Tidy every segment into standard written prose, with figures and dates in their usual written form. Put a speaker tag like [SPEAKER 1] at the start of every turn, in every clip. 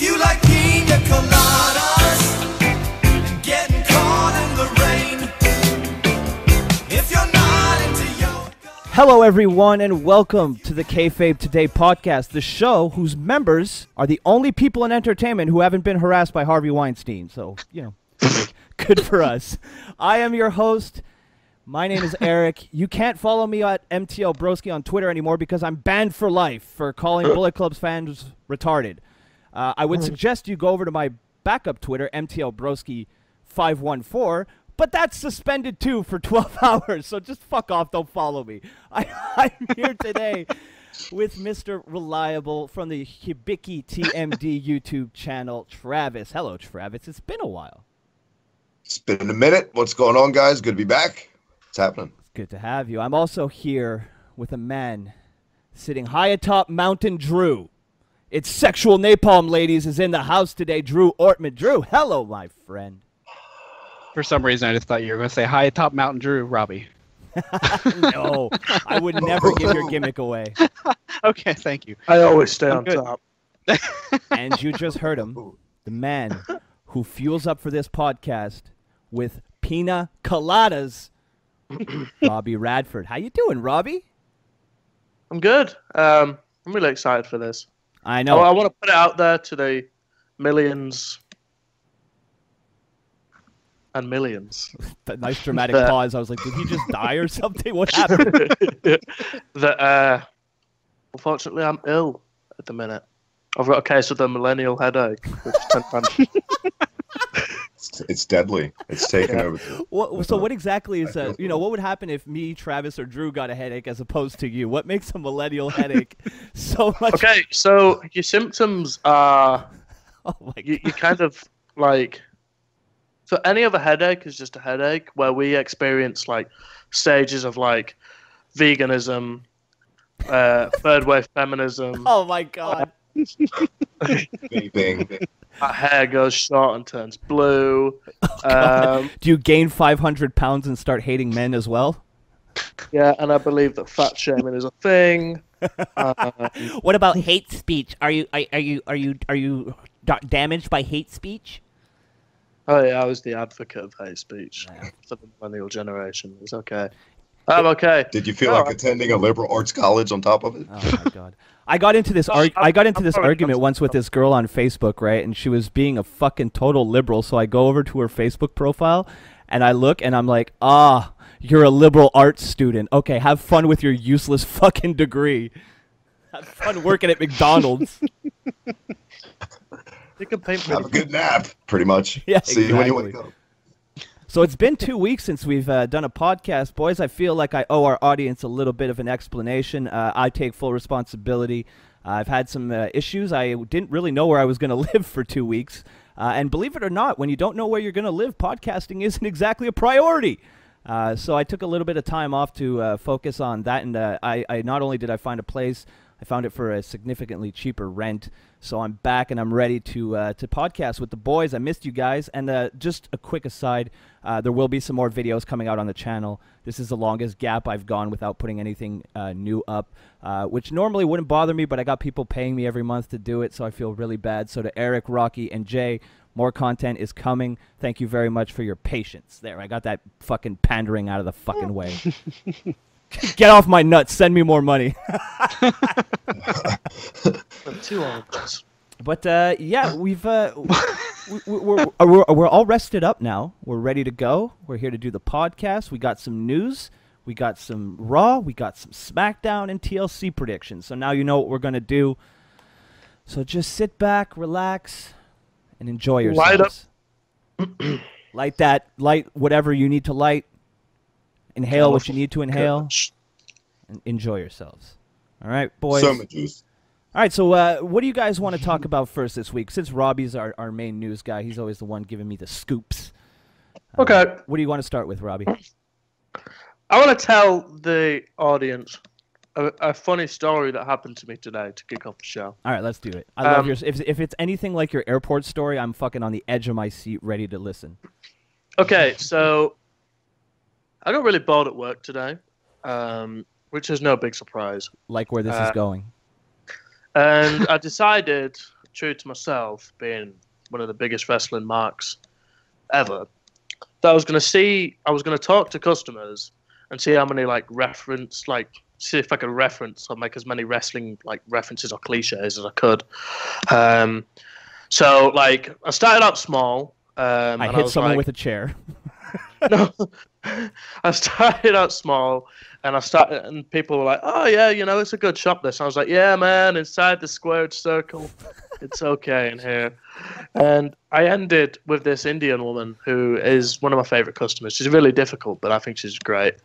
[SPEAKER 1] If you like pina coladas and getting caught in the rain, if you're not into yoga.
[SPEAKER 2] Hello, everyone, and welcome to the Kayfabe Today podcast, the show whose members are the only people in entertainment who haven't been harassed by Harvey Weinstein. So, you know, good for us. I am your host. My name is Eric. You can't follow me at MTL Broski on Twitter anymore because I'm banned for life for calling Bullet Club's fans retarded. I would suggest you go over to my backup Twitter, MTL Broski 514, but that's suspended too for 12 hours, so just fuck off, don't follow me. I'm here today with Mr. Reliable from the Hibiki TMD YouTube channel, Travis. Hello, Travis. It's been a while.
[SPEAKER 3] It's been a minute. What's going on, guys? Good to be back. What's happening?
[SPEAKER 2] It's good to have you. I'm also here with a man sitting high atop Mountain Drew. It's Sexual Napalm, ladies, is in the house today. Drew Ortman. Drew, hello, my friend.
[SPEAKER 4] For some reason, I just thought you were going to say high atop Mountain Drew, Robbie.
[SPEAKER 2] No, I would never give your gimmick away.
[SPEAKER 4] Okay, thank you.
[SPEAKER 5] I always stay
[SPEAKER 4] I'm
[SPEAKER 5] on
[SPEAKER 4] good.
[SPEAKER 5] top.
[SPEAKER 2] And you just heard him, the man who fuels up for this podcast with pina coladas, Robbie Radford. How you doing, Robbie?
[SPEAKER 5] I'm good. I'm really excited for this.
[SPEAKER 2] I know.
[SPEAKER 5] I want to put it out there to the millions and millions.
[SPEAKER 2] That nice dramatic pause. I was like, did he just die or something? What happened?
[SPEAKER 5] That unfortunately, I'm ill at the minute. I've got a case of the millennial headache, which is 10 times.
[SPEAKER 3] It's deadly. It's taken over.
[SPEAKER 2] So what exactly is what would happen if me, Travis, or Drew got a headache as opposed to you? What makes a millennial headache so much?
[SPEAKER 5] Okay, so your symptoms are
[SPEAKER 2] Oh my God.
[SPEAKER 5] you kind of like. So any other headache is just a headache, where we experience like stages of like veganism, third wave feminism.
[SPEAKER 2] Oh my God.
[SPEAKER 3] Vaping.
[SPEAKER 5] My hair goes short and turns blue.
[SPEAKER 2] Do you gain 500 pounds and start hating men as well?
[SPEAKER 5] Yeah, and I believe that fat shaming is a thing.
[SPEAKER 2] What about hate speech? Are you damaged by hate speech?
[SPEAKER 5] Oh yeah, I was the advocate of hate speech for the millennial generation. It's okay. I'm okay.
[SPEAKER 3] Did you feel like attending a liberal arts college on top of it?
[SPEAKER 2] Oh my God. I got into this argument once with this girl on Facebook, right? And she was being a fucking total liberal. So I go over to her Facebook profile and I look and I'm like, you're a liberal arts student. Okay, have fun with your useless fucking degree. Have fun working at McDonald's.
[SPEAKER 5] You can paint
[SPEAKER 3] Have a good nap, pretty much.
[SPEAKER 2] Yeah,
[SPEAKER 3] See you when you
[SPEAKER 2] exactly.
[SPEAKER 3] wake up.
[SPEAKER 2] So it's been 2 weeks since we've done a podcast. Boys, I feel like I owe our audience a little bit of an explanation. I take full responsibility. I've had some issues. I didn't really know where I was going to live for 2 weeks. And believe it or not, when you don't know where you're going to live, podcasting isn't exactly a priority. So I took a little bit of time off to focus on that. And I not only did I find a place, I found it for a significantly cheaper rent. So I'm back and I'm ready to podcast with the boys. I missed you guys. And just a quick aside, there will be some more videos coming out on the channel. This is the longest gap I've gone without putting anything new up, which normally wouldn't bother me, but I got people paying me every month to do it, so I feel really bad. So to Eric, Rocky, and Jay, more content is coming. Thank you very much for your patience. There, I got that fucking pandering out of the fucking way. Get off my nuts. Send me more money. But yeah, we're all rested up now. We're ready to go. We're here to do the podcast. We got some news. We got some Raw. We got some SmackDown and TLC predictions. So now you know what we're gonna do. So just sit back, relax, and enjoy yourselves. Light whatever you need to light. Inhale what you need to inhale, and enjoy yourselves. All right, boys.
[SPEAKER 3] So much juice.
[SPEAKER 2] All right, so what do you guys want to talk about first this week? Since Robbie's our main news guy, he's always the one giving me the scoops.
[SPEAKER 5] Okay.
[SPEAKER 2] What do you want to start with, Robbie?
[SPEAKER 5] I want to tell the audience a funny story that happened to me today to kick off the show.
[SPEAKER 2] All right, let's do it. I love yours. If it's anything like your airport story, I'm fucking on the edge of my seat, ready to listen.
[SPEAKER 5] Okay, so I got really bored at work today, which is no big surprise.
[SPEAKER 2] Like where this is going.
[SPEAKER 5] And I decided true to myself, being one of the biggest wrestling marks ever, that I was going to talk to customers and see how many see if I could reference or make as many wrestling like references or cliches as I could. So like I started out small.
[SPEAKER 2] I hit someone with a chair.
[SPEAKER 5] No, I started out small, and people were like, "Oh yeah, it's a good shop." This, I was like, "Yeah, man, inside the squared circle, it's okay in here." And I ended with this Indian woman who is one of my favorite customers. She's really difficult, but I think she's great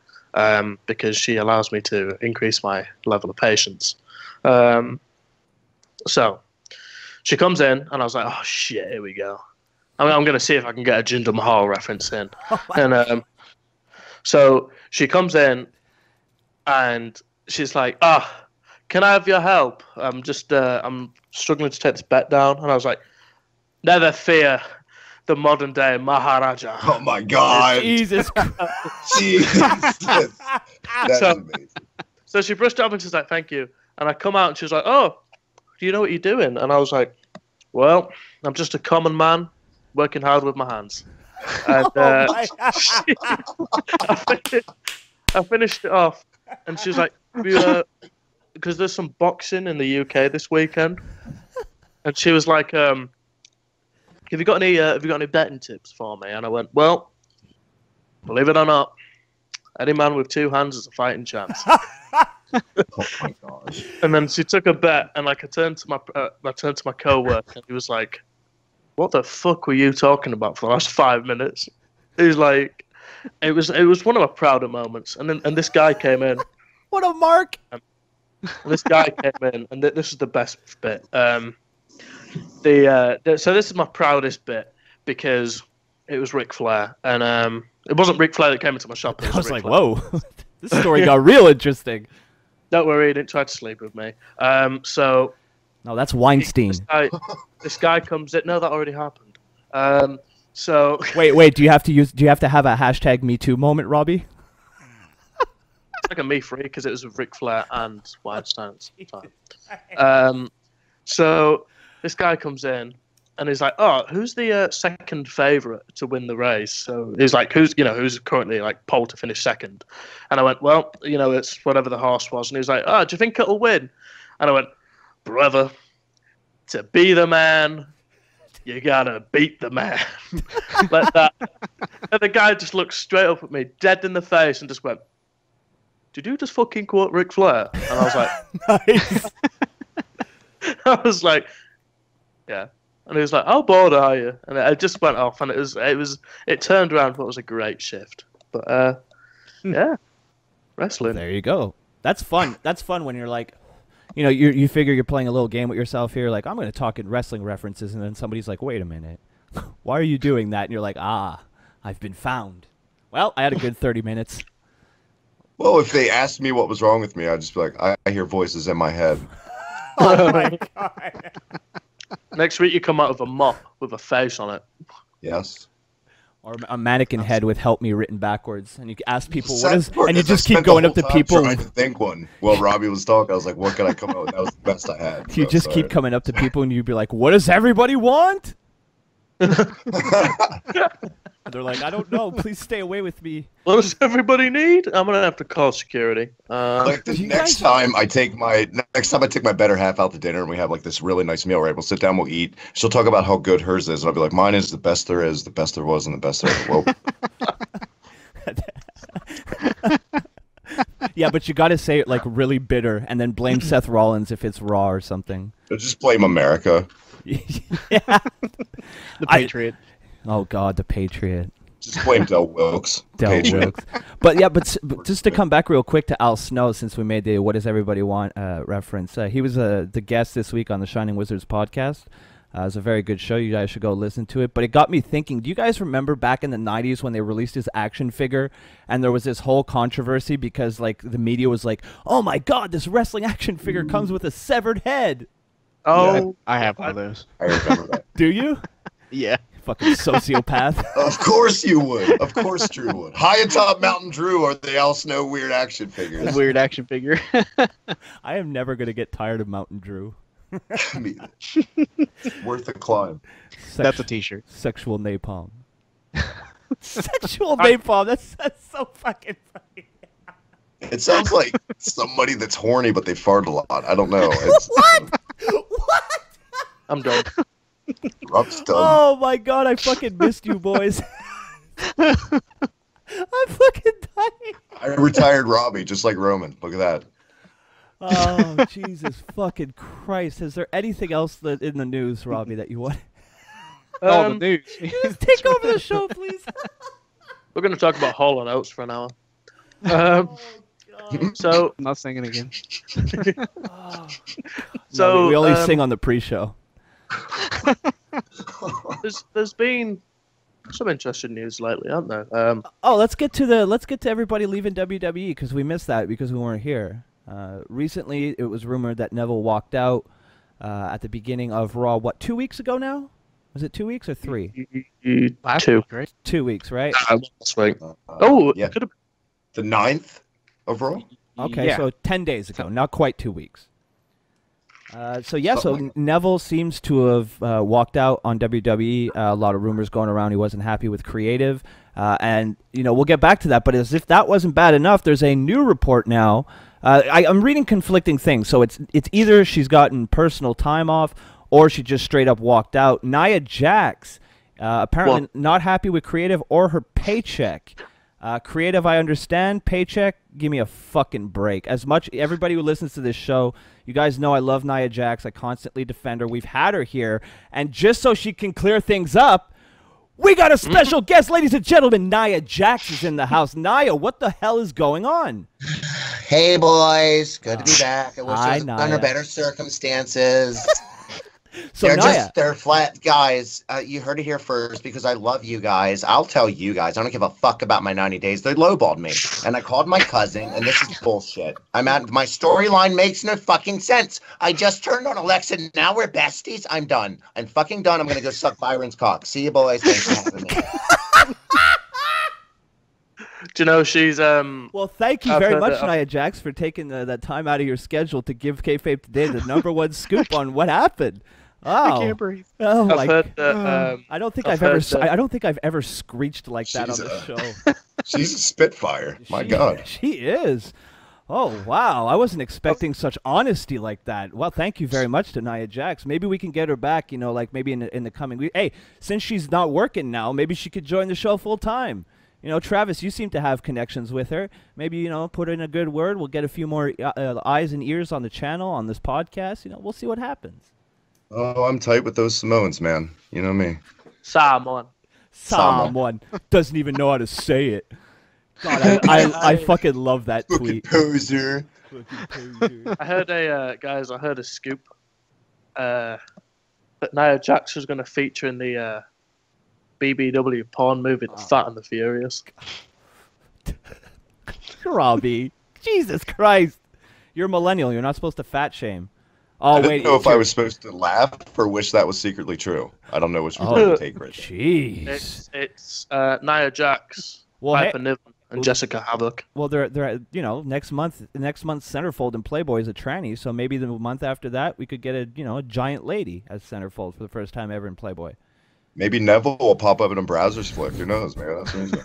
[SPEAKER 5] because she allows me to increase my level of patience. So she comes in, and I was like, "Oh shit, here we go." I'm going to see if I can get a Jinder Mahal reference in. And so she comes in and she's like, can I have your help? I'm struggling to take this bet down. And I was like, never fear the modern day Maharaja.
[SPEAKER 3] Oh my God.
[SPEAKER 2] Jesus Christ.
[SPEAKER 3] Jesus. That's amazing.
[SPEAKER 5] So she brushed up and she's like, thank you. And I come out and she was like, oh, do you know what you're doing? And I was like, well, I'm just a common man working hard with my hands. And I finished it off, and she was like, because there's some boxing in the UK this weekend, and she was like, have you got any betting tips for me? And I went, well, believe it or not, any man with two hands has a fighting chance.
[SPEAKER 3] Oh my gosh.
[SPEAKER 5] And then she took a bet, and like I turned to my co-worker, and he was like, what the fuck were you talking about for the last 5 minutes? He was like, it was one of my prouder moments. And this guy came in.
[SPEAKER 2] What a mark!
[SPEAKER 5] And this guy came in, and this is the best bit. So this is my proudest bit because it was Ric Flair, and it wasn't Ric Flair that came into my shop.
[SPEAKER 2] I was like, whoa, this story got real interesting.
[SPEAKER 5] Don't worry, he didn't try to sleep with me. So.
[SPEAKER 2] No, that's Weinstein.
[SPEAKER 5] This guy comes in. No, that already happened. So
[SPEAKER 2] wait. Do you have to have a hashtag Me Too moment, Robbie?
[SPEAKER 5] It's like a me free because it was with Ric Flair and Weinstein at the time. So this guy comes in and he's like, "Oh, who's the second favorite to win the race?" So he's like, "Who's currently like pole to finish second?" And I went, "Well, it's whatever the horse was." And he was like, "Oh, do you think it'll win?" And I went, brother, to be the man, you gotta beat the man. Like that. And the guy just looked straight up at me, dead in the face, and just went, did you just fucking quote Ric Flair? And I was like,
[SPEAKER 2] Nice.
[SPEAKER 5] I was like, yeah. And he was like, how bored are you? And I just went off, and it turned around, but it was a great shift. But yeah, wrestling.
[SPEAKER 2] There you go. That's fun. That's fun when you're like, you figure you're playing a little game with yourself here, like, I'm going to talk in wrestling references, and then somebody's like, wait a minute, why are you doing that? And you're like, I've been found. Well, I had a good 30 minutes.
[SPEAKER 3] Well, if they asked me what was wrong with me, I'd just be like, I hear voices in my head.
[SPEAKER 2] Oh, my God.
[SPEAKER 5] Next week you come out with a mop with a face on it.
[SPEAKER 3] Yes.
[SPEAKER 2] Or a mannequin head with "help me" written backwards, and you ask people
[SPEAKER 3] Sad part
[SPEAKER 2] and you
[SPEAKER 3] is
[SPEAKER 2] just
[SPEAKER 3] I
[SPEAKER 2] keep
[SPEAKER 3] spent
[SPEAKER 2] going
[SPEAKER 3] the
[SPEAKER 2] up to
[SPEAKER 3] whole time
[SPEAKER 2] people.
[SPEAKER 3] trying to think one. While Robbie was talking, I was like, "What can I come up with?" That was the best I had.
[SPEAKER 2] You just keep coming up to people, and you'd be like, "What does everybody want?" And they're like, "I don't know. Please stay away with me."
[SPEAKER 5] What does everybody need? I'm gonna have to call security.
[SPEAKER 3] Like the next time I take my better half out to dinner and we have like this really nice meal, right? We'll sit down, we'll eat. She'll talk about how good hers is, and I'll be like, "Mine is the best there is, the best there was, and the best there ever will."
[SPEAKER 2] Yeah, but you got to say it like really bitter, and then blame Seth Rollins if it's Raw or something.
[SPEAKER 3] Just blame America.
[SPEAKER 2] Yeah.
[SPEAKER 4] The Patriot.
[SPEAKER 2] Oh God, the Patriot.
[SPEAKER 3] Just blame Del Wilkes.
[SPEAKER 2] Del Wilkes. But yeah, but just to come back real quick to Al Snow, since we made the "What Does Everybody Want" reference, he was the guest this week on the Shining Wizards podcast. It was a very good show. You guys should go listen to it. But it got me thinking, do you guys remember back in the 90s when they released his action figure and there was this whole controversy because like the media was like, oh my God, this wrestling action figure comes with a severed head.
[SPEAKER 5] Oh,
[SPEAKER 3] Yeah.
[SPEAKER 4] I have one of those.
[SPEAKER 3] I remember that.
[SPEAKER 2] Do you?
[SPEAKER 4] Yeah.
[SPEAKER 2] Fucking sociopath.
[SPEAKER 3] Of course you would. Of course Drew would. High atop Mountain Drew are the Al Snow weird action figures.
[SPEAKER 4] Weird action figure.
[SPEAKER 2] I am never going to get tired of Mountain Drew.
[SPEAKER 3] I mean, worth the climb.
[SPEAKER 4] That's a T-shirt.
[SPEAKER 2] Sexual napalm. Sexual napalm. That's so fucking funny.
[SPEAKER 3] It sounds like somebody that's horny, but they fart a lot. I don't know. It's,
[SPEAKER 2] What? What?
[SPEAKER 5] I'm done.
[SPEAKER 3] Rob's done.
[SPEAKER 2] Oh my god, I fucking missed you boys. I'm fucking dying.
[SPEAKER 3] I retired Robbie, just like Roman. Look at that.
[SPEAKER 2] Oh, Jesus fucking Christ. Is there anything else in the news, Robbie, that you want?
[SPEAKER 4] Oh, the news.
[SPEAKER 2] Just take over the show, please.
[SPEAKER 5] We're going to talk about Hall and Oates for an hour.
[SPEAKER 2] Oh, God.
[SPEAKER 5] So,
[SPEAKER 4] I'm not singing again.
[SPEAKER 2] Oh.
[SPEAKER 5] So,
[SPEAKER 2] No, we only sing on the pre-show.
[SPEAKER 5] there's been some interesting news lately, aren't there?
[SPEAKER 2] Let's get to everybody leaving WWE because we missed that because we weren't here. Recently, it was rumored that Neville walked out at the beginning of Raw. What, 2 weeks ago now? Was it 2 weeks or 3?
[SPEAKER 4] Last
[SPEAKER 5] 2
[SPEAKER 4] week, right?
[SPEAKER 2] 2 weeks, right?
[SPEAKER 5] Last week.
[SPEAKER 3] Yeah.
[SPEAKER 5] Could have.
[SPEAKER 3] The 9th overall?
[SPEAKER 2] Okay,
[SPEAKER 4] Yeah.
[SPEAKER 2] so 10 days ago, not quite 2 weeks. So Neville seems to have walked out on WWE. A lot of rumors going around he wasn't happy with creative. And, we'll get back to that. But as if that wasn't bad enough, there's a new report now. I'm reading conflicting things. So it's either she's gotten personal time off or she just straight up walked out. Nia Jax, apparently not happy with creative or her paycheck. Creative, I understand. Paycheck, give me a fucking break. As much everybody who listens to this show, you guys know I love Nia Jax. I constantly defend her. We've had her here, and just so she can clear things up, we got a special guest, ladies and gentlemen. Nia Jax is in the house. Nia, what the hell is going on?
[SPEAKER 6] Hey boys, good to be back. I wish
[SPEAKER 2] Hi,
[SPEAKER 6] it was under
[SPEAKER 2] Nia.
[SPEAKER 6] better circumstances.
[SPEAKER 2] So
[SPEAKER 6] They're flat guys. You heard it here first because I love you guys. I'll tell you guys. I don't give a fuck about my 90 days. They lowballed me, and I called my cousin, and this is bullshit. My storyline makes no fucking sense. I just turned on Alexa. Now we're besties. I'm done. I'm fucking done. I'm gonna go suck Byron's cock. See you boys. Thanks for having me.
[SPEAKER 5] Do you know she's
[SPEAKER 2] Well, thank you
[SPEAKER 5] I've
[SPEAKER 2] very
[SPEAKER 5] heard
[SPEAKER 2] much,
[SPEAKER 5] that-
[SPEAKER 2] Nia Jax, for taking that time out of your schedule to give Kayfabe Today the #1 scoop on what happened. Oh,
[SPEAKER 4] I can't breathe.
[SPEAKER 2] oh
[SPEAKER 5] I've
[SPEAKER 2] my!
[SPEAKER 5] heard that
[SPEAKER 2] I don't think
[SPEAKER 5] I've
[SPEAKER 2] I've ever.
[SPEAKER 5] heard that-
[SPEAKER 2] I don't think I've ever screeched like that on
[SPEAKER 3] She's
[SPEAKER 2] the show.
[SPEAKER 3] She's a Spitfire. My
[SPEAKER 2] She-
[SPEAKER 3] God.
[SPEAKER 2] she is. Oh wow! I wasn't expecting such honesty like that. Well, thank you very much to Nia Jax. Maybe we can get her back. Like maybe in the coming week. Hey, since she's not working now, maybe she could join the show full time. Travis, you seem to have connections with her. Maybe put in a good word. We'll get a few more eyes and ears on the channel on this podcast. We'll see what happens.
[SPEAKER 3] Oh, I'm tight with those Samoans, man. You know me.
[SPEAKER 5] Samoan.
[SPEAKER 2] Someone doesn't even know how to say it. God, I fucking love that
[SPEAKER 3] Fucking
[SPEAKER 2] tweet.
[SPEAKER 3] poser.
[SPEAKER 5] I heard a scoop. That Nia Jax was going to feature in the BBW porn movie, The Fat and the Furious.
[SPEAKER 2] Robbie, Jesus Christ, you're a millennial. You're not supposed to fat shame. Oh
[SPEAKER 3] I didn't
[SPEAKER 2] wait,
[SPEAKER 3] know if I was supposed to laugh or wish that was secretly true. I don't know which one to take right now.
[SPEAKER 2] Jeez.
[SPEAKER 5] It's Nia Jax,
[SPEAKER 2] Well, hey-
[SPEAKER 5] Piper Niven, and Jessica Havoc.
[SPEAKER 2] Well, they're next month's centerfold in Playboy is a tranny, so maybe the month after that we could get a giant lady as centerfold for the first time ever in Playboy.
[SPEAKER 3] Maybe Neville will pop up in a browser's flick. Who knows, man? That's amazing.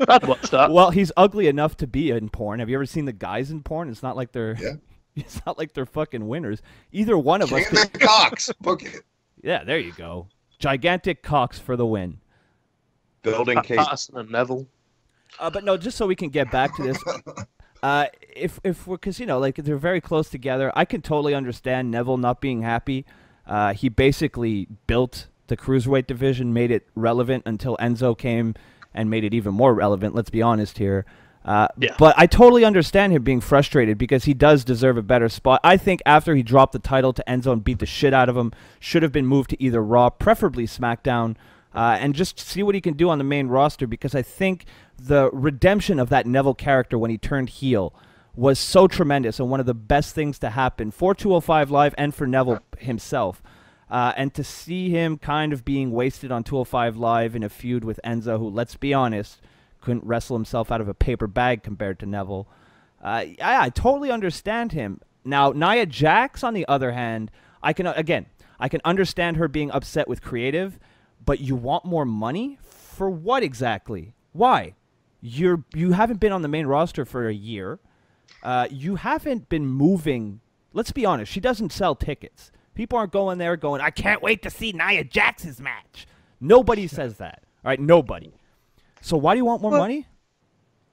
[SPEAKER 5] I'd watch that.
[SPEAKER 2] Well, he's ugly enough to be in porn. Have you ever seen the guys in porn? It's not like they're
[SPEAKER 3] Yeah.
[SPEAKER 2] It's not like they're fucking winners. Either one of us.
[SPEAKER 3] King of the Cox. Book it.
[SPEAKER 2] Yeah, there you go. Gigantic cocks for the win.
[SPEAKER 3] Building case.
[SPEAKER 5] Patterson and Neville.
[SPEAKER 2] But no, just so we can get back to this. If we're, because they're very close together. I can totally understand Neville not being happy. He basically built the cruiserweight division, made it relevant until Enzo came and made it even more relevant. Let's be honest here.
[SPEAKER 5] Yeah.
[SPEAKER 2] But I totally understand him being frustrated because he does deserve a better spot. I think after he dropped the title to Enzo and beat the shit out of him, should have been moved to either Raw, preferably SmackDown, and just see what he can do on the main roster, because I think the redemption of that Neville character when he turned heel was so tremendous and one of the best things to happen for 205 Live and for Neville himself. And to see him kind of being wasted on 205 Live in a feud with Enzo, who, let's be honest, couldn't wrestle himself out of a paper bag compared to Neville. I totally understand him. Now, Nia Jax, on the other hand, I can understand her being upset with creative, but you want more money for what exactly? Why? You haven't been on the main roster for a year. You haven't been moving. Let's be honest. She doesn't sell tickets. People aren't going there going, I can't wait to see Nia Jax's match. Nobody says that. All right, nobody. So why do you want more money?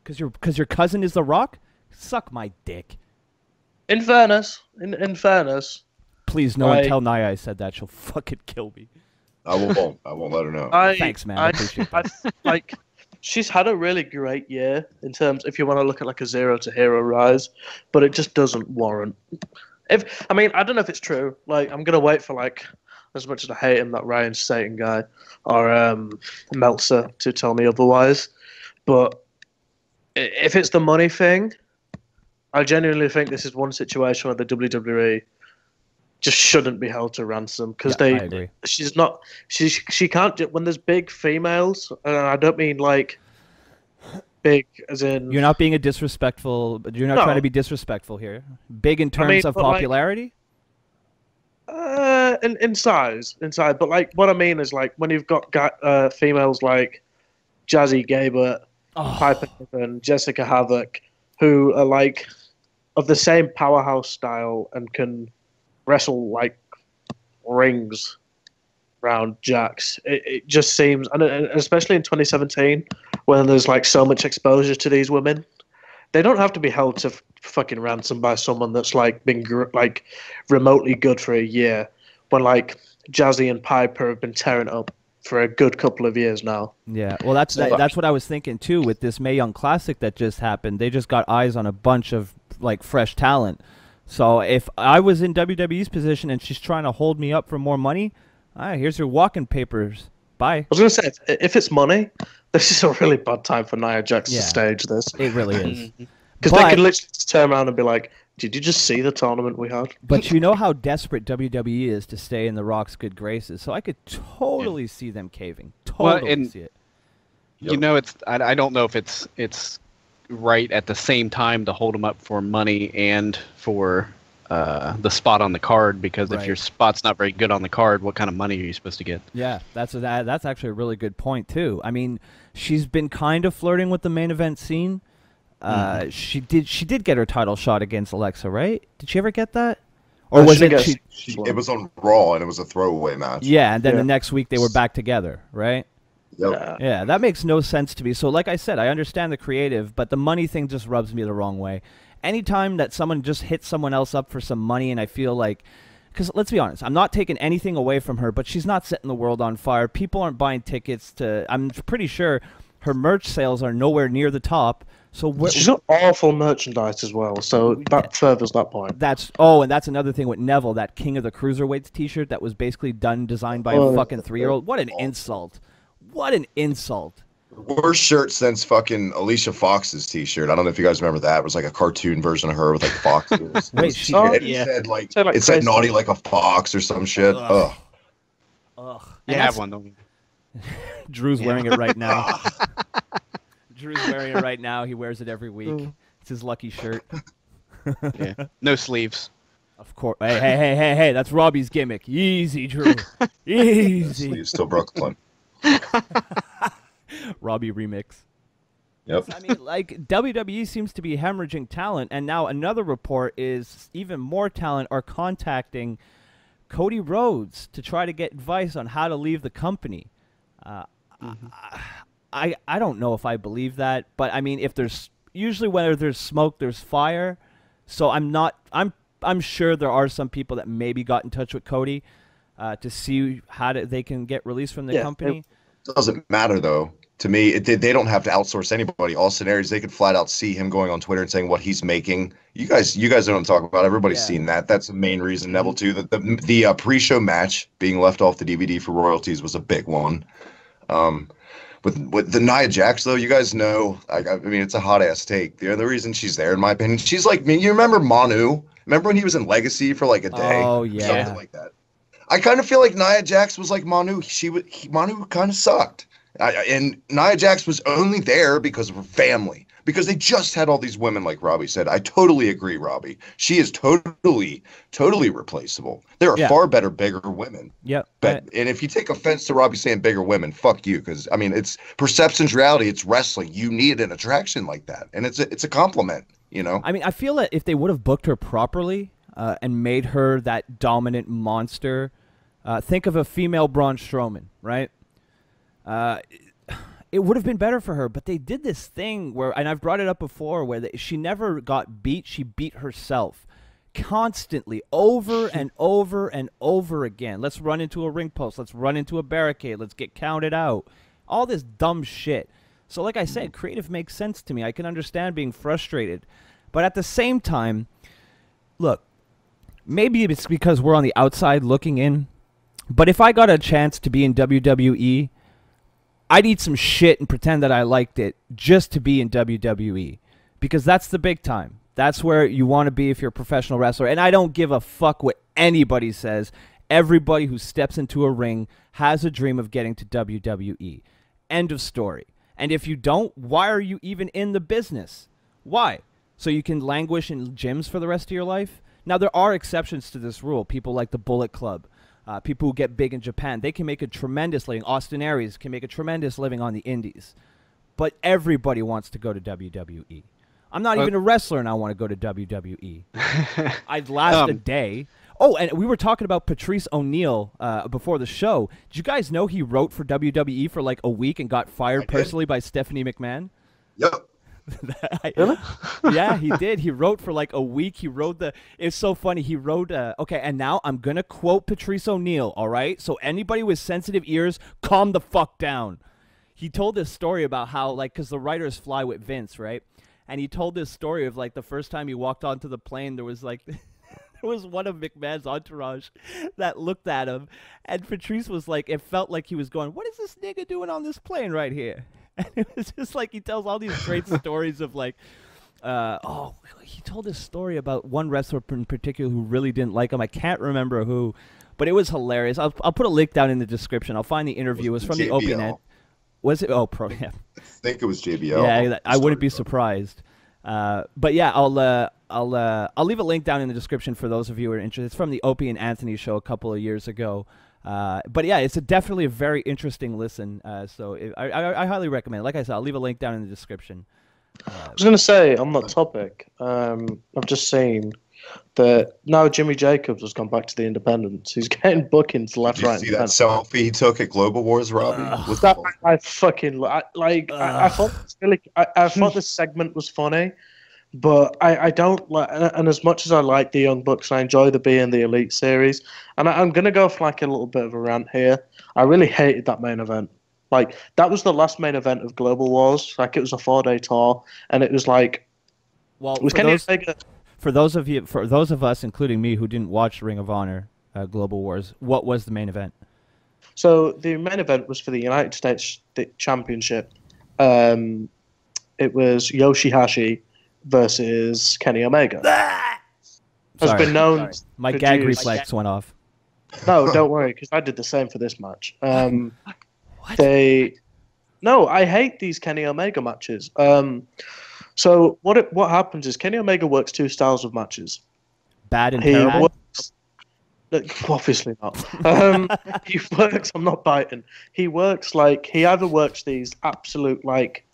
[SPEAKER 2] Because your cousin is The Rock? Suck my dick.
[SPEAKER 5] In fairness,
[SPEAKER 2] please, no one tell Nia I said that. She'll fucking kill me.
[SPEAKER 3] I won't let her know.
[SPEAKER 2] Thanks, man. I appreciate that.
[SPEAKER 5] Like, she's had a really great year in terms, if you want to look at like a zero to hero rise, but it just doesn't warrant. I don't know if it's true. Like, I'm gonna wait for like, as much as I hate him, that Ryan Satan guy or Meltzer to tell me otherwise. But if it's the money thing, I genuinely think this is one situation where the WWE just shouldn't be held to ransom because she can't, when there's big females, and I don't mean like big as in,
[SPEAKER 2] you're not being a disrespectful, but you're not trying to be disrespectful here. Big in terms of popularity,
[SPEAKER 5] in size, but like what I mean is like when you've got females like Jazzy Gabert, Piper and Jessica Havoc, who are like of the same powerhouse style and can wrestle like rings around Jax. It just seems, and especially in 2017, when there's like so much exposure to these women, they don't have to be held to fucking ransom by someone that's like been like remotely good for a year, when like Jazzy and Piper have been tearing up for a good couple of years now.
[SPEAKER 2] Yeah, well, that's what I was thinking too with this Mae Young Classic that just happened. They just got eyes on a bunch of like fresh talent. So if I was in WWE's position and she's trying to hold me up for more money, here's your walking papers. Bye.
[SPEAKER 5] I was going to say, if it's money, this is a really bad time for Nia Jax to stage this.
[SPEAKER 2] It really is.
[SPEAKER 5] Because they could literally turn around and be like, did you just see the tournament we had?
[SPEAKER 2] But you know how desperate WWE is to stay in The Rock's good graces, so I could totally see them caving. Totally see it.
[SPEAKER 4] You know, I don't know if it's right at the same time to hold them up for money and for the spot on the card, because if your spot's not very good on the card, what kind of money are you supposed to get?
[SPEAKER 2] Yeah, that's actually a really good point too. I mean, she's been kind of flirting with the main event scene. She did get her title shot against Alexa, right? Did she ever get that? Or was it?
[SPEAKER 3] It was on Raw and it was a throwaway match.
[SPEAKER 2] Yeah, and then the next week they were back together, right?
[SPEAKER 3] Yep.
[SPEAKER 2] Yeah, that makes no sense to me. So like I said, I understand the creative, but the money thing just rubs me the wrong way. Anytime that someone just hits someone else up for some money, and I feel like, because let's be honest, I'm not taking anything away from her, but she's not setting the world on fire. People aren't buying tickets to, I'm pretty sure her merch sales are nowhere near the top. So
[SPEAKER 5] she's got awful merchandise as well, so that furthers that point.
[SPEAKER 2] And that's another thing with Neville, that King of the Cruiserweights t-shirt that was basically designed by a fucking 3-year-old. What an insult. What an insult.
[SPEAKER 3] Worst shirt since fucking Alicia Fox's t-shirt. I don't know if you guys remember that. It was like a cartoon version of her with like foxes.
[SPEAKER 2] Wait,
[SPEAKER 3] it said naughty like a fox or some shit. Ugh.
[SPEAKER 4] You have one, don't you?
[SPEAKER 2] Drew's wearing it right now. Drew's wearing it right now. He wears it every week. It's his lucky shirt.
[SPEAKER 4] Yeah. No sleeves.
[SPEAKER 2] Of course. Hey, that's Robbie's gimmick. Easy, Drew. Easy.
[SPEAKER 3] Sleeves still Brooklyn.
[SPEAKER 2] Robbie remix.
[SPEAKER 3] Yep.
[SPEAKER 2] I mean, like, WWE seems to be hemorrhaging talent, and now another report is even more talent are contacting Cody Rhodes to try to get advice on how to leave the company. I don't know if I believe that, but I mean, if there's usually whenever there's smoke, there's fire. So I'm sure there are some people that maybe got in touch with Cody to see how they can get released from the company.
[SPEAKER 3] It doesn't matter though. To me, they don't have to outsource anybody. All scenarios, they could flat out see him going on Twitter and saying what he's making. You guys know what I'm talking about. Everybody's seen that. That's the main reason, Neville, too. The pre-show match being left off the DVD for royalties was a big one. With the Nia Jax, though, you guys know, I mean, it's a hot-ass take. The other reason she's there, in my opinion, she's like me. You remember Manu? Remember when he was in Legacy for like a day?
[SPEAKER 2] Oh, yeah.
[SPEAKER 3] Something like that. I kind of feel like Nia Jax was like Manu. Manu kind of sucked. And Nia Jax was only there because of her family. because they just had all these women, like Robbie said. I totally agree, Robbie. She is totally replaceable. There are far better, bigger women.
[SPEAKER 2] Yep.
[SPEAKER 3] And if you take offense to Robbie saying bigger women, fuck you, because I mean, it's perception's reality. It's wrestling. You need an attraction like that, and it's a compliment. You know.
[SPEAKER 2] I mean, I feel that if they would have booked her properly and made her that dominant monster, think of a female Braun Strowman, right? It would have been better for her, but they did this thing where, and I've brought it up before, where she never got beat. She beat herself constantly, over and over and over again. Let's run into a ring post. Let's run into a barricade. Let's get counted out. All this dumb shit. So like I said, creative makes sense to me. I can understand being frustrated. But at the same time, look, maybe it's because we're on the outside looking in, but if I got a chance to be in WWE, I'd eat some shit and pretend that I liked it just to be in WWE, because that's the big time. That's where you want to be if you're a professional wrestler. And I don't give a fuck what anybody says. Everybody who steps into a ring has a dream of getting to WWE. End of story. And if you don't, why are you even in the business? Why? So you can languish in gyms for the rest of your life? Now, there are exceptions to this rule. People like the Bullet Club. People who get big in Japan, they can make a tremendous living. Austin Aries can make a tremendous living on the indies. But everybody wants to go to WWE. I'm not even a wrestler and I want to go to WWE. I'd last a day. Oh, and we were talking about Patrice O'Neal before the show. Did you guys know he wrote for WWE for like a week and got fired personally by Stephanie McMahon?
[SPEAKER 3] Yep.
[SPEAKER 5] Really?
[SPEAKER 2] Yeah, he did. He wrote for like a week. He wrote it's so funny. He wrote, okay, and now I'm going to quote Patrice O'Neal, all right? So anybody with sensitive ears, calm the fuck down. He told this story about how, like, because the writers fly with Vince, right? And he told this story of, like, the first time he walked onto the plane, there was, like, there was one of McMahon's entourage that looked at him, and Patrice was like, it felt like he was going, what is this nigga doing on this plane right here? And it was just like he tells all these great stories of like, he told this story about one wrestler in particular who really didn't like him. I can't remember who, but it was hilarious. I'll put a link down in the description. I'll find the interview. It was from the open end. Was it? Oh, yeah.
[SPEAKER 3] I think it was JBL.
[SPEAKER 2] Yeah, I wouldn't be surprised. But yeah, I'll leave a link down in the description for those of you who are interested. It's from the Opie and Anthony show a couple of years ago. But yeah, it's definitely a very interesting listen. So I highly recommend it. Like I said, I'll leave a link down in the description.
[SPEAKER 5] I was going to say on that topic, I've just seen that now Jimmy Jacobs has gone back to the Independents. He's getting bookings left, right,
[SPEAKER 3] and center. See that selfie he took at Global Wars, Robbie?
[SPEAKER 5] I thought this segment was funny. But I don't like, and as much as I like the Young Bucks, I enjoy the Being the Elite series. And I'm going to go for like a little bit of a rant here. I really hated that main event. Like, that was the last main event of Global Wars. Like, it was a 4-day tour, and it was like,
[SPEAKER 2] well,
[SPEAKER 5] it was
[SPEAKER 2] for those of us, including me, who didn't watch Ring of Honor Global Wars, what was the main event?
[SPEAKER 5] So the main event was for the United States Championship. It was Yoshihashi versus Kenny Omega. Has been known.
[SPEAKER 2] Sorry. My gag reflex went off.
[SPEAKER 5] No, don't worry, because I did the same for this match.
[SPEAKER 2] What?
[SPEAKER 5] No, I hate these Kenny Omega matches. So what happens is Kenny Omega works two styles of matches.
[SPEAKER 2] Bad and terrible.
[SPEAKER 5] Obviously not. He works. I'm not biting. He works like he either works these absolute like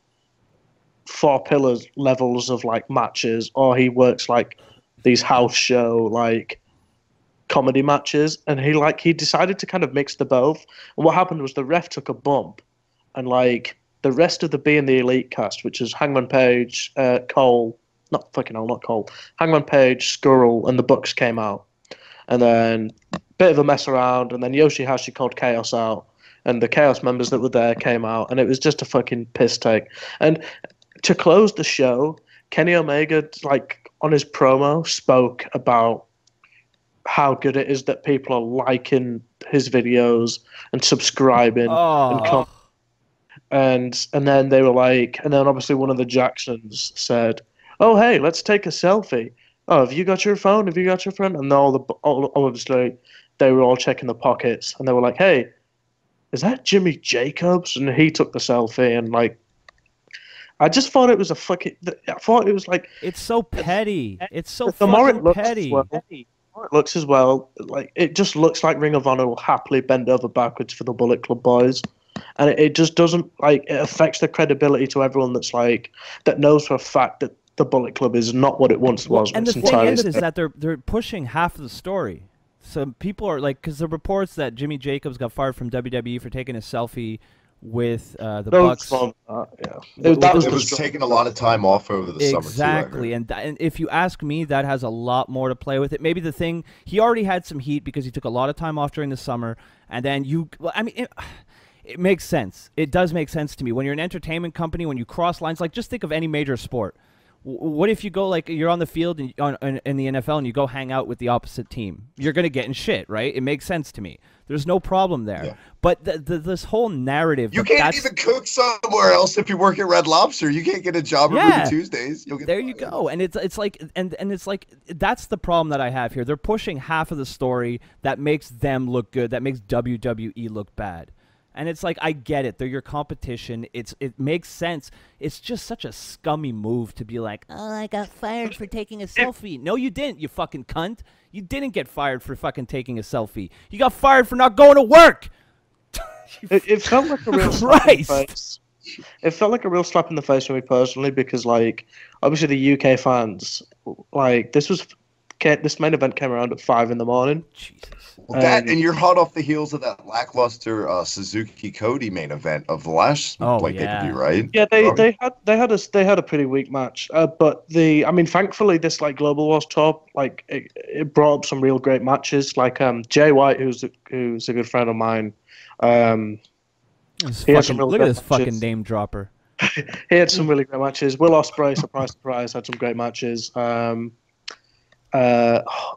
[SPEAKER 5] 4 pillars levels of like matches, or he works like these house show like comedy matches, and he decided to kind of mix the both. And what happened was the ref took a bump, and like the rest of the Being the Elite cast, which is Hangman Page, Cole, not Cole, Hangman Page, Skrull, and the Bucks came out, and then bit of a mess around, and then Yoshihashi called Chaos out, and the Chaos members that were there came out, and it was just a fucking piss take. And to close the show, Kenny Omega, like on his promo, spoke about how good it is that people are liking his videos and subscribing and then they were like, and then obviously one of the Jacksons said, "Oh hey, let's take a selfie. Oh, have you got your phone? Have you got your phone?" And obviously they were all checking the pockets, and they were like, "Hey, is that Jimmy Jacobs?" And he took the selfie, and like, I just thought it was a fucking. I thought it was like.
[SPEAKER 2] It's so petty. It's so
[SPEAKER 5] the more it
[SPEAKER 2] fucking
[SPEAKER 5] looks
[SPEAKER 2] petty.
[SPEAKER 5] as well, the more it looks as well, like it just looks like Ring of Honor will happily bend over backwards for the Bullet Club boys, and it just doesn't like it affects the credibility to everyone that's like that knows for a fact that the Bullet Club is not what it once was.
[SPEAKER 2] And the thing is that they're pushing half of the story. So people are like, because the reports that Jimmy Jacobs got fired from WWE for taking a selfie with the Bucks.
[SPEAKER 3] It was taking a lot of time off over the summer.
[SPEAKER 2] Exactly, and if you ask me, that has a lot more to play with it. Maybe the thing, he already had some heat because he took a lot of time off during the summer, and then it makes sense. It does make sense to me. When you're an entertainment company, when you cross lines, like just think of any major sport. What if you go, like, you're on the field in the NFL and you go hang out with the opposite team? You're going to get in shit, right? It makes sense to me. There's no problem there. Yeah. But this whole narrative...
[SPEAKER 3] You can't even cook somewhere else if you work at Red Lobster. You can't get a job every Tuesdays. You'll get
[SPEAKER 2] there you go. And it's like... And it's like... That's the problem that I have here. They're pushing half of the story that makes them look good, that makes WWE look bad. And it's like, I get it. They're your competition. It makes sense. It's just such a scummy move to be like, oh, I got fired for taking a selfie. No, you didn't, you fucking cunt. You didn't get fired for fucking taking a selfie. You got fired for not going to work.
[SPEAKER 5] It felt like a real slap in the face. It felt like a real slap in the face for me personally because, like, obviously the UK fans, like, this main event came around at 5 a.m.
[SPEAKER 2] Jesus.
[SPEAKER 3] Well, that and you're hot off the heels of that lackluster Suzuki Cody main event of the last pay-per-view, right?
[SPEAKER 5] Yeah, they had a pretty weak match, but thankfully this like Global Wars tour like it brought up some real great matches. Like Jay White, who's a good friend of mine.
[SPEAKER 2] Look at this fucking name dropper.
[SPEAKER 5] He had some really great matches. Will Ospreay, surprise, had some great matches.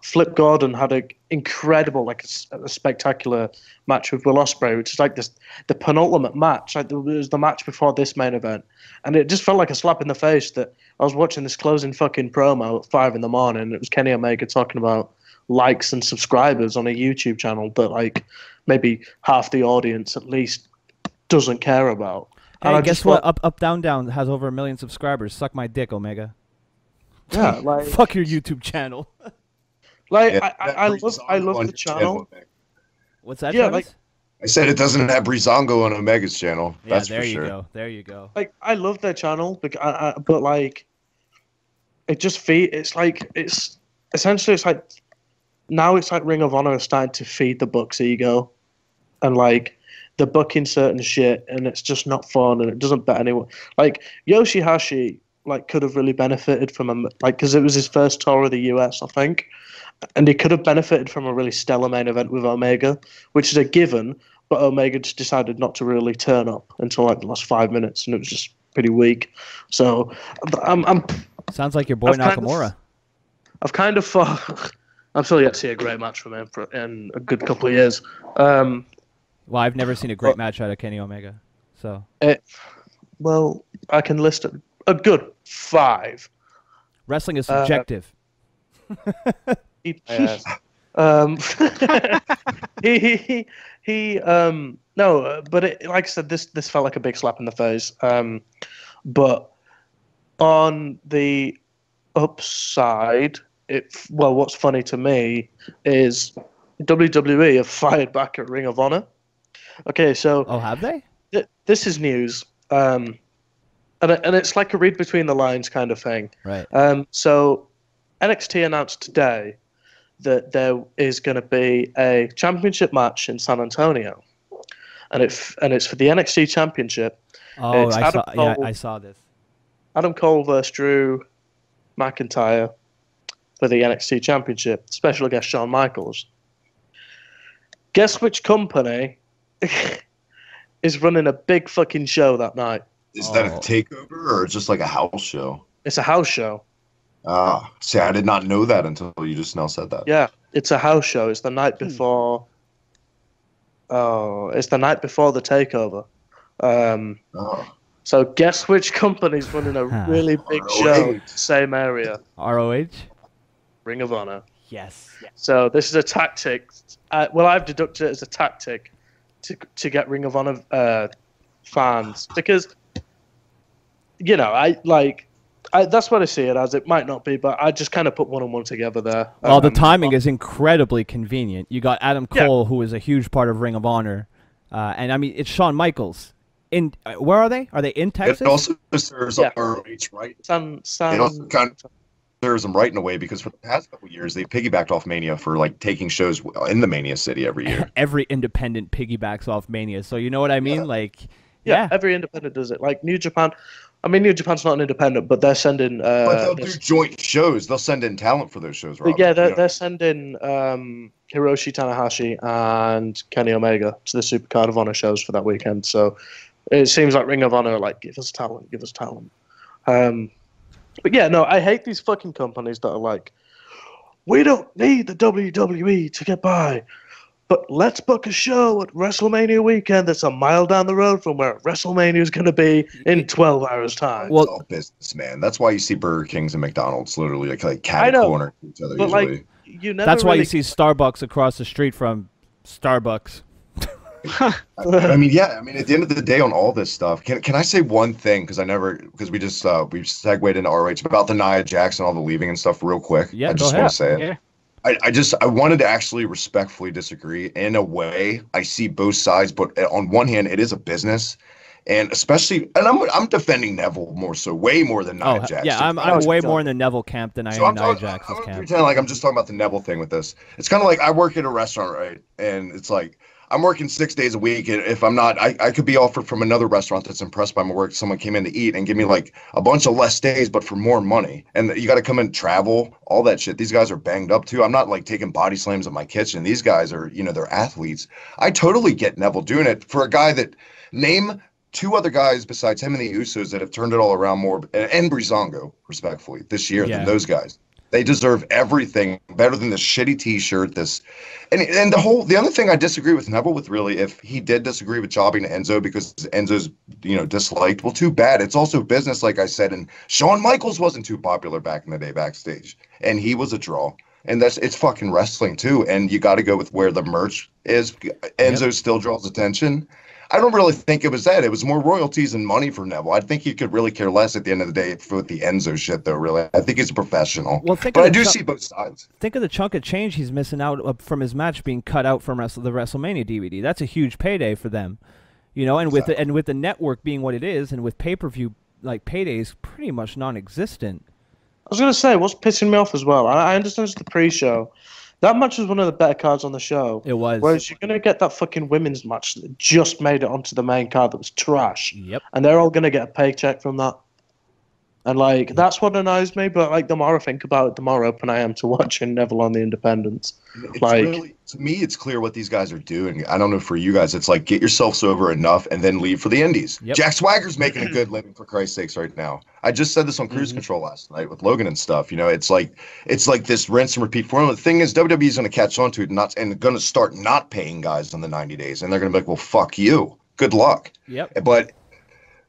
[SPEAKER 5] Flip Gordon had an incredible, like a spectacular match with Will Ospreay, which is like the penultimate match. Like it was the match before this main event, and it just felt like a slap in the face that I was watching this closing fucking promo at 5 a.m. and it was Kenny Omega talking about likes and subscribers on a YouTube channel that like maybe half the audience at least doesn't care about.
[SPEAKER 2] Hey, guess what? Up Down Down has over 1 million subscribers. Suck my dick, Omega.
[SPEAKER 5] Yeah, like
[SPEAKER 2] fuck your YouTube channel.
[SPEAKER 5] Like I love the channel.
[SPEAKER 2] What's that?
[SPEAKER 5] Yeah,
[SPEAKER 2] Travis?
[SPEAKER 5] like
[SPEAKER 3] I said, it doesn't have Breezango on Omega's channel.
[SPEAKER 2] Yeah,
[SPEAKER 3] that's
[SPEAKER 2] there
[SPEAKER 3] for
[SPEAKER 2] you
[SPEAKER 3] sure.
[SPEAKER 2] go. There you go.
[SPEAKER 5] Like I love their channel, but like it just it's essentially like now it's like Ring of Honor is starting to feed the Bucks' ego, and like they're booking certain shit, and it's just not fun, and it doesn't bet anyone. Like Yoshihashi. Like could have really benefited from because it was his first tour of the US, I think, and he could have benefited from a really stellar main event with Omega, which is a given. But Omega just decided not to really turn up until like the last 5 minutes, and it was just pretty weak. So I'm
[SPEAKER 2] sounds like your boy Nakamura.
[SPEAKER 5] I've kind of thought I'm still yet to see a great match from him in a good couple of years.
[SPEAKER 2] Well, I've never seen a great match out of Kenny Omega, so.
[SPEAKER 5] Well, I can list a good 5.
[SPEAKER 2] Wrestling is subjective.
[SPEAKER 5] No, but like I said, this felt like a big slap in the face. But on the upside, what's funny to me is WWE have fired back at Ring of Honor. Okay, so
[SPEAKER 2] have they?
[SPEAKER 5] This is news. And it's like a read between the lines kind of thing.
[SPEAKER 2] Right.
[SPEAKER 5] So NXT announced today that there is going to be a championship match in San Antonio, and it's for the NXT Championship.
[SPEAKER 2] Oh, I saw this.
[SPEAKER 5] Adam Cole versus Drew McIntyre for the NXT Championship. Special guest Shawn Michaels. Guess which company is running a big fucking show that night?
[SPEAKER 3] Is that a takeover or just like a house show?
[SPEAKER 5] It's a house show.
[SPEAKER 3] See, I did not know that until you just now said that.
[SPEAKER 5] Yeah, it's a house show. It's the night before. It's the night before the takeover. So guess which company's running a really big show, same area?
[SPEAKER 2] ROH?
[SPEAKER 5] Ring of Honor.
[SPEAKER 2] Yes.
[SPEAKER 5] So this is a tactic. I've deducted it as a tactic to get Ring of Honor fans, because you know, that's what I see it as. It might not be, but I just kind of put one and one together there.
[SPEAKER 2] Well, the timing is incredibly convenient. You got Adam Cole, who is a huge part of Ring of Honor, and I mean it's Shawn Michaels. Where are they? Are they in Texas?
[SPEAKER 3] It also serves ROH, right? It also kind of serves them right in a way because for the past couple of years they piggybacked off Mania for like taking shows in the Mania City every year.
[SPEAKER 2] Every independent piggybacks off Mania, so you know what I mean?
[SPEAKER 5] Yeah.
[SPEAKER 2] Like,
[SPEAKER 5] every independent does it. Like New Japan. I mean, New Japan's not an independent, but they're sending.
[SPEAKER 3] But they'll do joint shows. They'll send in talent for those shows, right?
[SPEAKER 5] Yeah, they're sending Hiroshi Tanahashi and Kenny Omega to the Supercard of Honor shows for that weekend. So it seems like Ring of Honor are like, give us talent, give us talent. But yeah, no, I hate these fucking companies that are like, we don't need the WWE to get by, but let's book a show at WrestleMania weekend that's a mile down the road from where WrestleMania is going to be in 12 hours' time.
[SPEAKER 3] Well, it's all business, man. That's why you see Burger Kings and McDonald's literally like cat and corner to each other
[SPEAKER 5] but
[SPEAKER 3] usually.
[SPEAKER 5] Like, you never
[SPEAKER 2] that's why you see Starbucks across the street from Starbucks.
[SPEAKER 3] I mean, yeah. I mean, at the end of the day, on all this stuff, can I say one thing? Because we just we segued into ROH about the Nia Jax and all the leaving and stuff real quick.
[SPEAKER 2] Yeah,
[SPEAKER 3] I just want to say it.
[SPEAKER 4] Yeah.
[SPEAKER 3] I wanted to actually respectfully disagree. In a way, I see both sides, but on one hand, it is a business, and especially, and I'm defending Neville more so, way more than Nia Jax.
[SPEAKER 2] Yeah, I'm way more in the Neville camp than I am in Nia Jax's camp.
[SPEAKER 3] Pretend like I'm just talking about the Neville thing with this. It's kind of like I work at a restaurant, right? And it's like I'm working 6 days a week, and if I'm not, I could be offered from another restaurant that's impressed by my work. Someone came in to eat and give me like a bunch of less days, but for more money. And you got to come and travel, all that shit. These guys are banged up too. I'm not like taking body slams in my kitchen. These guys are, they're athletes. I totally get Neville doing it for a guy that name two other guys besides him and the Usos that have turned it all around more, and Breezango, respectfully, this year than those guys. They deserve everything better than this shitty T-shirt. And the other thing I disagree with Neville with, really, if he did disagree with jobbing to Enzo because Enzo's disliked, well, too bad. It's also business, like I said. And Shawn Michaels wasn't too popular back in the day backstage, and he was a draw. And it's fucking wrestling too. And you got to go with where the merch is. Enzo still draws attention. I don't really think it was that. It was more royalties and money for Neville. I think he could really care less at the end of the day with the Enzo shit, though, really. I think he's a professional.
[SPEAKER 2] Well,
[SPEAKER 3] but I do see both sides.
[SPEAKER 2] Think of the chunk of change he's missing out from his match being cut out from the WrestleMania DVD. That's a huge payday for them. And with the network being what it is, and with pay-per-view, like, paydays pretty much non-existent.
[SPEAKER 5] I was going to say, what's pissing me off as well, I understand it's the pre-show. That match was one of the better cards on the show.
[SPEAKER 2] It was.
[SPEAKER 5] Whereas you're going to get that fucking women's match that just made it onto the main card that was trash.
[SPEAKER 2] Yep.
[SPEAKER 5] And they're all going to get a paycheck from that. And, that's what annoys me. But, the more I think about it, the more open I am to watching Neville on the independents.
[SPEAKER 3] Really, to me, it's clear what these guys are doing. I don't know for you guys. It's like, get yourselves over enough and then leave for the indies.
[SPEAKER 2] Yep.
[SPEAKER 3] Jack Swagger's making a good living, for Christ's sakes, right now. I just said this on Cruise Control last night with Logan and stuff. It's like this rinse and repeat formula. The thing is, WWE's going to catch on to it and going to start not paying guys on the 90 days. And they're going to be like, well, fuck you. Good luck.
[SPEAKER 2] Yep.
[SPEAKER 3] But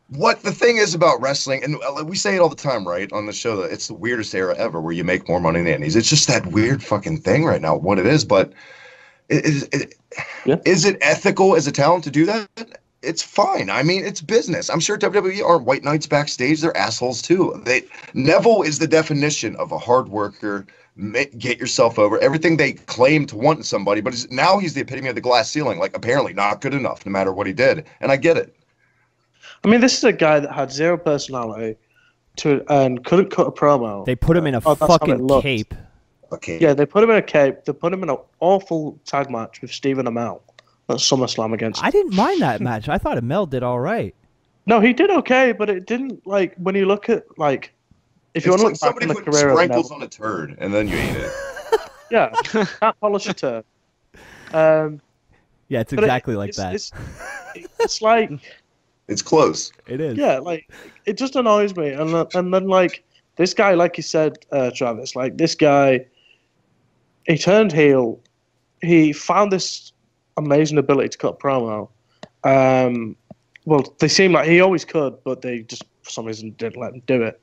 [SPEAKER 3] what the thing is about wrestling, and we say it all the time, right, on the show, that it's the weirdest era ever where you make more money than indies. It's just that weird fucking thing right now, what it is. But is it ethical as a talent to do that? It's fine. I mean, it's business. I'm sure WWE aren't white knights backstage. They're assholes too. Neville is the definition of a hard worker. Get yourself over. Everything they claim to want in somebody, but now he's the epitome of the glass ceiling. Like, apparently not good enough no matter what he did. And I get it.
[SPEAKER 5] I mean, this is a guy that had zero personality and couldn't cut a promo.
[SPEAKER 2] They put him in a fucking cape.
[SPEAKER 3] Okay.
[SPEAKER 5] Yeah, they put him in a cape. They put him in an awful tag match with Stephen Amell at SummerSlam against.
[SPEAKER 2] I didn't mind that match. I thought Amell did all right.
[SPEAKER 5] No, he did okay, but it didn't, when you look at, if you want to look back in the career of
[SPEAKER 3] sprinkles on a turd and then you eat it.
[SPEAKER 5] Yeah, can't polish a turd.
[SPEAKER 2] Yeah, it's exactly like that.
[SPEAKER 5] It's like...
[SPEAKER 3] It's close.
[SPEAKER 2] It is.
[SPEAKER 5] Yeah, it just annoys me. And then, this guy, like you said, Travis, this guy, he turned heel. He found this amazing ability to cut promo. Well, they seem like he always could, but they just, for some reason, didn't let him do it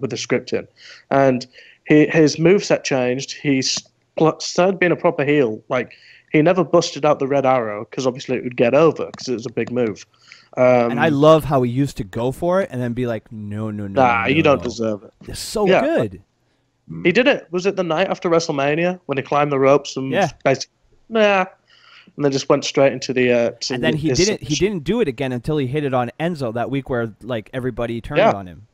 [SPEAKER 5] with the scripting. And his moveset changed. He started being a proper heel. he never busted out the red arrow because obviously it would get over because it was a big move.
[SPEAKER 2] And I love how he used to go for it and then be like, no,
[SPEAKER 5] you don't deserve it.
[SPEAKER 2] It's so good.
[SPEAKER 5] He did it. Was it the night after WrestleMania when he climbed the ropes and basically, and then just went straight into the.
[SPEAKER 2] And then he didn't do it again until he hit it on Enzo that week where like everybody turned on him.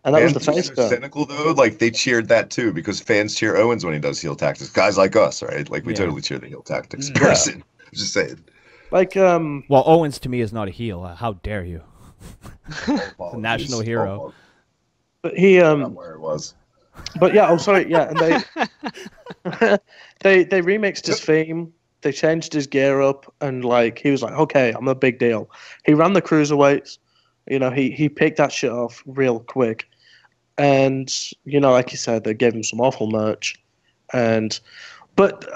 [SPEAKER 5] And that was the face
[SPEAKER 3] turn. Cynical though, like they cheered that too because fans cheer Owens when he does heel tactics. Guys like us, right? Like we totally cheer the heel tactics person. Just saying.
[SPEAKER 5] Like
[SPEAKER 2] well, Owens to me is not a heel. How dare you? The national hero.
[SPEAKER 5] But he
[SPEAKER 3] not where it was.
[SPEAKER 5] But yeah, sorry, and they remixed his theme. They changed his gear up, and like he was like, okay, I'm a big deal. He ran the cruiserweights. He picked that shit off real quick, and like you said, they gave him some awful merch, but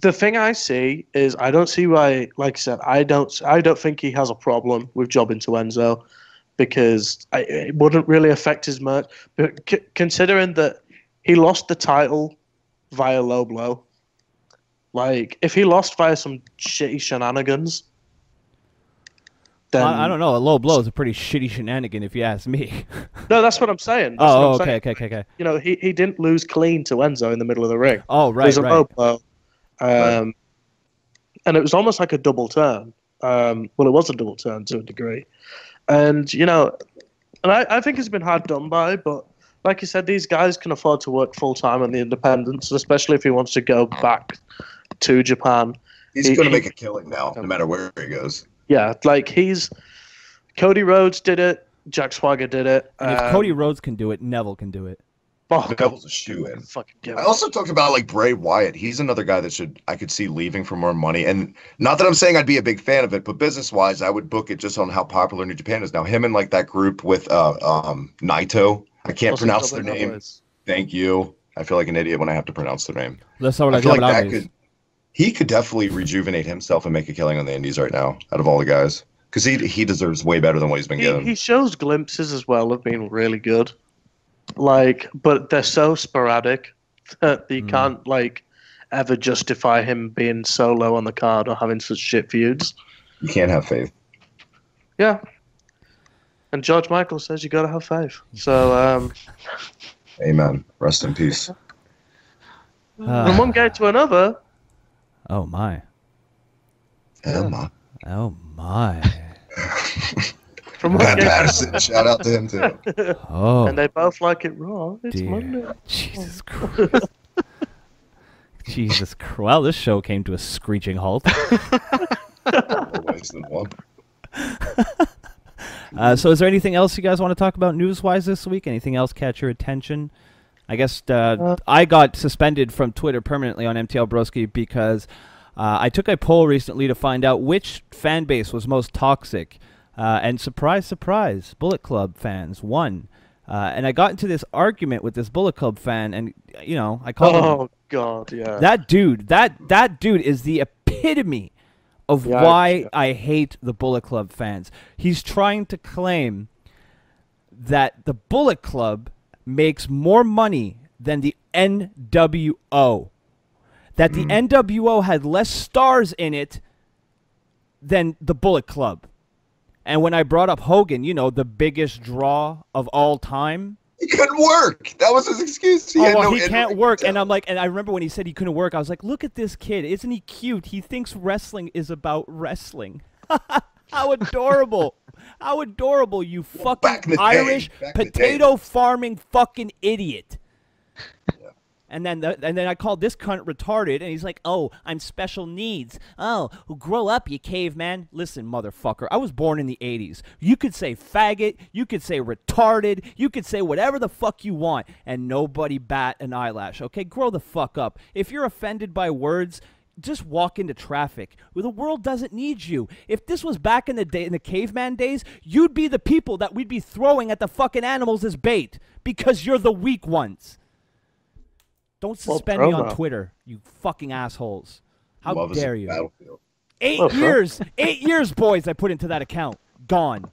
[SPEAKER 5] the thing I see is I don't see why. Like I said, I don't think he has a problem with jobbing to Enzo. Because it wouldn't really affect his merch. But considering that he lost the title via low blow, like if he lost via some shitty shenanigans, then
[SPEAKER 2] I don't know. A low blow is a pretty shitty shenanigan, if you ask me.
[SPEAKER 5] No, that's what I'm saying.
[SPEAKER 2] Okay.
[SPEAKER 5] He didn't lose clean to Enzo in the middle of the ring.
[SPEAKER 2] Oh, right,
[SPEAKER 5] It was a low blow, and it was almost like a double turn. Well, it was a double turn to a degree. And, I think it's been hard done by, but like you said, these guys can afford to work full-time on the independents, especially if he wants to go back to Japan.
[SPEAKER 3] He's going to make a killing now, no matter where he goes.
[SPEAKER 5] Yeah, like Cody Rhodes did it, Jack Swagger did it.
[SPEAKER 2] And if Cody Rhodes can do it, Neville can do it.
[SPEAKER 3] Neville's a shoe-in. I also talked about like Bray Wyatt. He's another guy that I could see leaving for more money. And not that I'm saying I'd be a big fan of it, but business-wise, I would book it just on how popular New Japan is now. Him and like that group with Naito. I can't pronounce their name. Thank you. I feel like an idiot when I have to pronounce their name. I feel like he could definitely rejuvenate himself and make a killing on the Indies right now out of all the guys because he deserves way better than what he's been getting.
[SPEAKER 5] He shows glimpses as well of being really good. But they're so sporadic that you can't ever justify him being so low on the card or having such shit feuds.
[SPEAKER 3] You can't have faith.
[SPEAKER 5] Yeah. And George Michael says you gotta have faith. So
[SPEAKER 3] amen. Rest in peace.
[SPEAKER 5] From one guy to another.
[SPEAKER 2] Oh my.
[SPEAKER 3] Oh my.
[SPEAKER 2] Oh my.
[SPEAKER 5] From
[SPEAKER 3] Matt Patterson, shout out to him too.
[SPEAKER 2] Oh,
[SPEAKER 5] and they both like it raw. It's
[SPEAKER 2] dear.
[SPEAKER 5] Monday.
[SPEAKER 2] Jesus Christ. Jesus Christ. Well, this show came to a screeching halt.
[SPEAKER 3] Always the one.
[SPEAKER 2] So is there anything else you guys want to talk about news-wise this week? Anything else catch your attention? I guess I got suspended from Twitter permanently on MTL Broski because I took a poll recently to find out which fan base was most toxic. And surprise, surprise, Bullet Club fans won. And I got into this argument with this Bullet Club fan, and I called him.
[SPEAKER 5] Oh God, yeah.
[SPEAKER 2] That dude is the epitome of why I hate the Bullet Club fans. He's trying to claim that the Bullet Club makes more money than the NWO. That the NWO had less stars in it than the Bullet Club. And when I brought up Hogan, the biggest draw of all time.
[SPEAKER 3] He couldn't work. That was his excuse.
[SPEAKER 2] He can't work. And I'm like, and I remember when he said he couldn't work, I was like, look at this kid. Isn't he cute? He thinks wrestling is about wrestling. How adorable. How adorable, you fucking Irish potato farming fucking idiot. And then I called this cunt retarded, and he's like, oh, I'm special needs. Oh, grow up, you caveman. Listen, motherfucker, I was born in the 80s. You could say faggot, you could say retarded, you could say whatever the fuck you want, and nobody bat an eyelash, okay? Grow the fuck up. If you're offended by words, just walk into traffic. The world doesn't need you. If this was back in the day, in the caveman days, you'd be the people that we'd be throwing at the fucking animals as bait, because you're the weak ones. Don't suspend me on Twitter, you fucking assholes. How dare you? 8 years. 8 years, boys, I put into that account. Gone.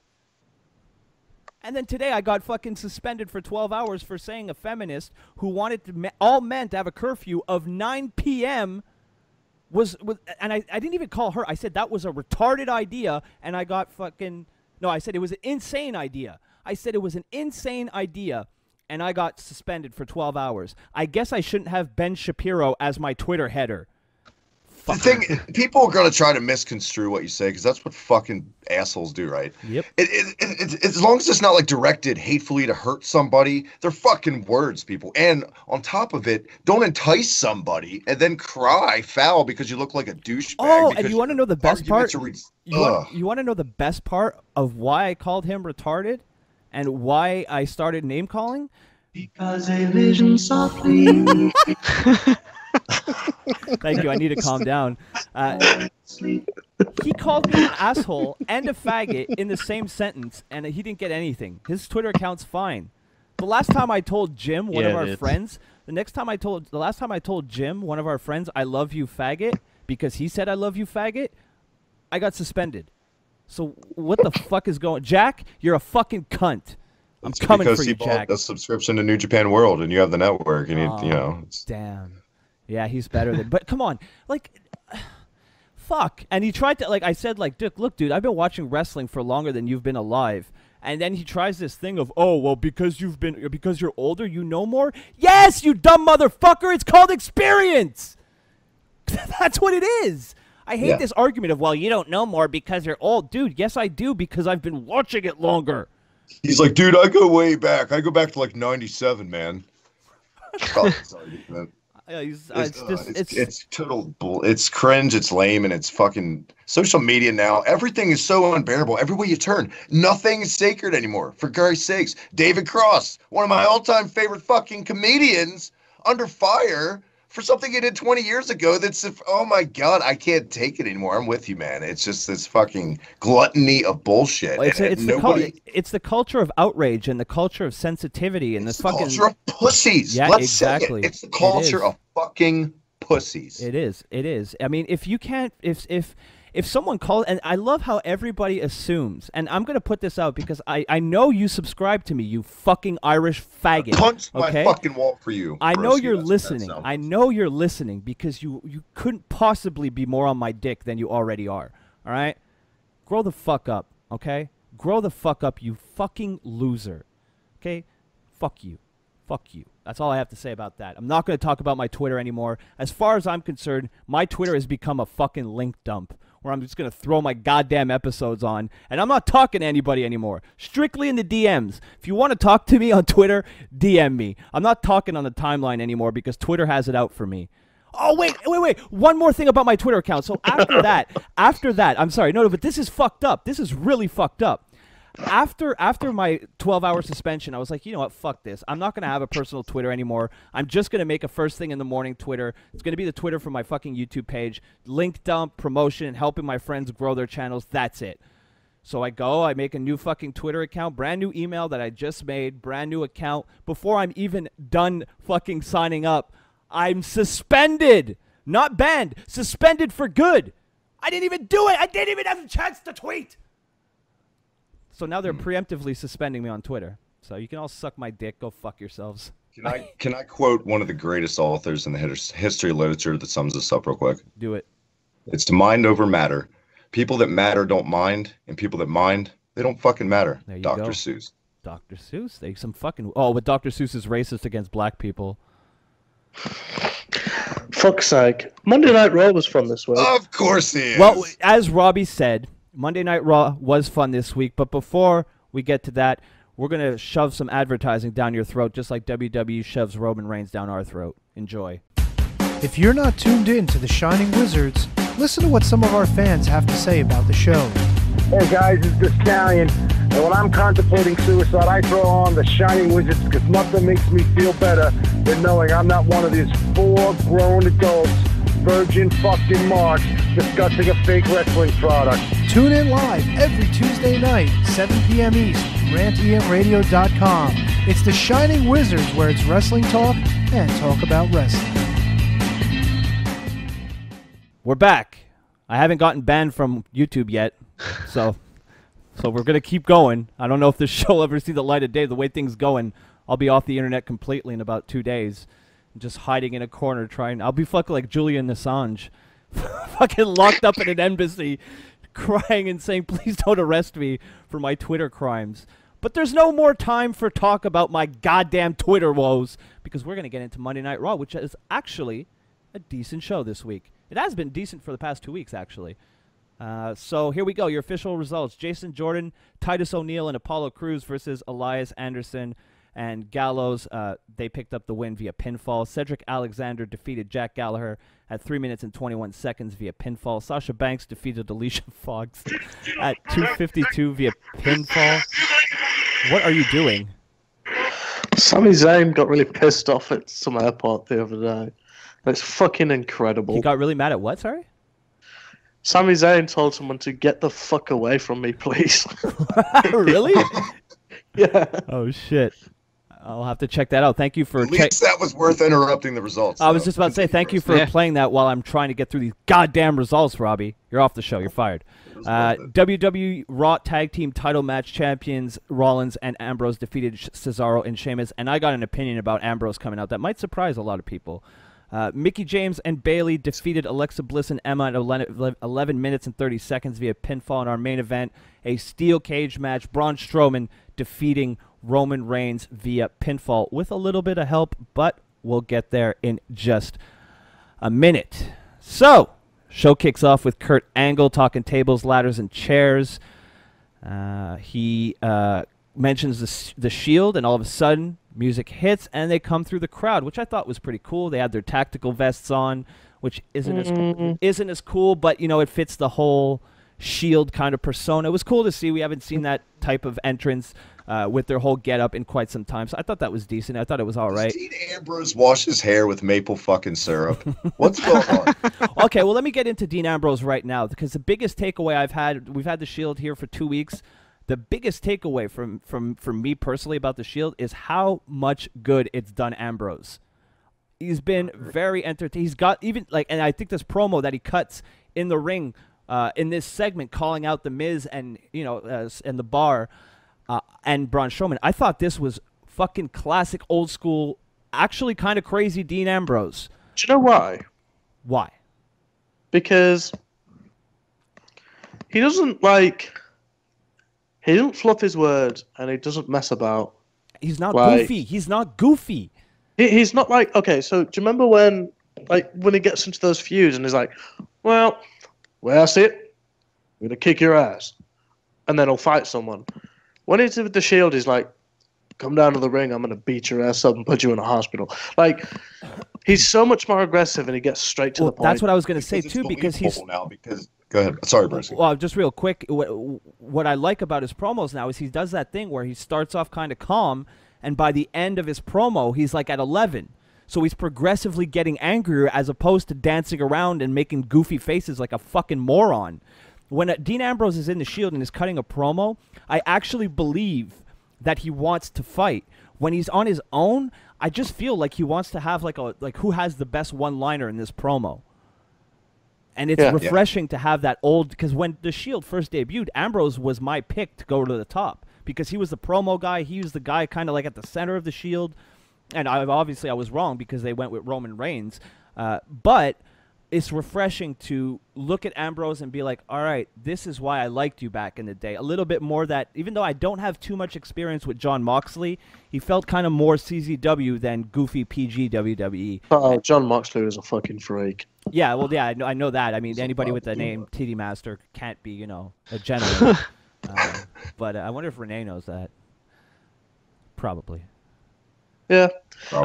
[SPEAKER 2] And then today I got fucking suspended for 12 hours for saying a feminist who wanted all men to have a curfew of 9 p.m. and I didn't even call her. I said that was a retarded idea, and I got fucking no. I said it was an insane idea. I said it was an insane idea, and I got suspended for 12 hours. I guess I shouldn't have Ben Shapiro as my Twitter header.
[SPEAKER 3] The thing, people are going to try to misconstrue what you say because that's what fucking assholes do, right?
[SPEAKER 2] Yep.
[SPEAKER 3] As long as it's not like directed hatefully to hurt somebody, they're fucking words, people. And on top of it, don't entice somebody and then cry foul because you look like a douchebag.
[SPEAKER 2] Oh, and you want to know the best part? You
[SPEAKER 3] Ugh.
[SPEAKER 2] want to know the best part of why I called him retarded and why I started name calling?
[SPEAKER 1] Because a vision softly.
[SPEAKER 2] Thank you. I need to calm down. He called me an asshole and a faggot in the same sentence, and he didn't get anything. His Twitter account's fine. The last time I told Jim, one of our friends, the last time I told Jim, one of our friends, I love you, faggot, because he said I love you, faggot, I got suspended. So what the fuck is going? Jack, you're a fucking cunt. I'm coming for you, Jack.
[SPEAKER 3] Because he bought a subscription to New Japan World, and you have the network, and you know.
[SPEAKER 2] Damn. Yeah, he's better than. But come on, like, fuck. And he tried to, like, I said, like, look, dude, I've been watching wrestling for longer than you've been alive. And then he tries this thing of, oh, well, because you're older, you know more. Yes, you dumb motherfucker. It's called experience. That's what it is. I hate this argument of, well, you don't know more because you're old, dude. Yes, I do because I've been watching it longer.
[SPEAKER 3] He's like, dude, I go way back. I go back to like '97, man. It's total bull. It's cringe. It's lame, and it's fucking social media now. Everything is so unbearable. Every way you turn, nothing is sacred anymore. For Christ's sakes, David Cross, one of my all-time favorite fucking comedians, under fire for something he did 20 years ago. Oh my god, I can't take it anymore. I'm with you, man. It's just this fucking gluttony of bullshit.
[SPEAKER 2] Well, it's the culture of outrage and the culture of sensitivity and
[SPEAKER 3] it's
[SPEAKER 2] the
[SPEAKER 3] fucking culture of pussies.
[SPEAKER 2] Yeah,
[SPEAKER 3] Let's
[SPEAKER 2] exactly.
[SPEAKER 3] Say it. It's the culture of fucking pussies.
[SPEAKER 2] It is. It is. I mean, if you can't, if someone calls, and I love how everybody assumes, and I'm going to put this out because I know you subscribe to me, you fucking Irish faggot.
[SPEAKER 3] I punched my fucking wall for you.
[SPEAKER 2] I know you're listening. I know you're listening because you couldn't possibly be more on my dick than you already are. All right? Grow the fuck up, okay? Grow the fuck up, you fucking loser. Okay? Fuck you. Fuck you. That's all I have to say about that. I'm not going to talk about my Twitter anymore. As far as I'm concerned, my Twitter has become a fucking link dump where I'm just going to throw my goddamn episodes on, and I'm not talking to anybody anymore. Strictly in the DMs. If you want to talk to me on Twitter, DM me. I'm not talking on the timeline anymore because Twitter has it out for me. Oh, wait. One more thing about my Twitter account. So after that, I'm sorry. No, but this is fucked up. This is really fucked up. After my 12-hour suspension, I was like, you know what, fuck this. I'm not going to have a personal Twitter anymore. I'm just going to make a first thing in the morning Twitter. It's going to be the Twitter for my fucking YouTube page. Link dump, promotion, and helping my friends grow their channels. That's it. So I make a new fucking Twitter account, brand new email that I just made, brand new account. Before I'm even done fucking signing up, I'm suspended. Not banned. Suspended for good. I didn't even do it. I didn't even have a chance to tweet. So now they're preemptively suspending me on Twitter. So you can all suck my dick. Go fuck yourselves.
[SPEAKER 3] Can I quote one of the greatest authors in the history of literature that sums this up real quick?
[SPEAKER 2] Do it.
[SPEAKER 3] It's to mind over matter. People that matter don't mind, and people that mind, they don't fucking matter.
[SPEAKER 2] There you
[SPEAKER 3] Dr.
[SPEAKER 2] go.
[SPEAKER 3] Seuss.
[SPEAKER 2] Dr. Seuss? They some fucking... Oh, but Dr. Seuss is racist against black people.
[SPEAKER 5] Fuck's sake. Monday Night Raw was fun this week.
[SPEAKER 3] Of course he is.
[SPEAKER 2] Well, as Robbie said, Monday Night Raw was fun this week, but before we get to that, we're going to shove some advertising down your throat, just like WWE shoves Roman Reigns down our throat. Enjoy.
[SPEAKER 7] If you're not tuned in to the Shining Wizards, listen to what some of our fans have to say about the show.
[SPEAKER 8] Hey guys, it's the Stallion, and when I'm contemplating suicide, I throw on the Shining Wizards because nothing makes me feel better than knowing I'm not one of these 4 grown adults, virgin fucking marks, discussing a fake wrestling product.
[SPEAKER 7] Tune in live every Tuesday night, 7 p.m. East, rantemradio.com. It's the Shining Wizards, where it's wrestling talk and talk about wrestling.
[SPEAKER 2] We're back. I haven't gotten banned from YouTube yet, so we're going to keep going. I don't know if this show will ever see the light of day. The way things going, I'll be off the internet completely in about 2 days. Just hiding in a corner trying. I'll be fucking like Julian Assange, fucking locked up in an embassy, crying and saying, "Please don't arrest me for my Twitter crimes." But there's no more time for talk about my goddamn Twitter woes, because we're going to get into Monday Night Raw, which is actually a decent show this week. It has been decent for the past 2 weeks, actually. So here we go. Your official results. Jason Jordan, Titus O'Neil, and Apollo Crews versus Elias Anderson and Gallows. They picked up the win via pinfall. Cedric Alexander defeated Jack Gallagher at 3 minutes and 21 seconds via pinfall. Sasha Banks defeated Alicia Fox at 2:52 via pinfall. What are you doing?
[SPEAKER 5] Sami Zayn got really pissed off at some airport the other day. It's fucking incredible.
[SPEAKER 2] He got really mad at what, sorry?
[SPEAKER 5] Sami Zayn told someone to get the fuck away from me, please.
[SPEAKER 2] Really?
[SPEAKER 5] Yeah.
[SPEAKER 2] Oh, shit. I'll have to check that out. Thank you for...
[SPEAKER 3] At least that was worth interrupting the results.
[SPEAKER 2] I was just about to say, thank you for playing that while I'm trying to get through these goddamn results, Robbie. You're off the show. You're fired. WWE Raw Tag Team title match champions Rollins and Ambrose defeated Cesaro and Sheamus, and I got an opinion about Ambrose coming out that might surprise a lot of people. Mickie James and Bayley defeated Alexa Bliss and Emma at 11 minutes and 30 seconds via pinfall in our main event. A steel cage match, Braun Strowman defeating Roman Reigns via pinfall with a little bit of help, but we'll get there in just a minute. So, show kicks off with Kurt Angle talking tables, ladders, and chairs. He mentions the Shield, and all of a sudden, music hits, and they come through the crowd, which I thought was pretty cool. They had their tactical vests on, which isn't as cool, but, you know, it fits the whole Shield kind of persona. It was cool to see. We haven't seen that type of entrance with their whole getup in quite some time, so I thought that was decent. I thought it was all right.
[SPEAKER 3] Does Dean Ambrose wash his hair with maple fucking syrup? What's going on?
[SPEAKER 2] Okay, well, let me get into Dean Ambrose right now, because the biggest takeaway we've had the Shield here for 2 weeks. The biggest takeaway from me personally about the Shield is how much good it's done Ambrose. He's been very entertaining. He's got even and I think this promo that he cuts in the ring in this segment, calling out the Miz and and the Bar and Braun Strowman. I thought this was fucking classic, old school, actually kind of crazy Dean Ambrose.
[SPEAKER 5] Do you know why?
[SPEAKER 2] Why?
[SPEAKER 5] Because he doesn't He doesn't fluff his words, and he doesn't mess about.
[SPEAKER 2] He's not goofy. He's not goofy.
[SPEAKER 5] He's not okay, so do you remember when he gets into those feuds and he's like, well, where I see it, I'm going to kick your ass. And then he'll fight someone. When he's with the Shield, he's like, come down to the ring, I'm going to beat your ass up and put you in a hospital. He's so much more aggressive, and he gets straight to the point.
[SPEAKER 2] That's what I was going to say, too, because he's...
[SPEAKER 3] Go ahead. Sorry, Bruce.
[SPEAKER 2] Well, just real quick, what I like about his promos now is he does that thing where he starts off kind of calm, and by the end of his promo, he's like at 11. So he's progressively getting angrier as opposed to dancing around and making goofy faces like a fucking moron. When Dean Ambrose is in the Shield and is cutting a promo, I actually believe that he wants to fight. When he's on his own, I just feel like he wants to have who has the best one-liner in this promo. And it's refreshing to have that old, because when the Shield first debuted, Ambrose was my pick to go to the top because he was the promo guy. He was the guy kind of at the center of the Shield. And I was wrong because they went with Roman Reigns. But it's refreshing to look at Ambrose and be like, all right, this is why I liked you back in the day. A little bit more that, even though I don't have too much experience with Jon Moxley, he felt kind of more CZW than goofy PG WWE.
[SPEAKER 5] Oh, Jon Moxley was a fucking freak.
[SPEAKER 2] Yeah, well, yeah, I know that. I mean, anybody with the name Titty Master can't be, a gentleman. But I wonder if Renee knows that. Probably.
[SPEAKER 5] Yeah.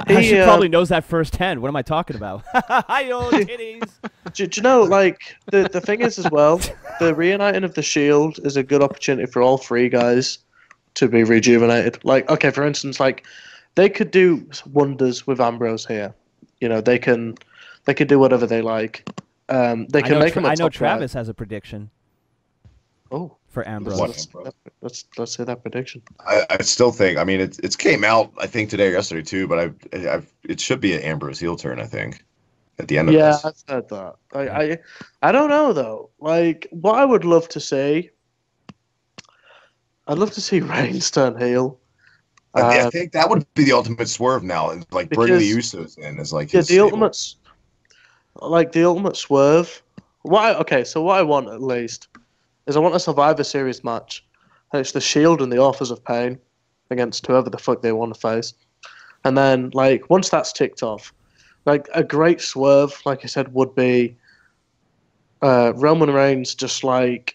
[SPEAKER 2] She probably knows that firsthand. What am I talking about? Hi, old titties.
[SPEAKER 5] Do you know, the thing is as well, the reuniting of the Shield is a good opportunity for all three guys to be rejuvenated. Okay, for instance, they could do wonders with Ambrose here. They can do whatever they like. They can make him a top
[SPEAKER 2] I know Travis
[SPEAKER 5] guy.
[SPEAKER 2] has a prediction.
[SPEAKER 5] Oh.
[SPEAKER 2] For Ambrose.
[SPEAKER 5] Let's say that prediction.
[SPEAKER 3] I still think. I mean, it's came out I think today or yesterday too, but it should be an Ambrose heel turn. I think at the end of this.
[SPEAKER 5] Yeah, I said that. I don't know though. What I would love to see. I'd love to see Reigns turn heel.
[SPEAKER 3] I think that would be the ultimate swerve now, bringing the Usos in is
[SPEAKER 5] the ultimate. The ultimate swerve So what I want at least is I want a Survivor Series match. And it's the Shield and the Authors of Pain against whoever the fuck they want to face. And then, like, once that's ticked off, like, a great swerve, like I said, would be Roman Reigns just, like...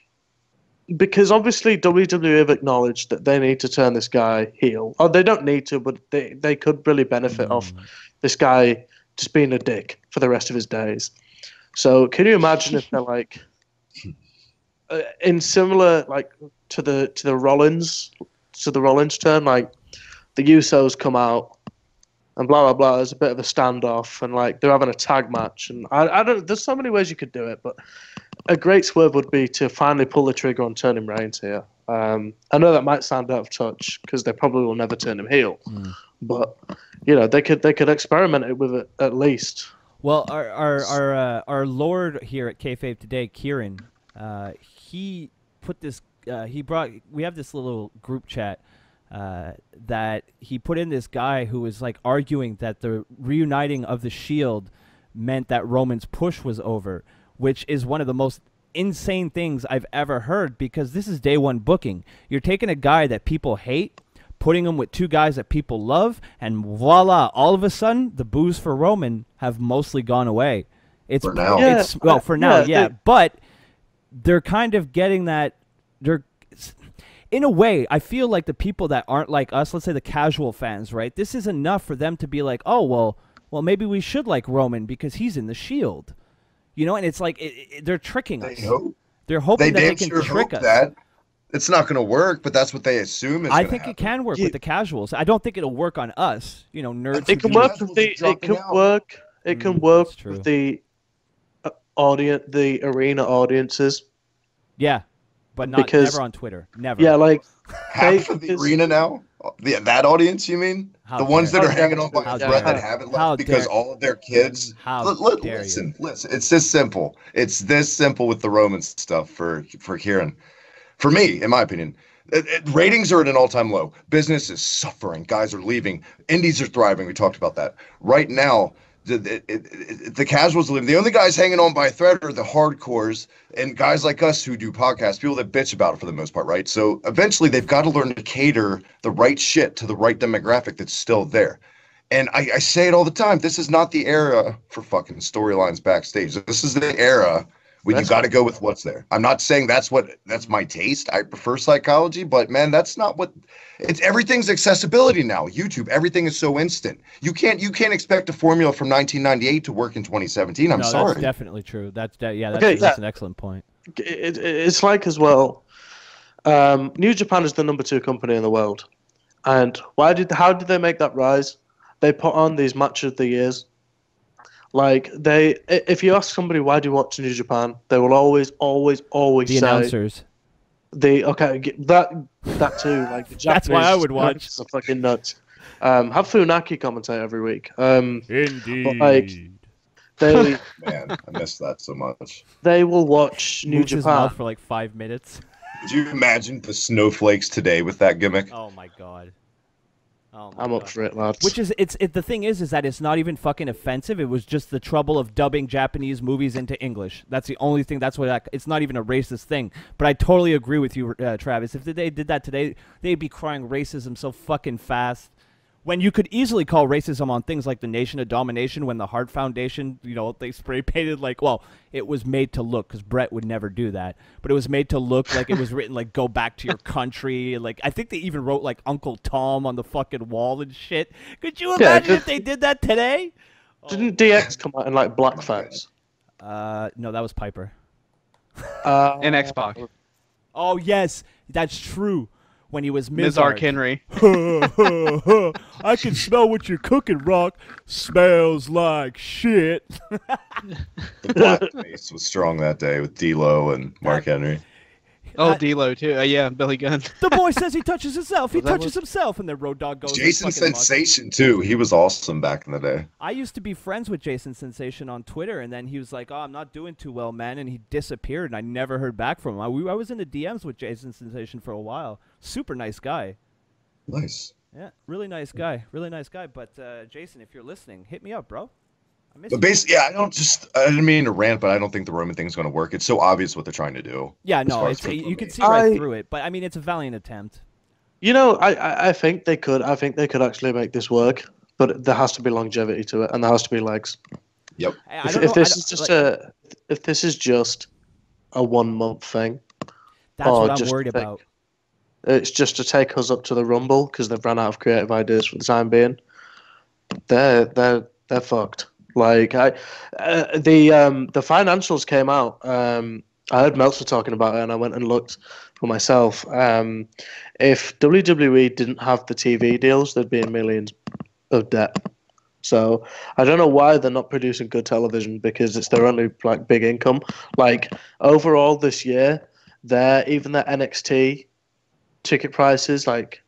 [SPEAKER 5] Because obviously WWE have acknowledged that they need to turn this guy heel. Oh, they don't need to, but they could really benefit off this guy just being a dick for the rest of his days. So can you imagine if they're, like... in similar, like, to the Rollins turn, like, the Usos come out and blah blah blah. There's a bit of a standoff, and like they're having a tag match, and I don't. There's so many ways you could do it, but a great swerve would be to finally pull the trigger on turning Reigns here. I know that might sound out of touch because they probably will never turn him heel, but you know they could experiment with it at least.
[SPEAKER 2] Well, our Lord here at Kayfabe today, Kieran, he put this. We have this little group chat that he put in this guy who was like arguing that the reuniting of the Shield meant that Roman's push was over, which is one of the most insane things I've ever heard, because this is day one booking. You're taking a guy that people hate, putting him with two guys that people love, and voila, all of a sudden the boos for Roman have mostly gone away. It's
[SPEAKER 3] for now.
[SPEAKER 2] It's, well, for now, yeah. But they're kind of getting that. They're, in a way, I feel like the people that aren't like us, let's say the casual fans, right? This is enough for them to be like, oh, well, maybe we should like Roman because he's in the Shield. You know, and it's like they're tricking us. They're hoping that they can trick us. That.
[SPEAKER 3] It's not going to work, but that's what they assume is
[SPEAKER 2] I think it can work with the casuals. I don't think it'll work on us, you know, nerds.
[SPEAKER 5] It can work with It can work with the audience, the arena audiences.
[SPEAKER 2] Yeah, but never on Twitter. Never.
[SPEAKER 5] Yeah, like
[SPEAKER 3] half of the arena now. That audience, you mean? The ones that are hanging on by a thread that haven't left because all of their kids. Listen. It's this simple. It's this simple with the Roman stuff for Kieran. For me, in my opinion, ratings are at an all-time low. Business is suffering. Guys are leaving. Indies are thriving. We talked about that. Right now, the casuals are leaving. The only guys hanging on by a thread are the hardcores and guys like us who do podcasts, people that bitch about it for the most part, right? So eventually they've got to learn to cater the right shit to the right demographic that's still there. And I say it all the time. This is not the era for fucking storylines backstage. This is the era when you got to go with what's there. I'm not saying that's my taste. I prefer psychology, but man, that's not what it's. Everything's accessibility now. YouTube, everything is so instant. You can't expect a formula from 1998 to work in 2017. I'm sorry.
[SPEAKER 2] That's definitely true. That's an excellent point.
[SPEAKER 5] It's like as well. New Japan is the #2 company in the world, and how did they make that rise? They put on these match of the years. Like if you ask somebody why do you watch New Japan, they will always
[SPEAKER 2] the
[SPEAKER 5] say
[SPEAKER 2] announcers.
[SPEAKER 5] That too. Like the Japanese,
[SPEAKER 2] that's why I would watch.
[SPEAKER 5] Are fucking nuts. Have Funaki commentate every week.
[SPEAKER 2] Indeed.
[SPEAKER 5] But like they,
[SPEAKER 3] man, I miss that so much.
[SPEAKER 5] They will watch New Japan
[SPEAKER 2] his mouth for like 5 minutes.
[SPEAKER 3] Could you imagine the snowflakes today with that gimmick?
[SPEAKER 2] Oh my god.
[SPEAKER 5] I'm up for it, lads.
[SPEAKER 2] Which is the thing is that it's not even fucking offensive. It was just the trouble of dubbing Japanese movies into English. That's the only thing. It's not even a racist thing. But I totally agree with you, Travis. If they did that today, they'd be crying racism so fucking fast. When you could easily call racism on things like the Nation of Domination, when the Hart Foundation, you know, they spray painted like, well, it was made to look, because Brett would never do that, but it was made to look like it was written like, go back to your country. Like, I think they even wrote like Uncle Tom on the fucking wall and shit. Could you imagine if they did that today?
[SPEAKER 5] Didn't DX come out in like blackface?
[SPEAKER 2] No, that was Piper.
[SPEAKER 4] And X-Pac.
[SPEAKER 2] Oh, yes, that's true. When he was
[SPEAKER 4] Mizark Henry.
[SPEAKER 2] I can smell what you're cooking, Rock. Smells like shit.
[SPEAKER 3] The blackface was strong that day with D-Lo and Mark Henry.
[SPEAKER 4] Oh, D-Lo too. Yeah, Billy Gunn.
[SPEAKER 2] The boy says he touches himself. He touches himself, and then Road Dogg goes.
[SPEAKER 3] Jason Sensation too. He was awesome back in the day.
[SPEAKER 2] I used to be friends with Jason Sensation on Twitter, and then he was like, "Oh, I'm not doing too well, man," and he disappeared, and I never heard back from him. I was in the DMs with Jason Sensation for a while. Super nice guy.
[SPEAKER 3] Nice.
[SPEAKER 2] Yeah, really nice guy. Really nice guy. But Jason, if you're listening, hit me up, bro.
[SPEAKER 3] But basically, yeah, I didn't mean to rant, but I don't think the Roman thing's going to work. It's so obvious what they're trying to do.
[SPEAKER 2] Yeah, no, you can see right through it. But I mean, it's a valiant attempt.
[SPEAKER 5] You know, I think they could. I think they could actually make this work, but there has to be longevity to it, and there has to be legs.
[SPEAKER 3] Yep.
[SPEAKER 5] If this is just a 1 month thing,
[SPEAKER 2] that's what I'm worried about.
[SPEAKER 5] It's just to take us up to the Rumble because they've run out of creative ideas for the time being. They're fucked. Like the financials came out. I heard Meltzer talking about it, and I went and looked for myself. If WWE didn't have the TV deals, there'd be in millions of debt. So I don't know why they're not producing good television, because it's their only like big income. Like overall this year, even their NXT ticket prices, like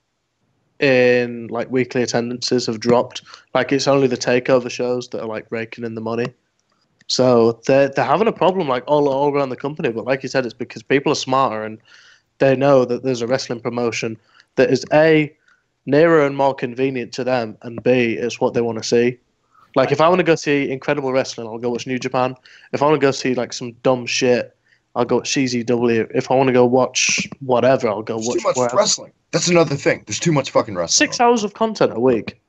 [SPEAKER 5] in like weekly attendances, have dropped. Like it's only the takeover shows that are like raking in the money. So they're having a problem like all around the company. But like you said, it's because people are smarter and they know that there's a wrestling promotion that is A, nearer and more convenient to them, and B, it's what they want to see. Like if I want to go see incredible wrestling, I'll go watch New Japan. If I want to go see like some dumb shit, I'll go watch CZW. If I want to go watch whatever, I'll go watch.
[SPEAKER 3] Too much wrestling. That's another thing. There's too much fucking wrestling.
[SPEAKER 5] 6 hours of content a week,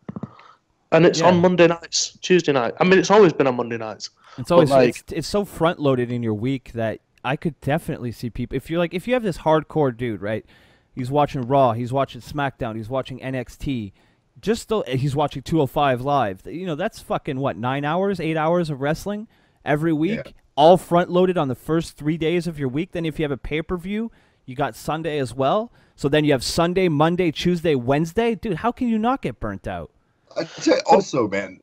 [SPEAKER 5] and it's on Monday nights, Tuesday night. I mean, it's always been on Monday nights.
[SPEAKER 2] It's always it's so front loaded in your week that I could definitely see people. If you have this hardcore dude, right? He's watching Raw. He's watching SmackDown. He's watching NXT. He's watching 205 Live. You know, that's fucking, what, 9 hours, 8 hours of wrestling every week, all front-loaded on the first 3 days of your week. Then if you have a pay-per-view, you got Sunday as well. So then you have Sunday, Monday, Tuesday, Wednesday. Dude, how can you not get burnt out?
[SPEAKER 3] I tell you, also, man,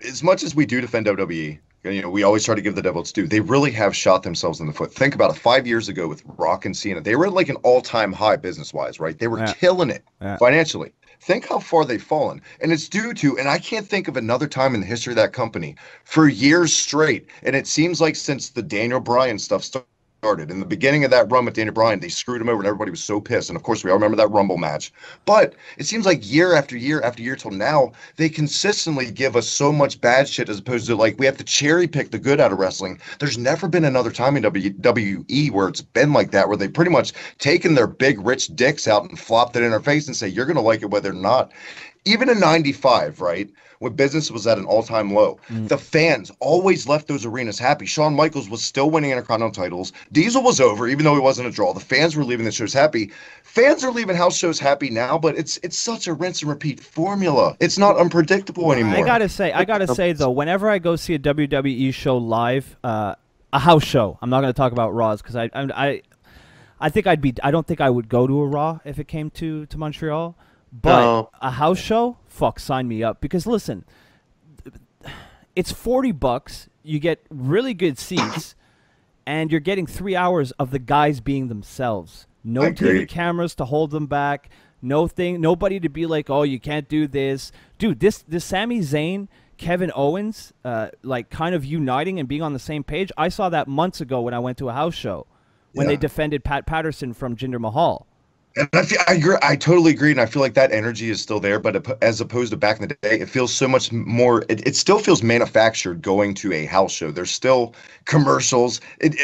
[SPEAKER 3] as much as we do defend WWE, we always try to give the devil its due. They really have shot themselves in the foot. Think about it. 5 years ago with Rock and Cena, they were at like an all-time high business-wise, right? They were killing it financially. Think how far they've fallen. And it's due to, and I can't think of another time in the history of that company, for years straight. And it seems like since the Daniel Bryan stuff started, in the beginning of that run with Daniel Bryan, they screwed him over and everybody was so pissed. And of course, we all remember that Rumble match. But it seems like year after year after year till now, they consistently give us so much bad shit as opposed to like we have to cherry pick the good out of wrestling. There's never been another time in WWE where it's been like that, where they pretty much taken their big rich dicks out and flopped it in our face and say, you're going to like it whether or not. Even in 95, right, when business was at an all-time low, the fans always left those arenas happy. Shawn Michaels was still winning Intercontinental titles. Diesel was over, even though he wasn't a draw. The fans were leaving the shows happy. Fans are leaving house shows happy now, but it's such a rinse and repeat formula. It's not unpredictable anymore.
[SPEAKER 2] I gotta say though, whenever I go see a WWE show live, a house show, I'm not gonna talk about Raws because I think I don't think I would go to a Raw if it came to Montreal. But a house show, fuck, sign me up. Because listen, it's $40. You get really good seats, and you're getting 3 hours of the guys being themselves. No TV cameras to hold them back. Nobody to be like, oh, you can't do this, dude. This Sami Zayn, Kevin Owens, like kind of uniting and being on the same page. I saw that months ago when I went to a house show when they defended Pat Patterson from Jinder Mahal.
[SPEAKER 3] And I totally agree, and I feel like that energy is still there, but as opposed to back in the day, it feels so much more, it still feels manufactured going to a house show. There's still commercials,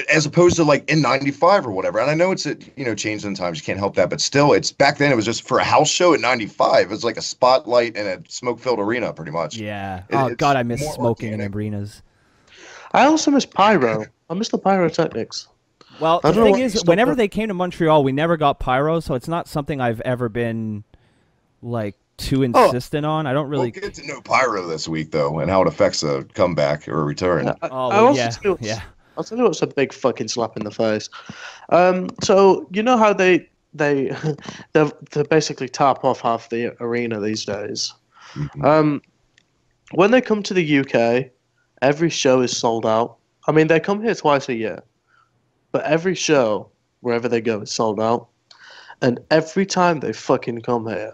[SPEAKER 3] as opposed to like in 95 or whatever. And I know it's, changed in times, you can't help that, but still, it's back then, it was just for a house show at 95. It was like a spotlight in a smoke-filled arena, pretty much.
[SPEAKER 2] Yeah. God, I miss smoking in arenas.
[SPEAKER 5] I also miss pyro. I miss the pyrotechnics.
[SPEAKER 2] Well, the thing is, whenever they came to Montreal, we never got pyro, so it's not something I've ever been, like, too insistent on. I don't really...
[SPEAKER 3] We'll get to know pyro this week, though, and how it affects a comeback or a return.
[SPEAKER 5] I'll tell you what's a big fucking slap in the face. So, you know how they basically tap off half the arena these days? Mm-hmm. When they come to the UK, every show is sold out. I mean, they come here twice a year. But every show, wherever they go, is sold out. And every time they fucking come here,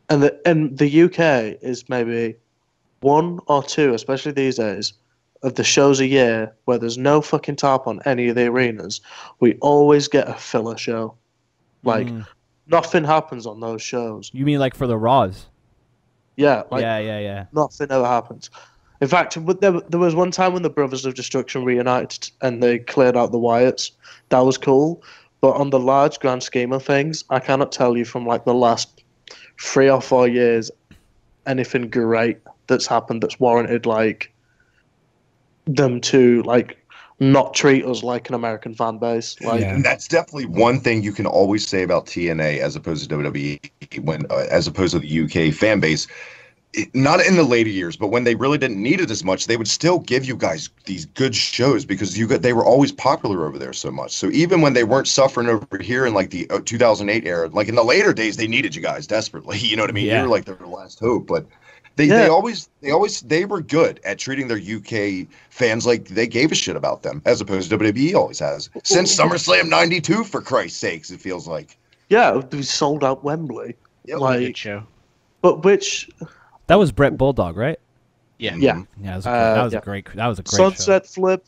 [SPEAKER 5] and the UK is maybe 1 or 2, especially these days, of the shows a year where there's no fucking tarp on any of the arenas, we always get a filler show. Like, nothing happens on those shows.
[SPEAKER 2] You mean like for the Raws?
[SPEAKER 5] Yeah.
[SPEAKER 2] Yeah.
[SPEAKER 5] Nothing ever happens. In fact, there was one time when the Brothers of Destruction reunited and they cleared out the Wyatts. That was cool. But on the large grand scheme of things, I cannot tell you from like the last 3 or 4 years anything great that's happened that's warranted like them to like not treat us like an American fan base. Like,
[SPEAKER 3] and that's definitely one thing you can always say about TNA as opposed to WWE, as opposed to the UK fan base. Not in the later years, but when they really didn't need it as much, they would still give you guys these good shows because they were always popular over there so much. So even when they weren't suffering over here in like the 2008 era, like in the later days, they needed you guys desperately. You know what I mean? You were like their last hope, but they were good at treating their UK fans like they gave a shit about them, as opposed to WWE always has since SummerSlam '92. For Christ's sakes, it feels like.
[SPEAKER 5] Yeah, we sold out Wembley.
[SPEAKER 4] Yep.
[SPEAKER 5] Like,
[SPEAKER 4] Good show.
[SPEAKER 5] But which.
[SPEAKER 2] That was Brett Bulldog, right?
[SPEAKER 5] Yeah.
[SPEAKER 2] Yeah, that was a great
[SPEAKER 5] Sunset
[SPEAKER 2] show.
[SPEAKER 5] Flip.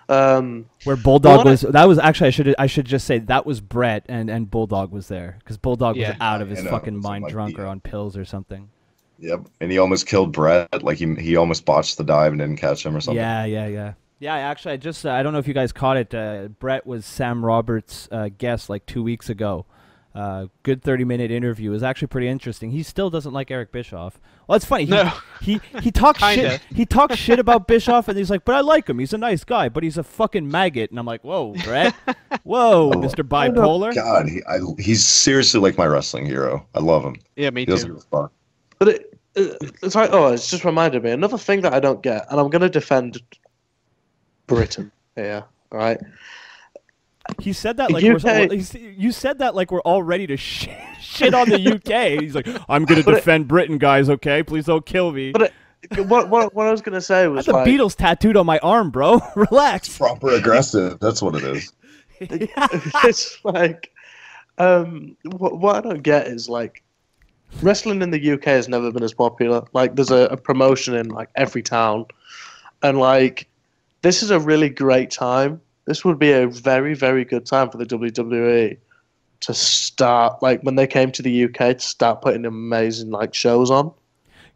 [SPEAKER 2] Where Bulldog was. That was actually I should just say that was Brett and Bulldog was there because Bulldog was out of his fucking mind, drunk or on pills or something.
[SPEAKER 3] Yep, and he almost killed Brett. Like he almost botched the dive and didn't catch him or something.
[SPEAKER 2] Yeah. Actually, I don't know if you guys caught it. Brett was Sam Roberts' guest like 2 weeks ago. Good 30-minute interview. It was actually pretty interesting. He still doesn't like Eric Bischoff. Well, it's funny. He talks shit. He talks shit about Bischoff, and he's like, "But I like him. He's a nice guy. But he's a fucking maggot." And I'm like, "Whoa, Brett. Whoa, Mr. Bipolar."
[SPEAKER 3] God, he's seriously like my wrestling hero. I love him.
[SPEAKER 4] Yeah, me
[SPEAKER 3] He
[SPEAKER 4] too.
[SPEAKER 5] But it's like, it's just reminded me another thing that I don't get, and I'm gonna defend Britain here, all right?
[SPEAKER 2] He said that like
[SPEAKER 5] UK
[SPEAKER 2] you said that like we're all ready to shit on the UK. He's like, I'm gonna defend Britain, guys. Okay, please don't kill me.
[SPEAKER 5] But what I was gonna say was
[SPEAKER 2] the Beatles tattooed on my arm, bro. Relax.
[SPEAKER 3] It's proper aggressive. That's what it is.
[SPEAKER 5] It's like, what I don't get is like, wrestling in the UK has never been as popular. Like, there's a promotion in like every town, and like, this is a really great time. This would be a very, very good time for the WWE to start, like, when they came to the UK, to start putting amazing, like, shows on.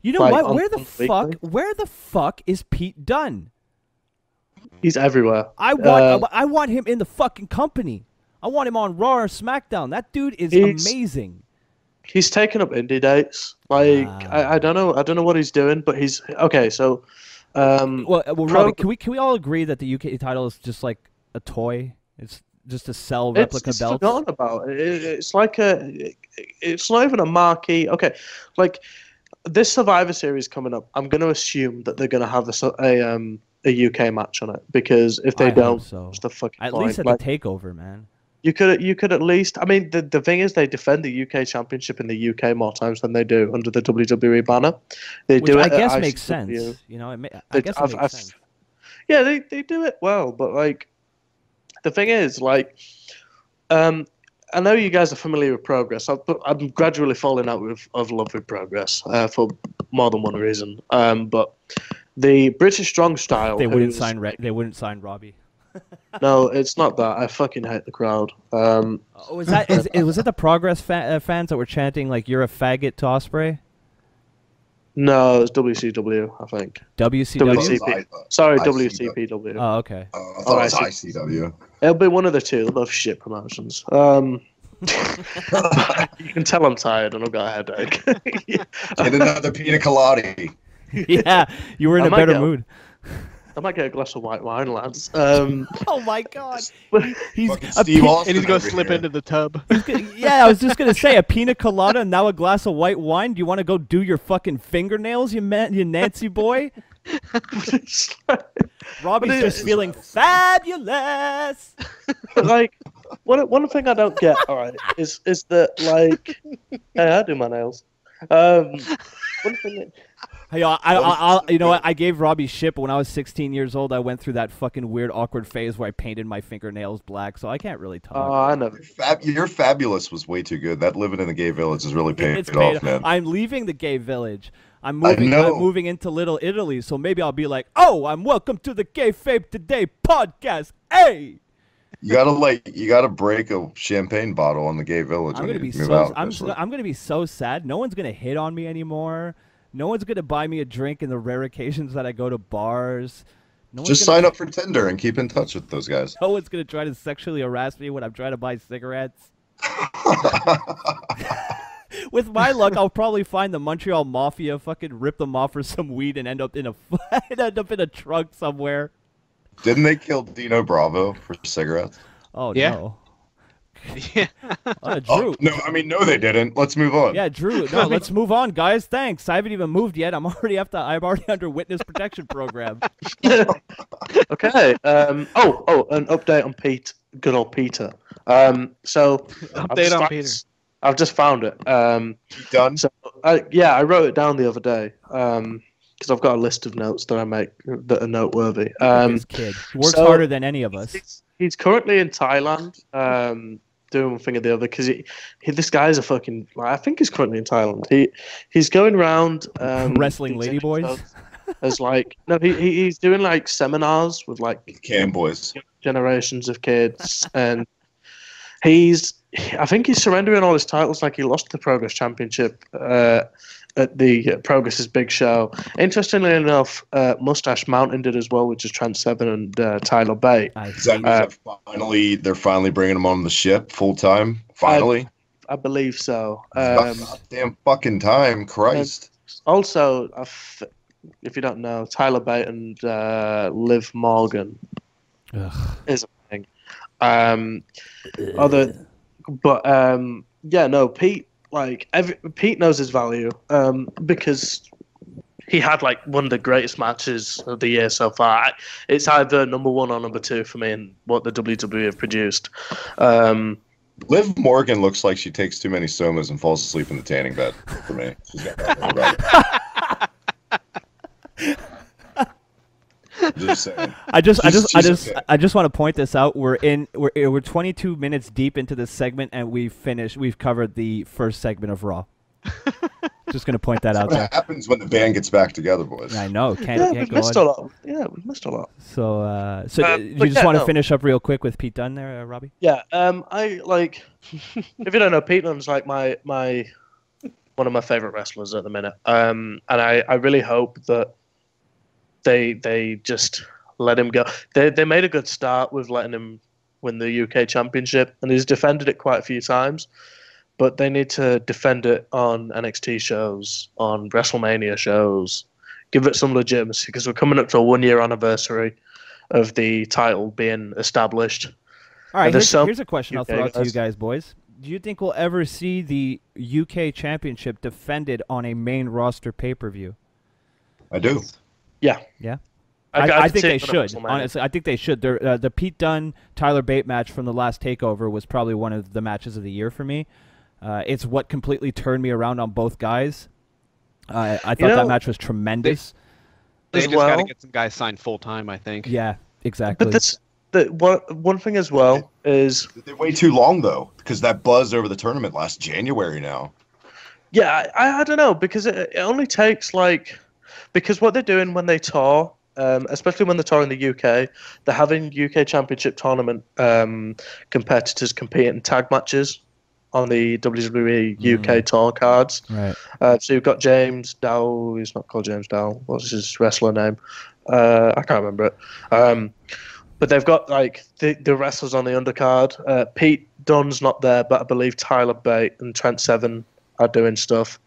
[SPEAKER 2] You know
[SPEAKER 5] like,
[SPEAKER 2] what? Where the fuck is Pete Dunne?
[SPEAKER 5] He's everywhere.
[SPEAKER 2] I want him in the fucking company. I want him on Raw or SmackDown. That dude is amazing.
[SPEAKER 5] He's taken up indie dates. Like, I don't know what he's doing, but he's okay. So,
[SPEAKER 2] Robbie, can we all agree that the UK title is just like a toy? It's just to sell replica belts.
[SPEAKER 5] It's forgotten about. It's like it's not even a marquee. Okay, like this Survivor Series coming up, I'm going to assume that they're going to have a UK match on it, because if they don't, what's the fucking
[SPEAKER 2] at
[SPEAKER 5] point?
[SPEAKER 2] least at the takeover, man.
[SPEAKER 5] You could at least. I mean, the thing is, they defend the UK Championship in the UK more times than they do under the WWE banner. Which
[SPEAKER 2] I guess makes sense. You know, I guess it makes sense.
[SPEAKER 5] Yeah, they do it well, but like, the thing is, like, I know you guys are familiar with Progress. I'm gradually falling out of love with Progress for more than one reason. But the British Strong Style,
[SPEAKER 2] they wouldn't sign Robbie.
[SPEAKER 5] No, it's not that. I fucking hate the crowd.
[SPEAKER 2] Was it the Progress fans that were chanting like "You're a faggot" to Ospreay?
[SPEAKER 5] No, it was WCW, I think.
[SPEAKER 2] WCW.
[SPEAKER 5] Sorry, WCPW.
[SPEAKER 2] Oh, okay.
[SPEAKER 3] I thought it was ICW.
[SPEAKER 5] It'll be one of the two. They're both shit promotions. You can tell I'm tired and I've got a headache.
[SPEAKER 3] Get another pina colada.
[SPEAKER 2] Yeah, you were in a better mood.
[SPEAKER 5] I might get a glass of white wine, lads.
[SPEAKER 2] Oh my God!
[SPEAKER 3] He's going
[SPEAKER 4] to slip into the tub.
[SPEAKER 2] Yeah, I was just gonna say a pina colada and now a glass of white wine. Do you want to go do your fucking fingernails, you Nancy boy? Robbie's just feeling fabulous.
[SPEAKER 5] But like, one thing I don't get, all right, is that like, hey, I do my nails. One thing.
[SPEAKER 2] Hey, you know what? I gave Robbie shit, but when I was 16 years old, I went through that fucking weird, awkward phase where I painted my fingernails black, so I can't really talk.
[SPEAKER 5] Oh, I know.
[SPEAKER 3] Your Fabulous was way too good. That living in the gay village is really paid off, man.
[SPEAKER 2] I'm leaving the gay village. I'm moving into Little Italy, so maybe I'll be like, oh, I'm welcome to the Kayfabe Today podcast. Hey!
[SPEAKER 3] You gotta break a champagne bottle on the gay village.
[SPEAKER 2] I'm gonna be so sad. No one's gonna hit on me anymore. No one's gonna buy me a drink in the rare occasions that I go to bars.
[SPEAKER 3] Just sign up for Tinder and keep in touch with those guys.
[SPEAKER 2] No one's gonna try to sexually harass me when I'm trying to buy cigarettes. With my luck, I'll probably find the Montreal Mafia, fucking rip them off for some weed, and end up in a trunk somewhere.
[SPEAKER 3] Didn't they kill Dino Bravo for cigarettes?
[SPEAKER 2] Oh
[SPEAKER 4] Yeah.
[SPEAKER 2] no.
[SPEAKER 4] Yeah.
[SPEAKER 2] Drew.
[SPEAKER 3] Oh, no, I mean, no, they didn't. Let's move on.
[SPEAKER 2] Yeah, Drew. No, let's move on, guys. Thanks. I haven't even moved yet. I'm already under witness protection program.
[SPEAKER 5] Okay. An update on Pete. Good old Peter.
[SPEAKER 4] Update on Peter.
[SPEAKER 5] I've just found it.
[SPEAKER 3] Done?
[SPEAKER 5] So, I wrote it down the other day because I've got a list of notes that I make that are noteworthy.
[SPEAKER 2] This kid works harder than any of us.
[SPEAKER 5] He's currently in Thailand, doing one thing or the other. Because this guy's a fucking. I think he's currently in Thailand. He's going around
[SPEAKER 2] wrestling ladyboys.
[SPEAKER 5] As like he's doing like seminars with like
[SPEAKER 3] Cam boys,
[SPEAKER 5] generations of kids, and I think he's surrendering all his titles. Like he lost the Progress Championship at the Progress's big show. Interestingly enough, Mustache Mountain did as well, which is Trent Seven and Tyler Bate.
[SPEAKER 3] Does that mean they're finally bringing him on the ship full time? Finally,
[SPEAKER 5] I believe so.
[SPEAKER 3] Damn fucking time, Christ!
[SPEAKER 5] Also, if you don't know, Tyler Bate and Liv Morgan is a thing. Pete. Pete knows his value because he had like one of the greatest matches of the year so far. It's either number one or number two for me in what the WWE have produced.
[SPEAKER 3] Liv Morgan looks like she takes too many somas and falls asleep in the tanning bed for me. She's got that Just saying.
[SPEAKER 2] I just want to point this out. We're 22 minutes deep into this segment, and we've covered the first segment of Raw. Just gonna point that out there.
[SPEAKER 3] What happens when the band gets back together, boys?
[SPEAKER 2] I know.
[SPEAKER 5] We've missed a lot. Yeah, we've missed a lot.
[SPEAKER 2] So, you just want to finish up real quick with Pete Dunne there, Robbie?
[SPEAKER 5] Yeah. I like. If you don't know, Pete Dunne's like my one of my favorite wrestlers at the minute. And I really hope that they just let him go. They made a good start with letting him win the UK Championship, and he's defended it quite a few times. But they need to defend it on NXT shows, on WrestleMania shows, give it some legitimacy, because we're coming up to a 1-year anniversary of the title being established.
[SPEAKER 2] All right, here's a question I'll throw out to you guys, boys. Do you think we'll ever see the UK Championship defended on a main roster pay-per-view?
[SPEAKER 3] I do.
[SPEAKER 5] Yeah.
[SPEAKER 2] Yeah? I think they should. Honestly, I think they should. The Pete Dunne, Tyler Bate match from the last TakeOver was probably one of the matches of the year for me. It's what completely turned me around on both guys. I thought that match was tremendous.
[SPEAKER 4] They just got to get some guys signed full-time, I think.
[SPEAKER 2] Yeah, exactly.
[SPEAKER 5] But one thing as well is...
[SPEAKER 3] They wait too long, though, because that buzz over the tournament last January now.
[SPEAKER 5] Yeah, I don't know, because it only takes, like... Because what they're doing when they tour, especially when they tour in the UK, they're having UK Championship tournament competitors compete in tag matches on the WWE UK tour cards.
[SPEAKER 2] Right.
[SPEAKER 5] So you've got James Dow. He's not called James Dow. What's his wrestler name? I can't remember it. But they've got like the wrestlers on the undercard. Pete Dunne's not there, but I believe Tyler Bate and Trent Seven are doing stuff.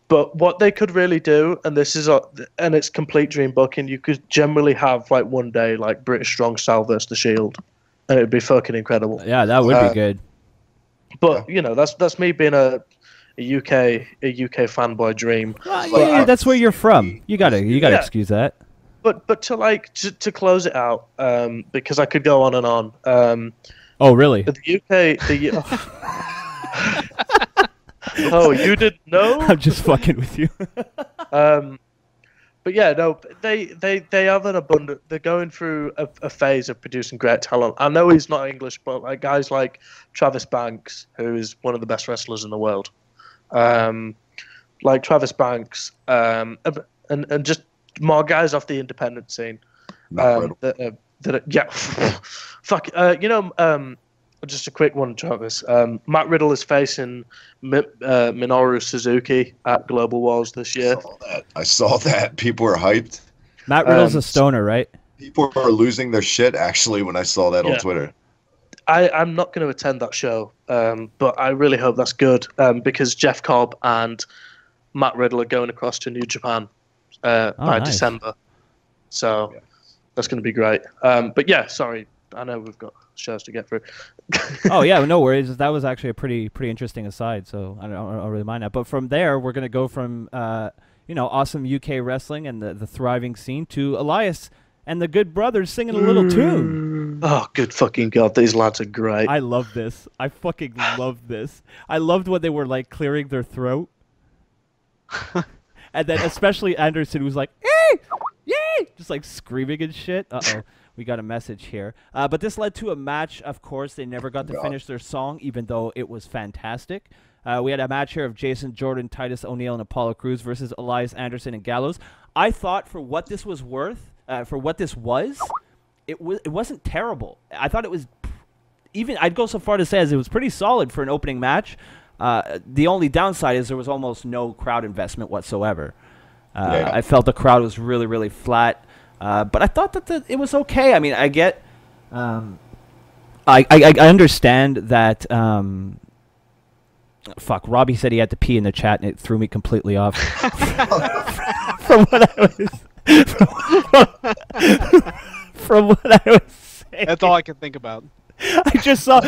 [SPEAKER 5] But what they could really do, and and it's complete dream booking, you could generally have like one day like British Strong Style versus the Shield, and it would be fucking incredible.
[SPEAKER 2] Yeah, that would be good.
[SPEAKER 5] But you know, that's me being a UK fanboy dream.
[SPEAKER 2] That's where you're from. You gotta excuse that.
[SPEAKER 5] But to close it out, because I could go on and on.
[SPEAKER 2] Oh really?
[SPEAKER 5] The UK. Oh, you didn't know?
[SPEAKER 2] I'm just fucking with you.
[SPEAKER 5] But yeah, no, they have an abundant. They're going through a phase of producing great talent. I know he's not English, but like guys like Travis Banks, who is one of the best wrestlers in the world, like Travis Banks, and just more guys off the independent scene. Fuck, Just a quick one, Travis. Matt Riddle is facing Minoru Suzuki at Global Wars this year.
[SPEAKER 3] I saw that. People were hyped.
[SPEAKER 2] Matt Riddle's a stoner, right?
[SPEAKER 3] People are losing their shit, actually, when I saw that on Twitter.
[SPEAKER 5] I'm not going to attend that show, but I really hope that's good because Jeff Cobb and Matt Riddle are going across to New Japan by December. So that's going to be great. But yeah, sorry. I know we've got shows to get through.
[SPEAKER 2] Oh, yeah, no worries. That was actually a pretty interesting aside, so I don't really mind that. But from there, we're going to go from, awesome UK wrestling and the thriving scene to Elias and the Good Brothers singing a little tune.
[SPEAKER 5] Oh, good fucking God. These lads are great.
[SPEAKER 2] I love this. I fucking love this. I loved when they were, like, clearing their throat. And then especially Anderson was like, "Hey! Yay!" Just, like, screaming and shit. Uh-oh. We got a message here. But this led to a match, of course. They never got to finish their song, even though it was fantastic. We had a match here of Jason Jordan, Titus O'Neil, and Apollo Crews versus Elias Anderson and Gallows. I thought for what this was worth, for what this was, it wasn't terrible. I thought it was even. I'd go so far to say as it was pretty solid for an opening match. The only downside is there was almost no crowd investment whatsoever. I felt the crowd was really, really flat. But I thought that it was okay. I mean, I get, I understand that. Fuck, Robbie said he had to pee in the chat, and it threw me completely off. from what I was, from what I was saying.
[SPEAKER 4] That's all I can think about.
[SPEAKER 2] That's all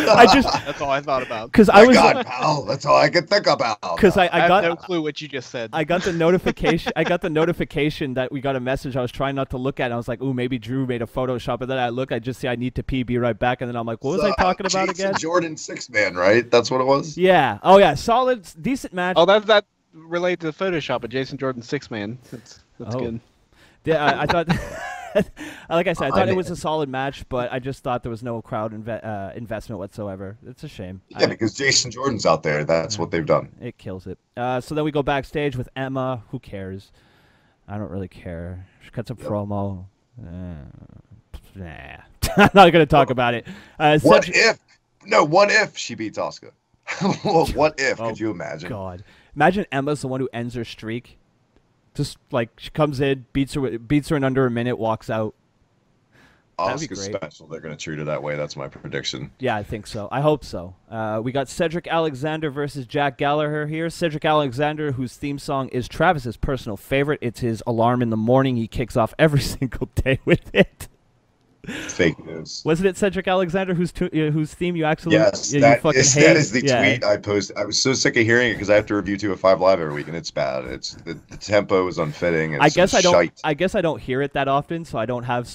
[SPEAKER 4] I thought about.
[SPEAKER 2] Because
[SPEAKER 3] I was pal, that's all I could think about.
[SPEAKER 2] Because I got
[SPEAKER 4] no clue what you just said.
[SPEAKER 2] I got the notification. I got the notification that we got a message. I was trying not to look at it. I was like, "Ooh, maybe Drew made a Photoshop." And then I look. I just see I need to pee. Be right back. And then I'm like, "What was I talking about
[SPEAKER 3] Jason
[SPEAKER 2] again?"
[SPEAKER 3] Jordan 6-man, right? That's what it was.
[SPEAKER 2] Yeah. Oh yeah. Solid, decent match.
[SPEAKER 4] Oh, that related to the Photoshop of Jason Jordan 6-man. That's good.
[SPEAKER 2] Yeah, I thought. Like I said, I thought it was a solid match, but I just thought there was no crowd investment whatsoever. It's a shame.
[SPEAKER 3] Yeah, because Jason Jordan's out there. That's what they've done.
[SPEAKER 2] It kills it. So then we go backstage with Emma. Who cares? I don't really care. She cuts a promo. Nah. I'm not going to talk about it.
[SPEAKER 3] What if she beats Asuka? What if? Could you imagine?
[SPEAKER 2] God. Imagine Emma's the one who ends her streak. Just like she comes in, beats her in under a minute, walks out.
[SPEAKER 3] Asuka's special. They're going to treat her that way. That's my prediction.
[SPEAKER 2] Yeah, I think so. I hope so. We got Cedric Alexander versus Jack Gallagher here. Cedric Alexander, whose theme song is Travis's personal favorite. It's his alarm in the morning. He kicks off every single day with it.
[SPEAKER 3] Fake news.
[SPEAKER 2] Wasn't it Cedric Alexander whose theme you actually
[SPEAKER 3] Yes, that is the tweet I posted. I was so sick of hearing it because I have to review 205 Live every week, and it's bad. It's the tempo is unfitting.
[SPEAKER 2] I guess I don't hear it that often, so I don't have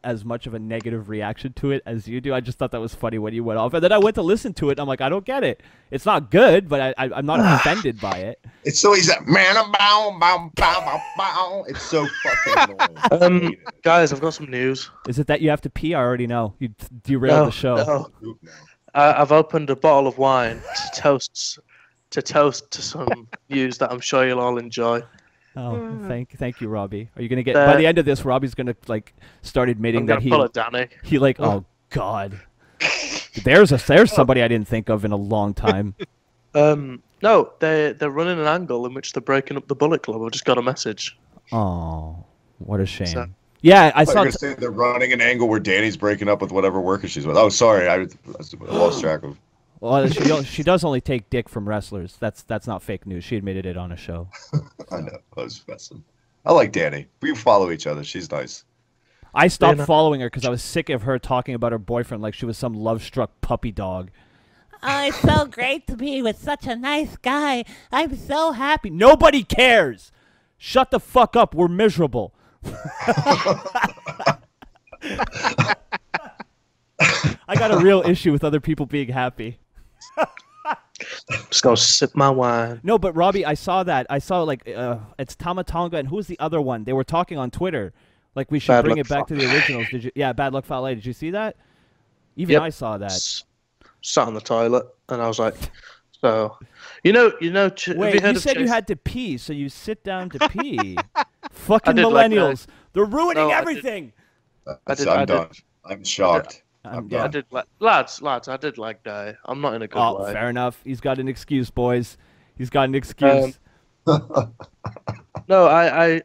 [SPEAKER 2] as much of a negative reaction to it as you do. I just thought that was funny when you went off, and then I went to listen to it. And I'm like, I don't get it. It's not good, but I'm not offended by it.
[SPEAKER 3] It's so easy. Man, bow, bow, bow, bow. It's so fucking annoying.
[SPEAKER 5] Guys, I've got some news.
[SPEAKER 2] Is it that you have to pee? I already know. You derailed the show.
[SPEAKER 5] No. I've opened a bottle of wine to toast to some news that I'm sure you'll all enjoy.
[SPEAKER 2] Oh, thank you, Robbie. Are you gonna get by the end of this? Robbie's gonna start admitting that he
[SPEAKER 5] pull it, Danny.
[SPEAKER 2] Oh God. There's somebody I didn't think of in a long time.
[SPEAKER 5] No, they're running an angle in which they're breaking up the Bullet Club. I just got a message.
[SPEAKER 2] Oh, what a shame. So, yeah, I saw.
[SPEAKER 3] They're running an angle where Danny's breaking up with whatever worker she's with. Oh, sorry, I lost track of.
[SPEAKER 2] Well, she does only take dick from wrestlers. That's not fake news. She admitted it on a show.
[SPEAKER 3] I know. I was messing. I like Danny. We follow each other. She's nice.
[SPEAKER 2] I stopped following her because I was sick of her talking about her boyfriend like she was some love-struck puppy dog. Oh, it's so great to be with such a nice guy. I'm so happy. Nobody cares. Shut the fuck up. We're miserable. I got a real issue with other people being happy.
[SPEAKER 5] Just go sip my wine.
[SPEAKER 2] No, but Robbie, I saw that. I saw it's Tama Tonga and who was the other one? They were talking on Twitter. Like we should bring it back to the originals. Did you? Yeah, Bad Luck Fale. Did you see that? Even I saw that.
[SPEAKER 5] Sat on the toilet and I was like, so, you know.
[SPEAKER 2] Wait, you said you had to pee, so you sit down to pee. Fucking millennials, they're ruining everything.
[SPEAKER 3] I'm done. I'm shocked. I'm
[SPEAKER 5] I
[SPEAKER 3] done.
[SPEAKER 5] did like lads. I did like Day. I'm not in a good way.
[SPEAKER 2] Fair enough. He's got an excuse, boys. He's got an excuse.
[SPEAKER 5] No, I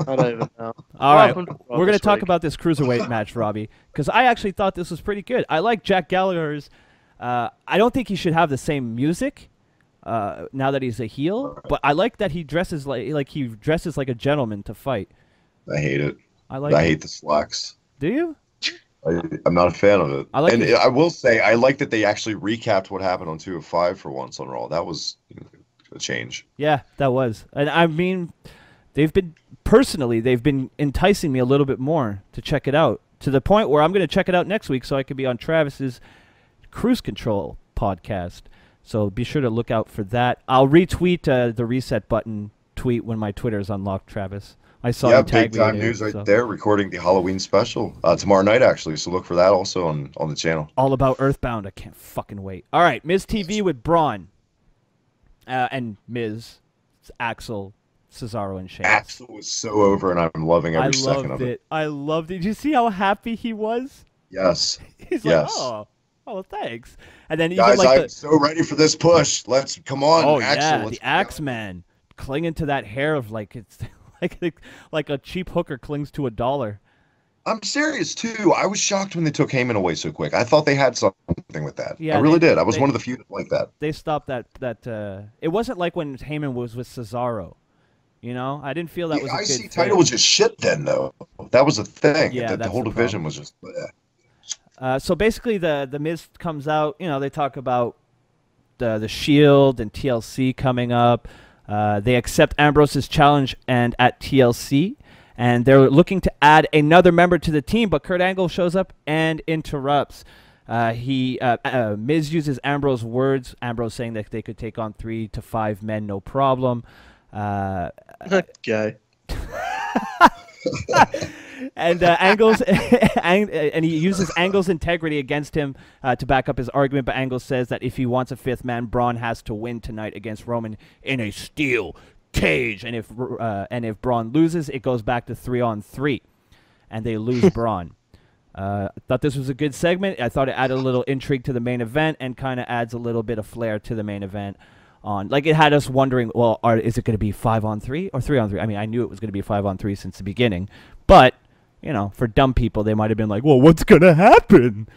[SPEAKER 5] don't even know.
[SPEAKER 2] All right,
[SPEAKER 5] happened to Raw
[SPEAKER 2] we're going to
[SPEAKER 5] this
[SPEAKER 2] talk
[SPEAKER 5] week?
[SPEAKER 2] about this cruiserweight match, Robbie, because I actually thought this was pretty good. I like Jack Gallagher's. I don't think he should have the same music now that he's a heel, but I like that he dresses like he dresses like a gentleman to fight.
[SPEAKER 3] I hate it.
[SPEAKER 2] I
[SPEAKER 3] hate the slacks.
[SPEAKER 2] Do you?
[SPEAKER 3] I'm not a fan of it.
[SPEAKER 2] I like
[SPEAKER 3] and
[SPEAKER 2] his-
[SPEAKER 3] I will say, I like that they actually recapped what happened on 205 for once on Raw. That was a change.
[SPEAKER 2] Yeah, that was. And I mean, they've been enticing me a little bit more to check it out, to the point where I'm going to check it out next week so I could be on Travis's Cruise Control podcast. So be sure to look out for that. I'll retweet the reset button tweet when my Twitter is unlocked, Travis. I saw you tag
[SPEAKER 3] big
[SPEAKER 2] me
[SPEAKER 3] time
[SPEAKER 2] in it,
[SPEAKER 3] news right
[SPEAKER 2] so.
[SPEAKER 3] there. Recording the Halloween special tomorrow night, actually. So look for that also on the channel.
[SPEAKER 2] All about Earthbound. I can't fucking wait. All right, Miz TV with Braun and Miz, Axel, Cesaro, and Sheamus.
[SPEAKER 3] Axel was so over, and I'm loving every second of it.
[SPEAKER 2] I loved it. Did you see how happy he was?
[SPEAKER 3] Yes.
[SPEAKER 2] He's
[SPEAKER 3] Yes.
[SPEAKER 2] like, oh, thanks. And then
[SPEAKER 3] Guys,
[SPEAKER 2] even like
[SPEAKER 3] I'm so ready for this push. Let's come on,
[SPEAKER 2] oh
[SPEAKER 3] Axel.
[SPEAKER 2] yeah,
[SPEAKER 3] let's
[SPEAKER 2] the Axeman clinging to that hair of like it's like a cheap hooker clings to $1.
[SPEAKER 3] I'm serious too. I was shocked when they took Heyman away so quick. I thought they had something with that.
[SPEAKER 2] Yeah,
[SPEAKER 3] I really
[SPEAKER 2] they-
[SPEAKER 3] did. I was
[SPEAKER 2] they-
[SPEAKER 3] one of the few that like that.
[SPEAKER 2] They stopped that. It wasn't like when Heyman was with Cesaro. You know, I didn't feel that was a
[SPEAKER 3] The
[SPEAKER 2] good
[SPEAKER 3] IC
[SPEAKER 2] fit.
[SPEAKER 3] title was just shit then, though. That was the thing.
[SPEAKER 2] Yeah,
[SPEAKER 3] the
[SPEAKER 2] that's
[SPEAKER 3] whole
[SPEAKER 2] the
[SPEAKER 3] division
[SPEAKER 2] problem.
[SPEAKER 3] was just.
[SPEAKER 2] So basically, the Miz comes out. You know, they talk about the Shield and TLC coming up. They accept Ambrose's challenge and at TLC, and they're looking to add another member to the team. But Kurt Angle shows up and interrupts. Miz uses Ambrose's words. Ambrose saying that they could take on 3 to 5 men, no problem.
[SPEAKER 5] Okay.
[SPEAKER 2] And Angle's and he uses Angle's integrity against him to back up his argument. But Angle says that if he wants a 5th man, Braun has to win tonight against Roman in a steel cage. And if Braun loses, it goes back to 3-on-3, and they lose Braun. I thought this was a good segment. I thought it added a little intrigue to the main event and kind of adds a little bit of flair to the main event. Like it had us wondering, well, is it going to be 5-on-3 or 3-on-3? I mean, I knew it was going to be 5-on-3 since the beginning, but you know, for dumb people, they might have been like, well, what's going to happen?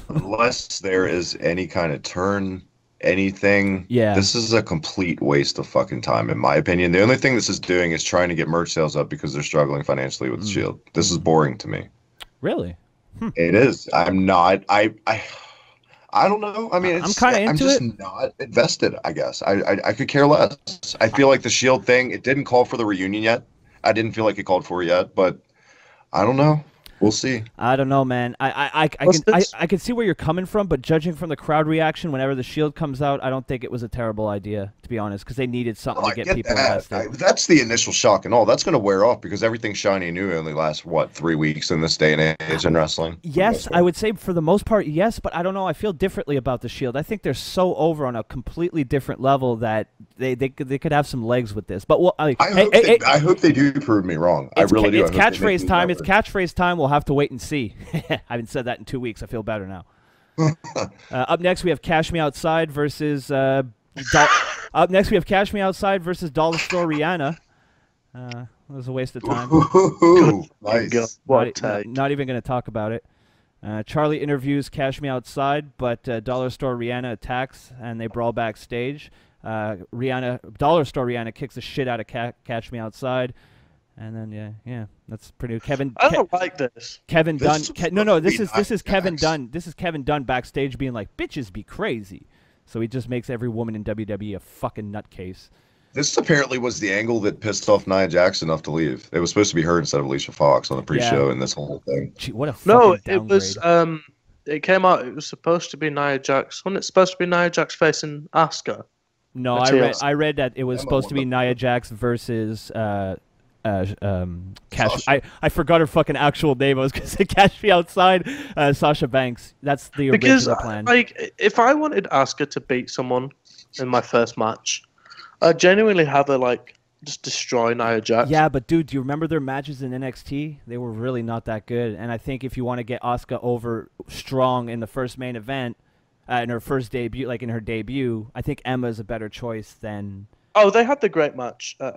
[SPEAKER 3] Unless there is any kind of turn, anything.
[SPEAKER 2] Yeah.
[SPEAKER 3] This is a complete waste of fucking time, in my opinion. The only thing this is doing is trying to get merch sales up because they're struggling financially with the Shield. This is boring to me.
[SPEAKER 2] Really?
[SPEAKER 3] It is. I'm not. I don't know. I mean,
[SPEAKER 2] I'm kinda into
[SPEAKER 3] I'm just
[SPEAKER 2] it.
[SPEAKER 3] not invested, I guess. I could care less. I feel like the Shield thing, it didn't call for the reunion yet. I didn't feel like it called for it yet, but I don't know. We'll see.
[SPEAKER 2] I don't know, man. I can see where you're coming from, but judging from the crowd reaction whenever the Shield comes out, I don't think it was a terrible idea, to be honest, because they needed something to get people invested.
[SPEAKER 3] That's the initial shock and all. That's going to wear off because everything shiny and new only lasts, 3 weeks in this day and age in wrestling?
[SPEAKER 2] Yes, I would say for the most part, yes, but I don't know. I feel differently about the Shield. I think they're so over on a completely different level that they could have some legs with this. But
[SPEAKER 3] I hope they do prove me wrong. I really do.
[SPEAKER 2] It's catchphrase time. It's catchphrase time. We'll have to wait and see. I haven't said that in 2 weeks. I feel better now. Up next, we have Cash Me Outside versus Up next, we have Cash Me Outside versus Dollar Store Rihanna. It was a waste of time.
[SPEAKER 3] Ooh, nice.
[SPEAKER 2] Not even going to talk about it. Charlie interviews Cash Me Outside, but Dollar Store Rihanna attacks, and they brawl backstage. Dollar Store Rihanna kicks the shit out of Cash Me Outside. And then yeah, that's pretty.
[SPEAKER 5] I don't like this.
[SPEAKER 2] Kevin Dunn. This is Kevin
[SPEAKER 3] nice.
[SPEAKER 2] Dunn. This is Kevin Dunn backstage being like, "Bitches be crazy." So he just makes every woman in WWE a fucking nutcase.
[SPEAKER 3] This apparently was the angle that pissed off Nia Jax enough to leave. It was supposed to be her instead of Alicia Fox on the pre-show and this whole thing.
[SPEAKER 2] Gee, what a fucking
[SPEAKER 5] it was. It came out. It was supposed to be Nia Jax. Wasn't it supposed to be Nia Jax facing Asuka?
[SPEAKER 2] No, I read that it was supposed to be Nia Jax versus Cash. I forgot her fucking actual name. I was gonna say Cash Me Outside, Sasha Banks. That's the original plan.
[SPEAKER 5] Like, if I wanted Asuka to beat someone in my first match, I'd genuinely have her like just destroy Nia Jax.
[SPEAKER 2] Yeah, but dude, do you remember their matches in NXT? They were really not that good. And I think if you want to get Asuka over strong in the first main event, in her first debut, like in her debut, I think Emma is a better choice than.
[SPEAKER 5] Oh, they had the great match at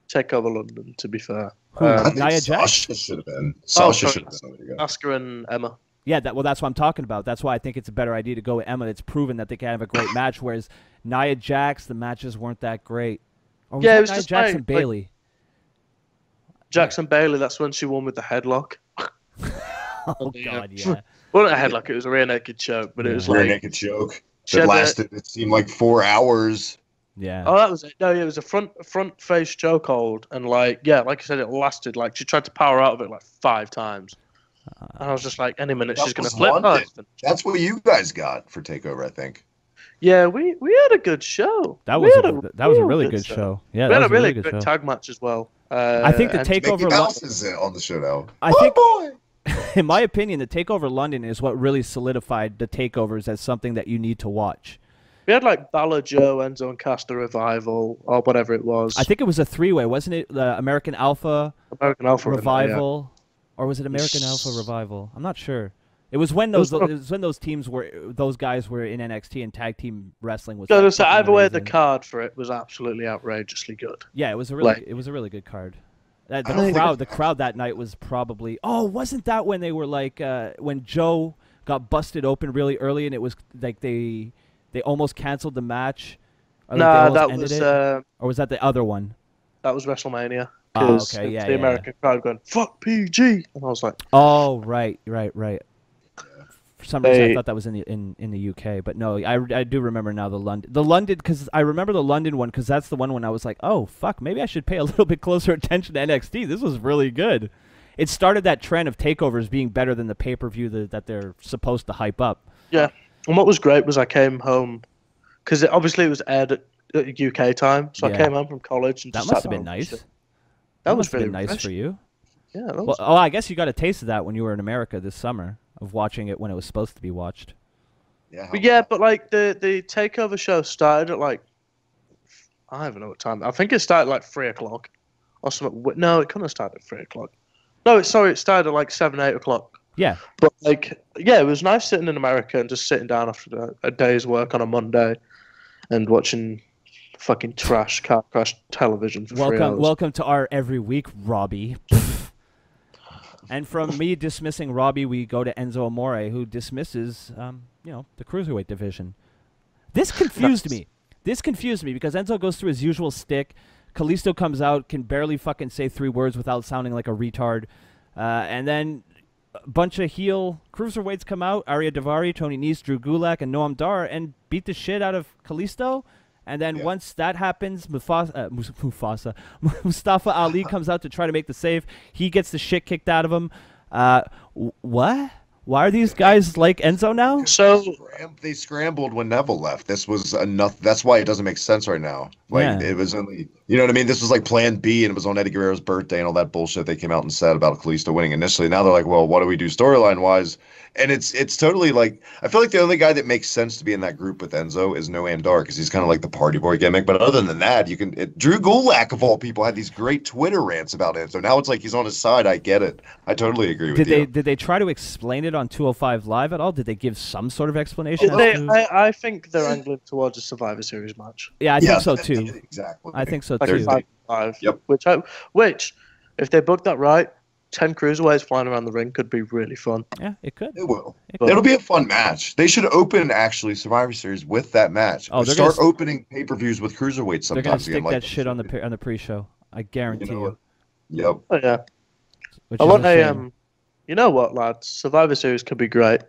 [SPEAKER 5] Takeover London. To be fair,
[SPEAKER 3] I think
[SPEAKER 2] Nia Jax?
[SPEAKER 3] Sasha should have been. Sasha should have been. There you go.
[SPEAKER 5] Asuka and Emma.
[SPEAKER 2] Yeah, that's what I'm talking about. That's why I think it's a better idea to go with Emma. It's proven that they can have a great match, whereas Nia Jax, the matches weren't that great. Or was
[SPEAKER 5] Yeah,
[SPEAKER 2] that
[SPEAKER 5] it was
[SPEAKER 2] Nia
[SPEAKER 5] just
[SPEAKER 2] Jax
[SPEAKER 5] like-
[SPEAKER 2] and Bailey.
[SPEAKER 5] Jackson Bailey. That's when she won with the headlock.
[SPEAKER 2] Oh God, yeah.
[SPEAKER 5] Well, not a headlock. It was a rear naked choke, but it was
[SPEAKER 3] Rear
[SPEAKER 5] like
[SPEAKER 3] naked choke
[SPEAKER 5] She
[SPEAKER 3] that
[SPEAKER 5] had
[SPEAKER 3] lasted. It seemed like 4 hours.
[SPEAKER 2] Yeah.
[SPEAKER 5] Oh, that was it. No, it was a front face chokehold, and like I said, it lasted. Like she tried to power out of it like 5 times, and I was just like, any minute she's
[SPEAKER 3] That
[SPEAKER 5] gonna
[SPEAKER 3] was
[SPEAKER 5] flip.
[SPEAKER 3] London.
[SPEAKER 5] Oh,
[SPEAKER 3] That's what you guys got for Takeover, I think.
[SPEAKER 5] yeah, we had a good show.
[SPEAKER 2] That
[SPEAKER 5] We
[SPEAKER 2] was
[SPEAKER 5] had
[SPEAKER 2] that was a
[SPEAKER 5] real
[SPEAKER 2] really good show. Yeah,
[SPEAKER 5] We
[SPEAKER 2] that
[SPEAKER 5] had
[SPEAKER 2] was
[SPEAKER 5] a really
[SPEAKER 2] good
[SPEAKER 5] good
[SPEAKER 2] show.
[SPEAKER 5] tag match as well.
[SPEAKER 2] I think the
[SPEAKER 5] and-
[SPEAKER 2] Takeover
[SPEAKER 3] Mickey Mouse
[SPEAKER 2] London,
[SPEAKER 3] is on the show now.
[SPEAKER 2] I
[SPEAKER 3] Oh,
[SPEAKER 2] think-
[SPEAKER 3] boy.
[SPEAKER 2] in my opinion, the Takeover London is what really solidified the takeovers as something that you need to watch.
[SPEAKER 5] We had like Balor, Joe, Enzo, and Caster Revival, or whatever it was.
[SPEAKER 2] I think it was a 3-way, wasn't it? The American Alpha
[SPEAKER 5] American Alpha
[SPEAKER 2] Revival, or was it American Alpha Revival? I'm not sure. It was when those those guys were in NXT and tag team wrestling was.
[SPEAKER 5] So,
[SPEAKER 2] like,
[SPEAKER 5] so
[SPEAKER 2] fucking
[SPEAKER 5] either way, the
[SPEAKER 2] amazing.
[SPEAKER 5] card for it was absolutely outrageously good.
[SPEAKER 2] Yeah, it was a really
[SPEAKER 5] like-
[SPEAKER 2] good card.
[SPEAKER 3] I don't think
[SPEAKER 2] The crowd that night was probably. Oh, wasn't that when they were like when Joe got busted open really early and it was like they almost canceled the match? Or, like, they
[SPEAKER 5] Nah,
[SPEAKER 2] almost
[SPEAKER 5] that
[SPEAKER 2] ended
[SPEAKER 5] was
[SPEAKER 2] it? Or was that the other one?
[SPEAKER 5] that was WrestleMania.
[SPEAKER 2] Oh,
[SPEAKER 5] 'Cause
[SPEAKER 2] okay,
[SPEAKER 5] it's
[SPEAKER 2] yeah,
[SPEAKER 5] the
[SPEAKER 2] yeah.
[SPEAKER 5] American crowd going "fuck PG," and I was like,
[SPEAKER 2] Oh, right. For some reason, I
[SPEAKER 5] They-
[SPEAKER 2] thought that was in the UK, but no, I do remember now the London because I remember the London one because that's the one when I was like, oh fuck, maybe I should pay a little bit closer attention to NXT. This was really good. It started that trend of takeovers being better than the pay-per-view that they're supposed to hype up.
[SPEAKER 5] yeah. And what was great was I came home because obviously it was aired at UK time, so
[SPEAKER 2] Yeah.
[SPEAKER 5] I came home from college and
[SPEAKER 2] That
[SPEAKER 5] just
[SPEAKER 2] must
[SPEAKER 5] sat
[SPEAKER 2] have been
[SPEAKER 5] down and
[SPEAKER 2] nice.
[SPEAKER 5] watched it. That was
[SPEAKER 2] must have
[SPEAKER 5] really
[SPEAKER 2] been nice for
[SPEAKER 5] refreshing.
[SPEAKER 2] you.
[SPEAKER 5] Yeah, that
[SPEAKER 2] Well,
[SPEAKER 5] was,
[SPEAKER 2] I guess you got a taste of that when you were in America this summer of watching it when it was supposed to be watched.
[SPEAKER 3] Yeah,
[SPEAKER 5] but yeah, but like the takeover show started at like I don't even know what time. I think it started like 3:00 or something. No, it couldn't have started at 3:00. No, it started at like 7-8 o'clock.
[SPEAKER 2] Yeah.
[SPEAKER 5] But like, yeah, it was nice sitting in America and just sitting down after a day's work on a Monday and watching fucking trash car crash television for 3 hours.
[SPEAKER 2] Welcome to our every week, Robbie. And from me dismissing Robbie, we go to Enzo Amore, who dismisses, the cruiserweight division. This confused me. This confused me because Enzo goes through his usual stick. Kalisto comes out, can barely fucking say 3 words without sounding like a retard. And then a bunch of heel cruiserweights come out, Arya Daivari, Tony Nese, Drew Gulak, and Noam Dar, and beat the shit out of Kalisto. And then once that happens, Mustafa Ali comes out to try to make the save. He gets the shit kicked out of him. What? Why are these guys like Enzo now?
[SPEAKER 5] So
[SPEAKER 3] they scrambled when Neville left. This was enough. That's why it doesn't make sense right now. Like it was only, you know what I mean? This was like Plan B, and it was on Eddie Guerrero's birthday and all that bullshit they came out and said about Kalisto winning initially. Now they're like, well, what do we do storyline wise? And it's totally like, I feel like the only guy that makes sense to be in that group with Enzo is Noam Dar because he's kind of like the party boy gimmick. But other than that, Drew Gulak of all people had these great Twitter rants about Enzo. Now it's like he's on his side. I get it. I totally agree with you.
[SPEAKER 2] Did they try to explain it on 205 Live at all? Did they give some sort of explanation?
[SPEAKER 5] I think they're angling towards a Survivor Series match.
[SPEAKER 2] Yeah, I think so too.
[SPEAKER 3] Exactly.
[SPEAKER 2] I think so
[SPEAKER 5] Like
[SPEAKER 2] too.
[SPEAKER 5] 5-5.
[SPEAKER 3] Yep.
[SPEAKER 5] Which, if they book that right, 10 cruiserweights flying around the ring could be really fun.
[SPEAKER 2] Yeah, it could.
[SPEAKER 3] It will. It'll be a fun match. They should open actually Survivor Series with that match.
[SPEAKER 2] Oh, they're
[SPEAKER 3] start
[SPEAKER 2] gonna
[SPEAKER 3] opening pay-per-views with cruiserweights
[SPEAKER 2] They're gonna
[SPEAKER 3] sometimes
[SPEAKER 2] stick
[SPEAKER 3] again.
[SPEAKER 2] that shit on the pre-show. I guarantee you.
[SPEAKER 3] Yep.
[SPEAKER 5] Oh, yeah.
[SPEAKER 2] Which
[SPEAKER 5] I
[SPEAKER 2] is
[SPEAKER 5] want
[SPEAKER 2] shame.
[SPEAKER 5] you know what, lads? Survivor Series could be great.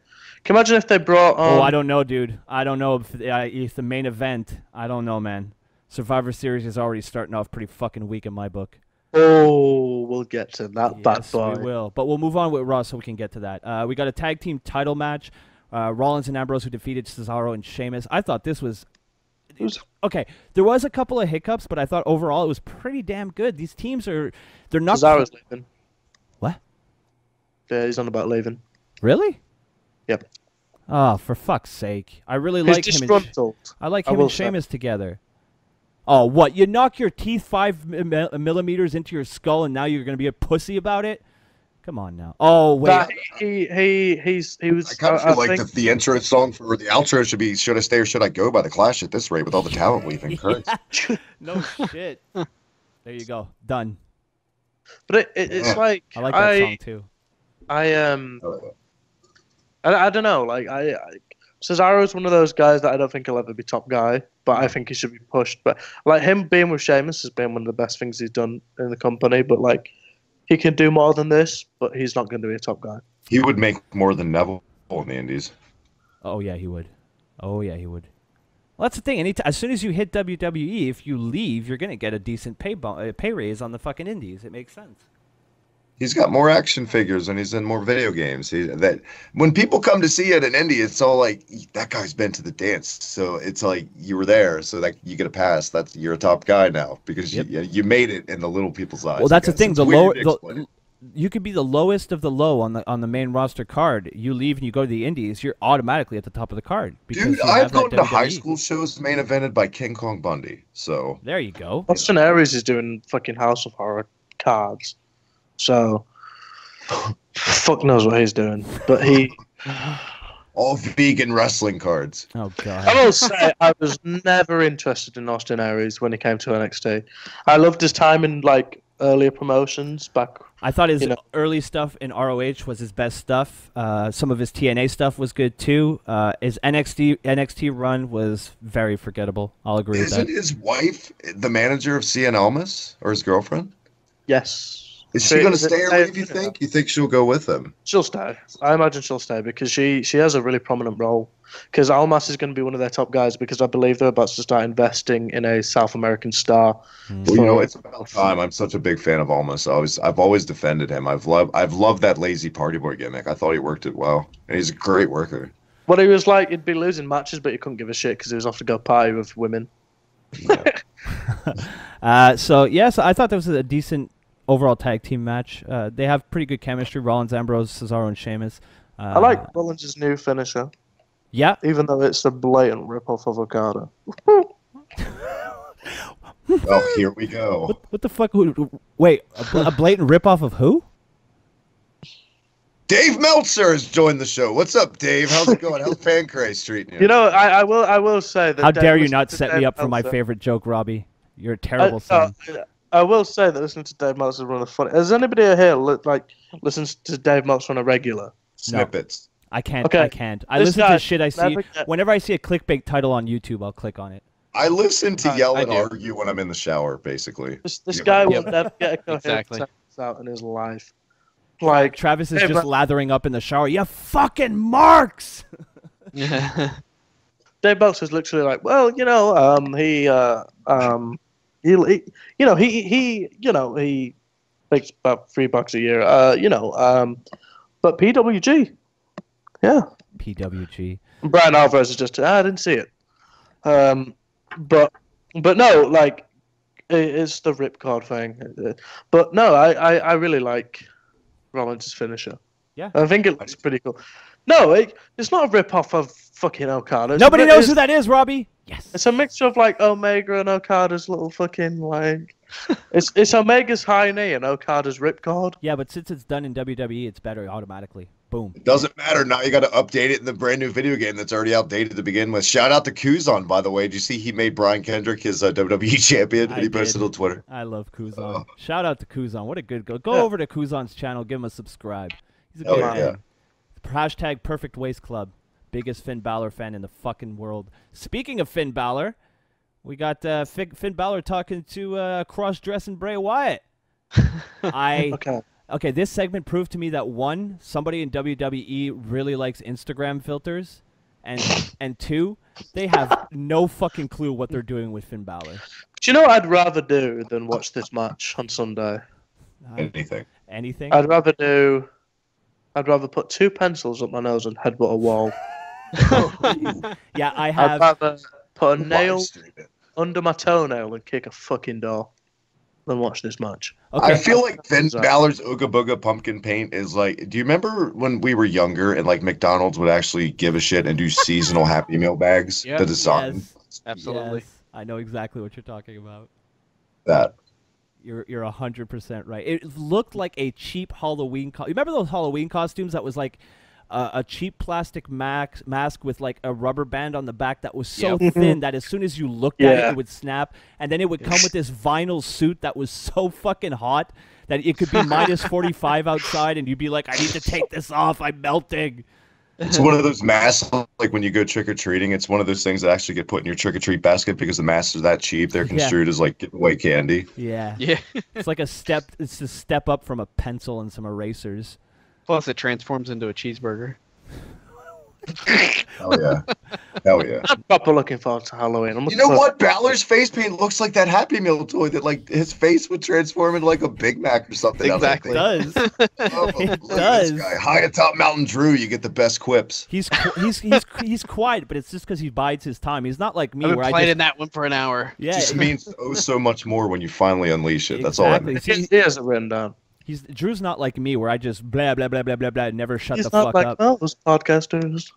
[SPEAKER 5] Can you imagine if they brought
[SPEAKER 2] I don't know, dude. I don't know if the main event. I don't know, man. Survivor Series is already starting off pretty fucking weak in my book.
[SPEAKER 5] Oh, we'll get to that bad
[SPEAKER 2] Yes,
[SPEAKER 5] boy.
[SPEAKER 2] we will. But we'll move on with Raw so we can get to that. We got a tag team title match. Rollins and Ambrose who defeated Cesaro and Sheamus. I thought this was... Okay, there was a couple of hiccups, but I thought overall it was pretty damn good. These teams they're not...
[SPEAKER 5] Cesaro's leaving.
[SPEAKER 2] What?
[SPEAKER 5] Yeah, he's on about leaving.
[SPEAKER 2] Really?
[SPEAKER 5] Yep.
[SPEAKER 2] Oh, for fuck's sake. I really
[SPEAKER 5] He's
[SPEAKER 2] like him
[SPEAKER 5] disgruntled.
[SPEAKER 2] I like
[SPEAKER 5] I
[SPEAKER 2] him
[SPEAKER 5] will
[SPEAKER 2] and
[SPEAKER 5] say.
[SPEAKER 2] Sheamus together. Oh, what? You knock your teeth 5 millimeters into your skull, and now you're going to be a pussy about it? Come on now. Oh, wait.
[SPEAKER 5] But he was.
[SPEAKER 3] I kind of feel like the intro song for the outro should be "Should I Stay or Should I Go" by The Clash at this rate with all the talent leaving. Christ.
[SPEAKER 2] No shit. There you go. Done.
[SPEAKER 5] But it's like
[SPEAKER 2] I like that song too.
[SPEAKER 5] I don't know. Like Cesaro's one of those guys that I don't think he'll ever be top guy, but I think he should be pushed. But like him being with Sheamus has been one of the best things he's done in the company. But like he can do more than this, but he's not going to be a top guy.
[SPEAKER 3] He would make more than Neville in the Indies.
[SPEAKER 2] Oh yeah, he would. Oh yeah, he would. Well, that's the thing. As soon as you hit WWE, if you leave, you're gonna get a decent pay raise on the fucking Indies. It makes sense.
[SPEAKER 3] He's got more action figures and he's in more video games. That when people come to see it in Indy, it's all like that guy's been to the dance, so it's like you were there, so that you get a pass. You're a top guy now because you made it in the little people's eyes.
[SPEAKER 2] Well, that's the thing. You could be the lowest of the low on the main roster card. You leave and you go to the Indies, you're automatically at the top of the card.
[SPEAKER 3] Dude, I've gone to high school shows main evented by King Kong Bundy. So
[SPEAKER 2] there you go.
[SPEAKER 5] Austin Aries is doing fucking House of Horror cards. So, fuck knows what he's doing, but he
[SPEAKER 3] all vegan wrestling cards.
[SPEAKER 2] Oh god!
[SPEAKER 5] I will say I was never interested in Austin Aries when he came to NXT. I loved his time in like earlier promotions back.
[SPEAKER 2] I thought his early stuff in ROH was his best stuff. Some of his TNA stuff was good too. His NXT run was very forgettable. I'll agree with that.
[SPEAKER 3] Isn't his wife the manager of Cien Almas or his girlfriend?
[SPEAKER 5] Yes.
[SPEAKER 3] Is she going to stay or leave, you think? You think she'll go with him?
[SPEAKER 5] She'll stay. I imagine she'll stay because she has a really prominent role. Because Almas is going to be one of their top guys because I believe they're about to start investing in a South American star.
[SPEAKER 3] Well, it's about time. I'm such a big fan of Almas. I've always defended him. I've loved that lazy party boy gimmick. I thought he worked it well. And he's a great worker.
[SPEAKER 5] Well, he was like, he'd be losing matches, but he couldn't give a shit because he was off to go party with women.
[SPEAKER 2] Yeah. So I thought that was a decent overall tag team match. They have pretty good chemistry. Rollins, Ambrose, Cesaro, and Sheamus.
[SPEAKER 5] I like Rollins' new finisher.
[SPEAKER 2] Yeah.
[SPEAKER 5] Even though it's a blatant ripoff of Okada.
[SPEAKER 3] Well, here we go.
[SPEAKER 2] What the fuck? Wait, a blatant ripoff of who?
[SPEAKER 3] Dave Meltzer has joined the show. What's up, Dave? How's it going? How's Pancrase treating you?
[SPEAKER 5] You know, I will say that.
[SPEAKER 2] How dare you not set me up for my favorite joke, Robbie? You're a terrible son.
[SPEAKER 5] I will say that listening to Dave Meltzer is one of the funny. Has anybody here listens to Dave Meltzer on a regular?
[SPEAKER 3] Snippets.
[SPEAKER 2] I can't.
[SPEAKER 5] Okay.
[SPEAKER 2] I can't. I listen to shit I see. Whenever I see a clickbait title on YouTube, I'll click on it.
[SPEAKER 3] I listen to yell and argue when I'm in the shower, basically.
[SPEAKER 5] This guy will never get a coherent sentence out in his life.
[SPEAKER 2] Like Travis is just lathering up in the shower. You fucking marks.
[SPEAKER 5] Dave Meltzer is literally like, well, he makes about $3 a year. But PWG, yeah.
[SPEAKER 2] PWG.
[SPEAKER 5] Brian Alvarez is just, I didn't see it. But no, like it's the ripcord thing. But no, I really like Rollins' finisher.
[SPEAKER 2] Yeah,
[SPEAKER 5] I think it looks pretty cool. No, it's not a rip-off of fucking Okada.
[SPEAKER 2] Nobody knows who that is, Robbie. Yes.
[SPEAKER 5] It's a mixture of like Omega and Okada's little fucking like. it's Omega's high knee and Okada's ripcord.
[SPEAKER 2] Yeah, but since it's done in WWE, it's better automatically. Boom.
[SPEAKER 3] It doesn't matter now. You got to update it in the brand new video game that's already outdated to begin with. Shout out to Kuzan, by the way. Did you see he made Brian Kendrick his WWE champion? And he posted on Twitter.
[SPEAKER 2] I love Kuzan. Shout out to Kuzan. What a good go. Go over to Kuzan's channel. Give him a subscribe. He's a good man. Yeah. Hashtag Perfect Waist Club. Biggest Finn Balor fan in the fucking world. Speaking of Finn Balor, we got Finn Balor talking to cross-dressing Bray Wyatt. Okay, this segment proved to me that one, somebody in WWE really likes Instagram filters, and two, they have no fucking clue what they're doing with Finn Balor.
[SPEAKER 5] Do you know what I'd rather do than watch this match on Sunday?
[SPEAKER 3] Anything.
[SPEAKER 5] I'd rather put 2 pencils up my nose and headbutt a wall.
[SPEAKER 2] Yeah, I have.
[SPEAKER 5] I'd rather put a nail under my toenail and kick a fucking door than watch this match.
[SPEAKER 3] Okay. I feel like Finn Balor's Ooga Booga pumpkin paint is like. Do you remember when we were younger and like McDonald's would actually give a shit and do seasonal Happy Meal bags?
[SPEAKER 4] Yep.
[SPEAKER 3] The design.
[SPEAKER 4] Yes. Absolutely.
[SPEAKER 2] Yes. I know exactly what you're talking about.
[SPEAKER 3] That.
[SPEAKER 2] You're 100% right. It looked like a cheap Halloween. You remember those Halloween costumes that was like a cheap plastic mask with like a rubber band on the back that was so thin that as soon as you looked at it, it would snap, and then it would come with this vinyl suit that was so fucking hot that it could be minus 45 outside, and you'd be like, I need to take this off. I'm melting.
[SPEAKER 3] It's one of those masks, like when you go trick-or-treating, it's one of those things that actually get put in your trick-or-treat basket because the masks are that cheap. They're construed as like giveaway candy.
[SPEAKER 2] Yeah.
[SPEAKER 4] Yeah.
[SPEAKER 2] It's like a step up from a pencil and some erasers.
[SPEAKER 4] Plus, it transforms into a cheeseburger.
[SPEAKER 3] Hell yeah. Hell yeah.
[SPEAKER 5] I'm proper looking forward to Halloween.
[SPEAKER 3] You know what? Balor's face paint looks like that Happy Meal toy that like his face would transform into like a Big Mac or something.
[SPEAKER 4] Exactly.
[SPEAKER 2] It does.
[SPEAKER 3] Oh,
[SPEAKER 2] It
[SPEAKER 3] look at
[SPEAKER 2] does.
[SPEAKER 3] this guy. High atop Mountain Drew, you get the best quips.
[SPEAKER 2] He's quiet, but it's just because he bides his time. He's not like me
[SPEAKER 4] I've
[SPEAKER 2] where
[SPEAKER 4] been
[SPEAKER 2] I
[SPEAKER 4] playing
[SPEAKER 2] just
[SPEAKER 4] that one for an hour.
[SPEAKER 2] yeah.
[SPEAKER 3] Just means so much more when you finally unleash it. That's all that
[SPEAKER 2] Exactly.
[SPEAKER 3] means.
[SPEAKER 5] He has it written down.
[SPEAKER 2] Drew's not like me where I just blah blah blah blah blah blah never shut
[SPEAKER 5] He's
[SPEAKER 2] the
[SPEAKER 5] not
[SPEAKER 2] fuck
[SPEAKER 5] like
[SPEAKER 2] up.
[SPEAKER 5] those podcasters.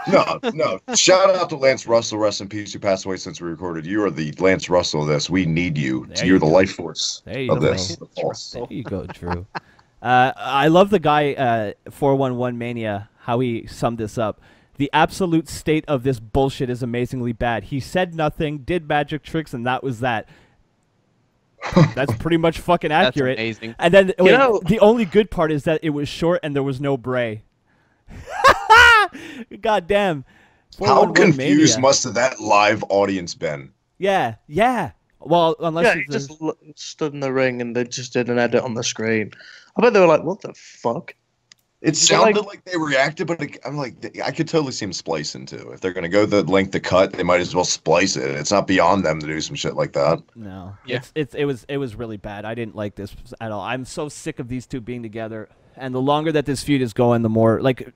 [SPEAKER 3] No. Shout out to Lance Russell, rest in peace, who passed away since we recorded. You are the Lance Russell of this. We need you.
[SPEAKER 2] There
[SPEAKER 3] You're
[SPEAKER 2] you
[SPEAKER 3] the
[SPEAKER 2] go.
[SPEAKER 3] life force
[SPEAKER 2] There you
[SPEAKER 3] of
[SPEAKER 2] go.
[SPEAKER 3] this.
[SPEAKER 2] There you go, Drew. I love the guy 411 Mania how he summed this up. The absolute state of this bullshit is amazingly bad. He said nothing, did magic tricks, and that was that. That's pretty much fucking accurate.
[SPEAKER 4] That's amazing.
[SPEAKER 2] And then wait,
[SPEAKER 5] know-
[SPEAKER 2] the only good part is that it was short and there was no Bray. God damn.
[SPEAKER 3] How
[SPEAKER 2] 411
[SPEAKER 3] confused
[SPEAKER 2] Mania.
[SPEAKER 3] must have that live audience been?
[SPEAKER 2] Yeah. Well, unless
[SPEAKER 5] Yeah, he
[SPEAKER 2] there's-
[SPEAKER 5] just stood in the ring and they just did an edit on the screen. I bet they were like, "What the fuck?"
[SPEAKER 3] It sounded like they reacted, but I'm like, I could totally see them splicing too. If they're going to go the length to cut, they might as well splice it. It's not beyond them to do some shit like that.
[SPEAKER 2] No.
[SPEAKER 4] Yeah.
[SPEAKER 2] It was really bad. I didn't like this at all. I'm so sick of these two being together. And the longer that this feud is going, the more like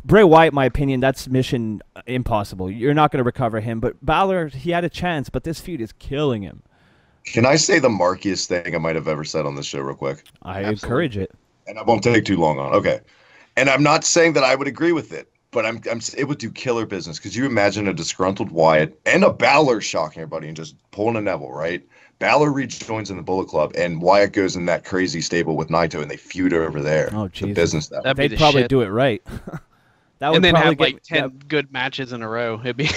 [SPEAKER 2] Bray Wyatt, my opinion, that's mission impossible. You're not going to recover him. But Balor, he had a chance, but this feud is killing him.
[SPEAKER 3] Can I say the markiest thing I might have ever said on this show real quick?
[SPEAKER 2] I encourage it.
[SPEAKER 3] And I won't take too long on. Okay. And I'm not saying that I would agree with it, but it would do killer business. Because you imagine a disgruntled Wyatt and a Balor shocking everybody and just pulling a Neville, right? Balor rejoins in the Bullet Club, and Wyatt goes in that crazy stable with Naito, and they feud over there.
[SPEAKER 2] Oh,
[SPEAKER 3] The
[SPEAKER 2] Jesus.
[SPEAKER 3] business that.
[SPEAKER 4] That'd be
[SPEAKER 2] They'd
[SPEAKER 4] the
[SPEAKER 2] probably
[SPEAKER 4] shit.
[SPEAKER 2] do it right. That would
[SPEAKER 4] And then
[SPEAKER 2] probably
[SPEAKER 4] have like
[SPEAKER 2] get
[SPEAKER 4] 10 good matches in a row. It'd be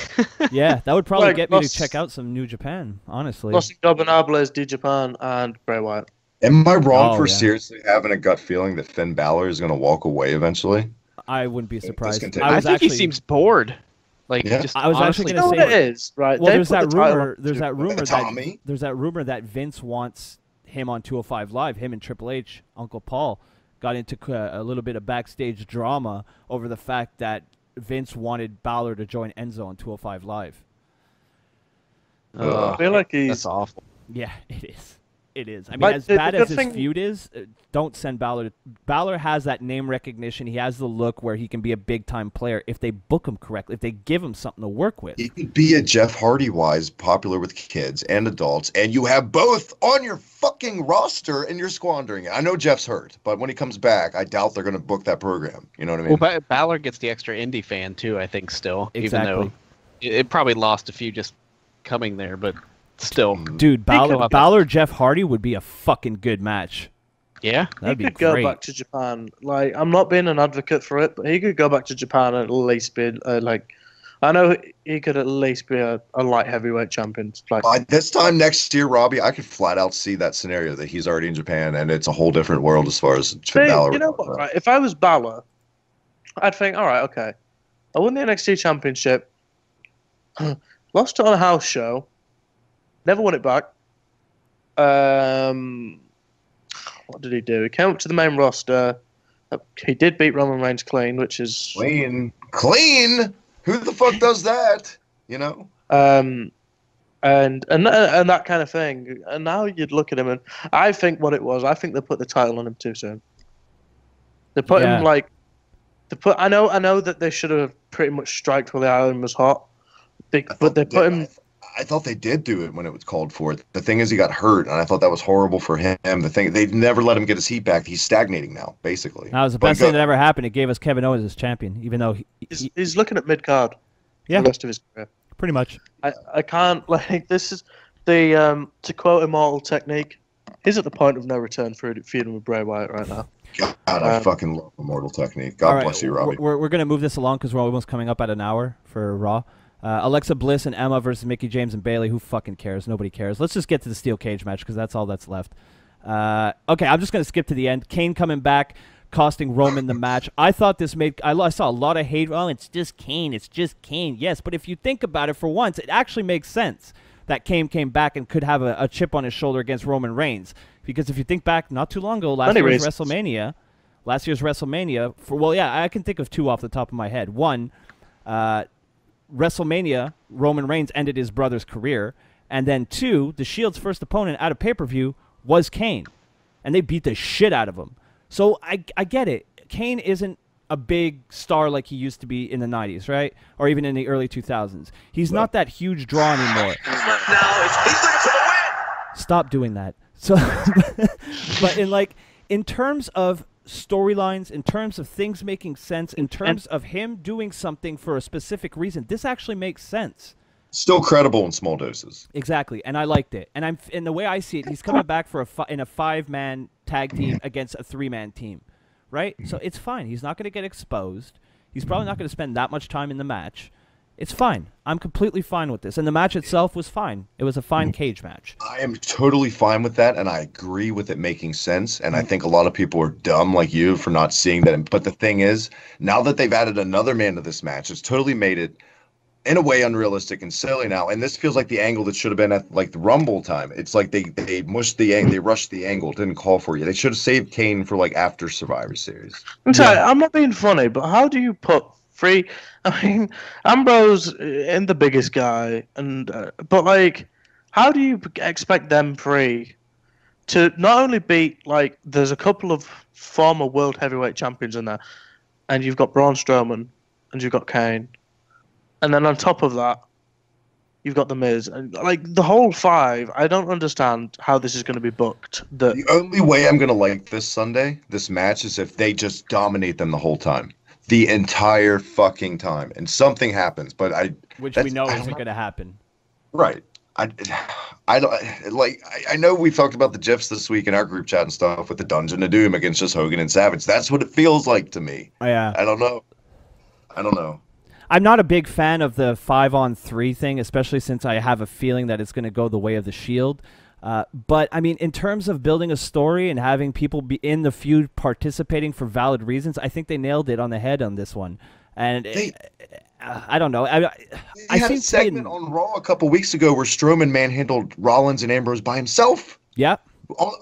[SPEAKER 2] yeah, that would probably
[SPEAKER 5] Like,
[SPEAKER 2] get me to
[SPEAKER 5] Los-
[SPEAKER 2] check out some New Japan, honestly.
[SPEAKER 5] Los Ingobernables, D Japan, and Bray Wyatt.
[SPEAKER 3] Am I wrong for
[SPEAKER 2] yeah.
[SPEAKER 3] seriously having a gut feeling that Finn Balor is going to walk away eventually?
[SPEAKER 2] I wouldn't be surprised.
[SPEAKER 3] continue.
[SPEAKER 2] I
[SPEAKER 4] I
[SPEAKER 2] was
[SPEAKER 4] think
[SPEAKER 2] actually,
[SPEAKER 4] he seems bored. Like
[SPEAKER 3] Yeah.
[SPEAKER 4] just
[SPEAKER 2] I was actually
[SPEAKER 4] honestly,
[SPEAKER 5] You know
[SPEAKER 2] gonna
[SPEAKER 5] what
[SPEAKER 2] say-
[SPEAKER 5] it is, right?
[SPEAKER 2] well,
[SPEAKER 5] They
[SPEAKER 2] there's
[SPEAKER 5] put
[SPEAKER 2] that
[SPEAKER 5] the title
[SPEAKER 2] rumor.
[SPEAKER 5] on
[SPEAKER 2] There's that rumor that
[SPEAKER 3] Tommy?
[SPEAKER 2] there's that rumor that Vince wants him on 205 Live. Him and Triple H, Uncle Paul, got into a little bit of backstage drama over the fact that Vince wanted Balor to join Enzo on 205 Live.
[SPEAKER 5] I feel like
[SPEAKER 4] that's
[SPEAKER 5] he's.
[SPEAKER 4] awful.
[SPEAKER 2] Yeah, it is. It is. I mean,
[SPEAKER 5] But
[SPEAKER 2] as
[SPEAKER 5] the
[SPEAKER 2] bad
[SPEAKER 5] good
[SPEAKER 2] as his
[SPEAKER 5] thing-
[SPEAKER 2] feud is, don't send Balor. Balor has that name recognition. He has the look where he can be a big-time player if they book him correctly, if they give him something to work with.
[SPEAKER 3] It could be a Jeff Hardy-wise, popular with kids and adults, and you have both on your fucking roster, and you're squandering it. I know Jeff's hurt, but when he comes back, I doubt they're going to book that program. You know what I mean?
[SPEAKER 4] Well, Balor gets the extra indie fan too. I think still,
[SPEAKER 2] Exactly.
[SPEAKER 4] even though it probably lost a few just coming there, but still,
[SPEAKER 2] Dude,
[SPEAKER 4] go up.
[SPEAKER 2] Balor Jeff Hardy would be a fucking good match.
[SPEAKER 4] yeah.
[SPEAKER 2] That'd
[SPEAKER 5] He
[SPEAKER 2] be
[SPEAKER 5] could go
[SPEAKER 2] great.
[SPEAKER 5] back to Japan. Like, I'm not being an advocate for it, but he could go back to Japan and at least be like. I know he could at least be a light heavyweight champion. Like,
[SPEAKER 3] By this time next year, Robbie, I could flat out see that scenario that he's already in Japan, and it's a whole different world as far as Finn Balor.
[SPEAKER 5] you know what? Right? If I was Balor, I'd think, all right, okay, I won the NXT Championship, lost it on a house show, never won it back. What did he do? He came up to the main roster. He did beat Roman Reigns clean, which is
[SPEAKER 3] Clean? Who the fuck does that? You know?
[SPEAKER 5] and that kind of thing. And now you'd look at him, and I think what it was, I think they put the title on him too soon. They put
[SPEAKER 2] Yeah.
[SPEAKER 5] him like, I know that they should have pretty much striked while the iron was hot, but they put him.
[SPEAKER 3] I thought they did do it when it was called for. The thing is, he got hurt, and I thought that was horrible for him. The thing, they never let him get his heat back. He's stagnating now, basically.
[SPEAKER 2] That was the
[SPEAKER 3] But
[SPEAKER 2] best
[SPEAKER 3] go-
[SPEAKER 2] thing that ever happened. It gave us Kevin Owens as champion, even though
[SPEAKER 5] He's looking at mid card
[SPEAKER 2] Yeah.
[SPEAKER 5] for the rest of his career.
[SPEAKER 2] pretty much.
[SPEAKER 5] I can't, like, this is the, to quote Immortal Technique, he's at the point of no return for feuding with Bray Wyatt right now.
[SPEAKER 3] God, I fucking love Immortal Technique. God bless you, Robbie.
[SPEAKER 2] We're going to move this along because we're almost coming up at an hour for Raw. Alexa Bliss and Emma versus Mickie James and Bayley. Who fucking cares? Nobody cares. Let's just get to the steel cage match because that's all that's left. Okay, I'm just going to skip to the end. Kane coming back, costing Roman the match. I thought this made... I saw a lot of hate. Oh, it's just Kane. It's just Kane. Yes, but if you think about it for once, it actually makes sense that Kane came back and could have a chip on his shoulder against Roman Reigns. Because if you think back not too long ago, last year's WrestleMania, I can think of two off the top of my head. One, WrestleMania, Roman Reigns ended his brother's career. And then two, the Shield's first opponent at a pay-per-view was Kane. And they beat the shit out of him. So I get it. Kane isn't a big star like he used to be in the 90s, right? Or even in the early 2000s. He's not that huge draw anymore.
[SPEAKER 1] Now he's looking for the win.
[SPEAKER 2] Stop doing that. So, but in terms of storylines, in terms of things making sense, in terms of him doing something for a specific reason, this actually makes sense.
[SPEAKER 3] Still credible in small doses.
[SPEAKER 2] Exactly, and I liked it. And in the way I see it, he's coming back for in a 5-man tag team against a 3-man team, right? So it's fine. He's not going to get exposed. He's probably not going to spend that much time in the match. It's fine. I'm completely fine with this. And the match itself was fine. It was a fine cage match.
[SPEAKER 3] I am totally fine with that, and I agree with it making sense. And I think a lot of people are dumb like you for not seeing that. But the thing is, now that they've added another man to this match, it's totally made it, in a way, unrealistic and silly now. And this feels like the angle that should have been at like the Rumble time. It's like they rushed the angle, didn't call for you. They should have saved Kane for like after Survivor Series.
[SPEAKER 5] I'm sorry, I'm not being funny, but how do you put three? I mean, Ambrose ain't the biggest guy, and but like, how do you expect them three to not only beat, like, there's a couple of former world heavyweight champions in there, and you've got Braun Strowman, and you've got Kane, and then on top of that, you've got The Miz, and like the whole five. I don't understand how this is going to be booked.
[SPEAKER 3] The only way I'm going to like this match, is if they just dominate them the whole time. The entire fucking time, and something happens, but
[SPEAKER 2] which we know isn't going to happen.
[SPEAKER 3] Right. I know we've talked about the GIFs this week in our group chat and stuff with the Dungeon of Doom against just Hogan and Savage. That's what it feels like to me.
[SPEAKER 2] Yeah.
[SPEAKER 3] I don't know.
[SPEAKER 2] I'm not a big fan of the 5-on-3 thing, especially since I have a feeling that it's going to go the way of the Shield. But, I mean, in terms of building a story and having people be in the feud participating for valid reasons, I think they nailed it on the head on this one. And I don't know. I
[SPEAKER 3] had a segment on Raw a couple weeks ago where Strowman manhandled Rollins and Ambrose by himself.
[SPEAKER 2] Yeah.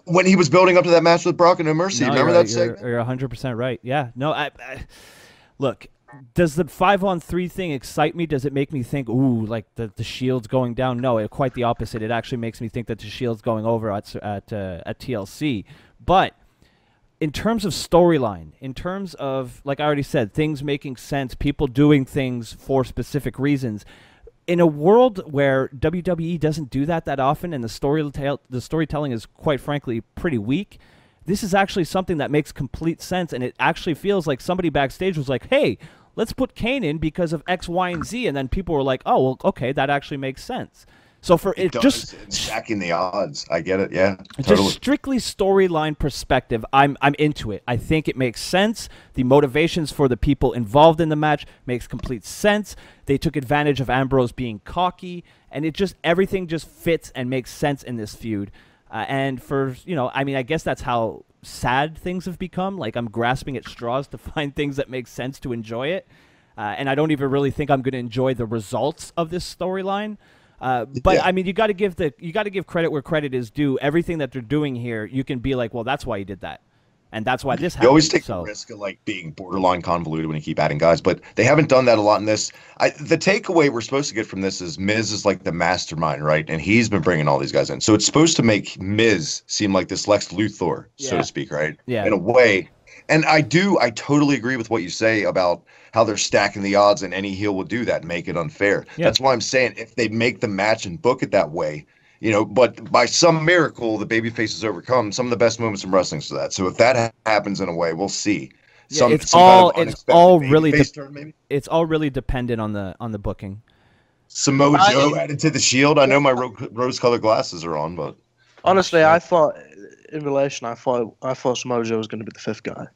[SPEAKER 3] When he was building up to that match with Brock and No Mercy. Remember that segment?
[SPEAKER 2] You're 100% right. Yeah. No, look. Does the 5-on-3 thing excite me? Does it make me think, ooh, like the Shield's going down? No, quite the opposite. It actually makes me think that the Shield's going over at TLC. But in terms of storyline, in terms of, like I already said, things making sense, people doing things for specific reasons, in a world where WWE doesn't do that often and the storytelling is, quite frankly, pretty weak, this is actually something that makes complete sense, and it actually feels like somebody backstage was like, hey, let's put Kane in because of X, Y, and Z, and then people were like, oh, well, okay, that actually makes sense. So for it just
[SPEAKER 3] stacking the odds, I get it, yeah.
[SPEAKER 2] Totally. Just strictly storyline perspective, I'm into it. I think it makes sense. The motivations for the people involved in the match makes complete sense. They took advantage of Ambrose being cocky, and everything just fits and makes sense in this feud. And for, I mean, I guess that's how sad things have become. Like, I'm grasping at straws to find things that make sense to enjoy it. And I don't even really think I'm going to enjoy the results of this storyline. But yeah. I mean, you got to give credit where credit is due. Everything that they're doing here, you can be like, well, that's why you did that. And that's why this happened.
[SPEAKER 3] You always take the risk of like being borderline convoluted when you keep adding guys, but they haven't done that a lot in this. The takeaway we're supposed to get from this is Miz is like the mastermind, right? And he's been bringing all these guys in. So it's supposed to make Miz seem like this Lex Luthor, so to speak, right?
[SPEAKER 2] Yeah.
[SPEAKER 3] In a way. And I totally agree with what you say about how they're stacking the odds, and any heel will do that and make it unfair. Yeah. That's why I'm saying if they make the match and book it that way, but by some miracle, the babyfaces overcome. Some of the best moments in wrestling is that. So if that happens in a way, we'll see.
[SPEAKER 2] It's all really dependent on the booking.
[SPEAKER 3] Samoa Joe added to the Shield. I know my rose-colored glasses are on, but
[SPEAKER 5] honestly, I thought in relation, I thought Samoa Joe was going to be the fifth guy.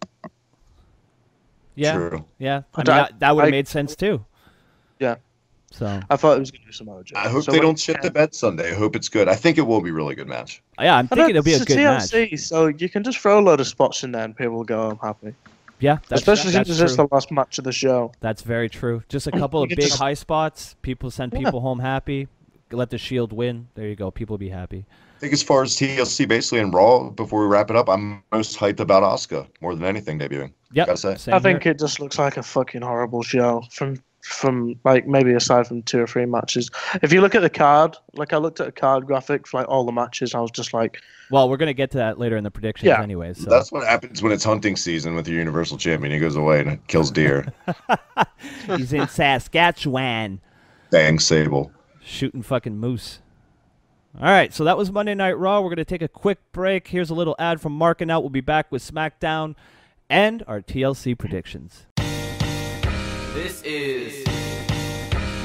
[SPEAKER 2] Yeah,
[SPEAKER 3] True.
[SPEAKER 2] yeah. I mean, that would have made sense too.
[SPEAKER 5] Yeah.
[SPEAKER 2] So
[SPEAKER 5] I thought it was going to be Samoa Joe.
[SPEAKER 3] I hope they don't shit the bed Sunday. I hope it's good. I think it will be a really good match.
[SPEAKER 2] Yeah, I'm thinking it'll be a good
[SPEAKER 5] TLC,
[SPEAKER 2] match.
[SPEAKER 5] So you can just throw a load of spots in there and people will go home happy.
[SPEAKER 2] Yeah,
[SPEAKER 5] especially since it's the last match of the show.
[SPEAKER 2] That's very true. Just a couple of big high spots. People send people home happy. Let the Shield win. There you go. People will be happy.
[SPEAKER 3] I think as far as TLC, basically, and Raw, before we wrap it up, I'm most hyped about Asuka more than anything debuting.
[SPEAKER 2] Yeah,
[SPEAKER 3] gotta say.
[SPEAKER 5] I think it just looks like a fucking horrible show from like maybe aside from 2 or 3 matches. If you look at the card, like I looked at a card graphic for like all the matches, I was just like,
[SPEAKER 2] well, we're gonna get to that later in the predictions, anyways. So.
[SPEAKER 3] That's what happens when it's hunting season with your Universal Champion. He goes away and kills deer.
[SPEAKER 2] He's in Saskatchewan.
[SPEAKER 3] Dang Sable.
[SPEAKER 2] Shooting fucking moose. All right, so that was Monday Night Raw. We're going to take a quick break. Here's a little ad from Marking Out. We'll be back with SmackDown and our TLC predictions.
[SPEAKER 1] This is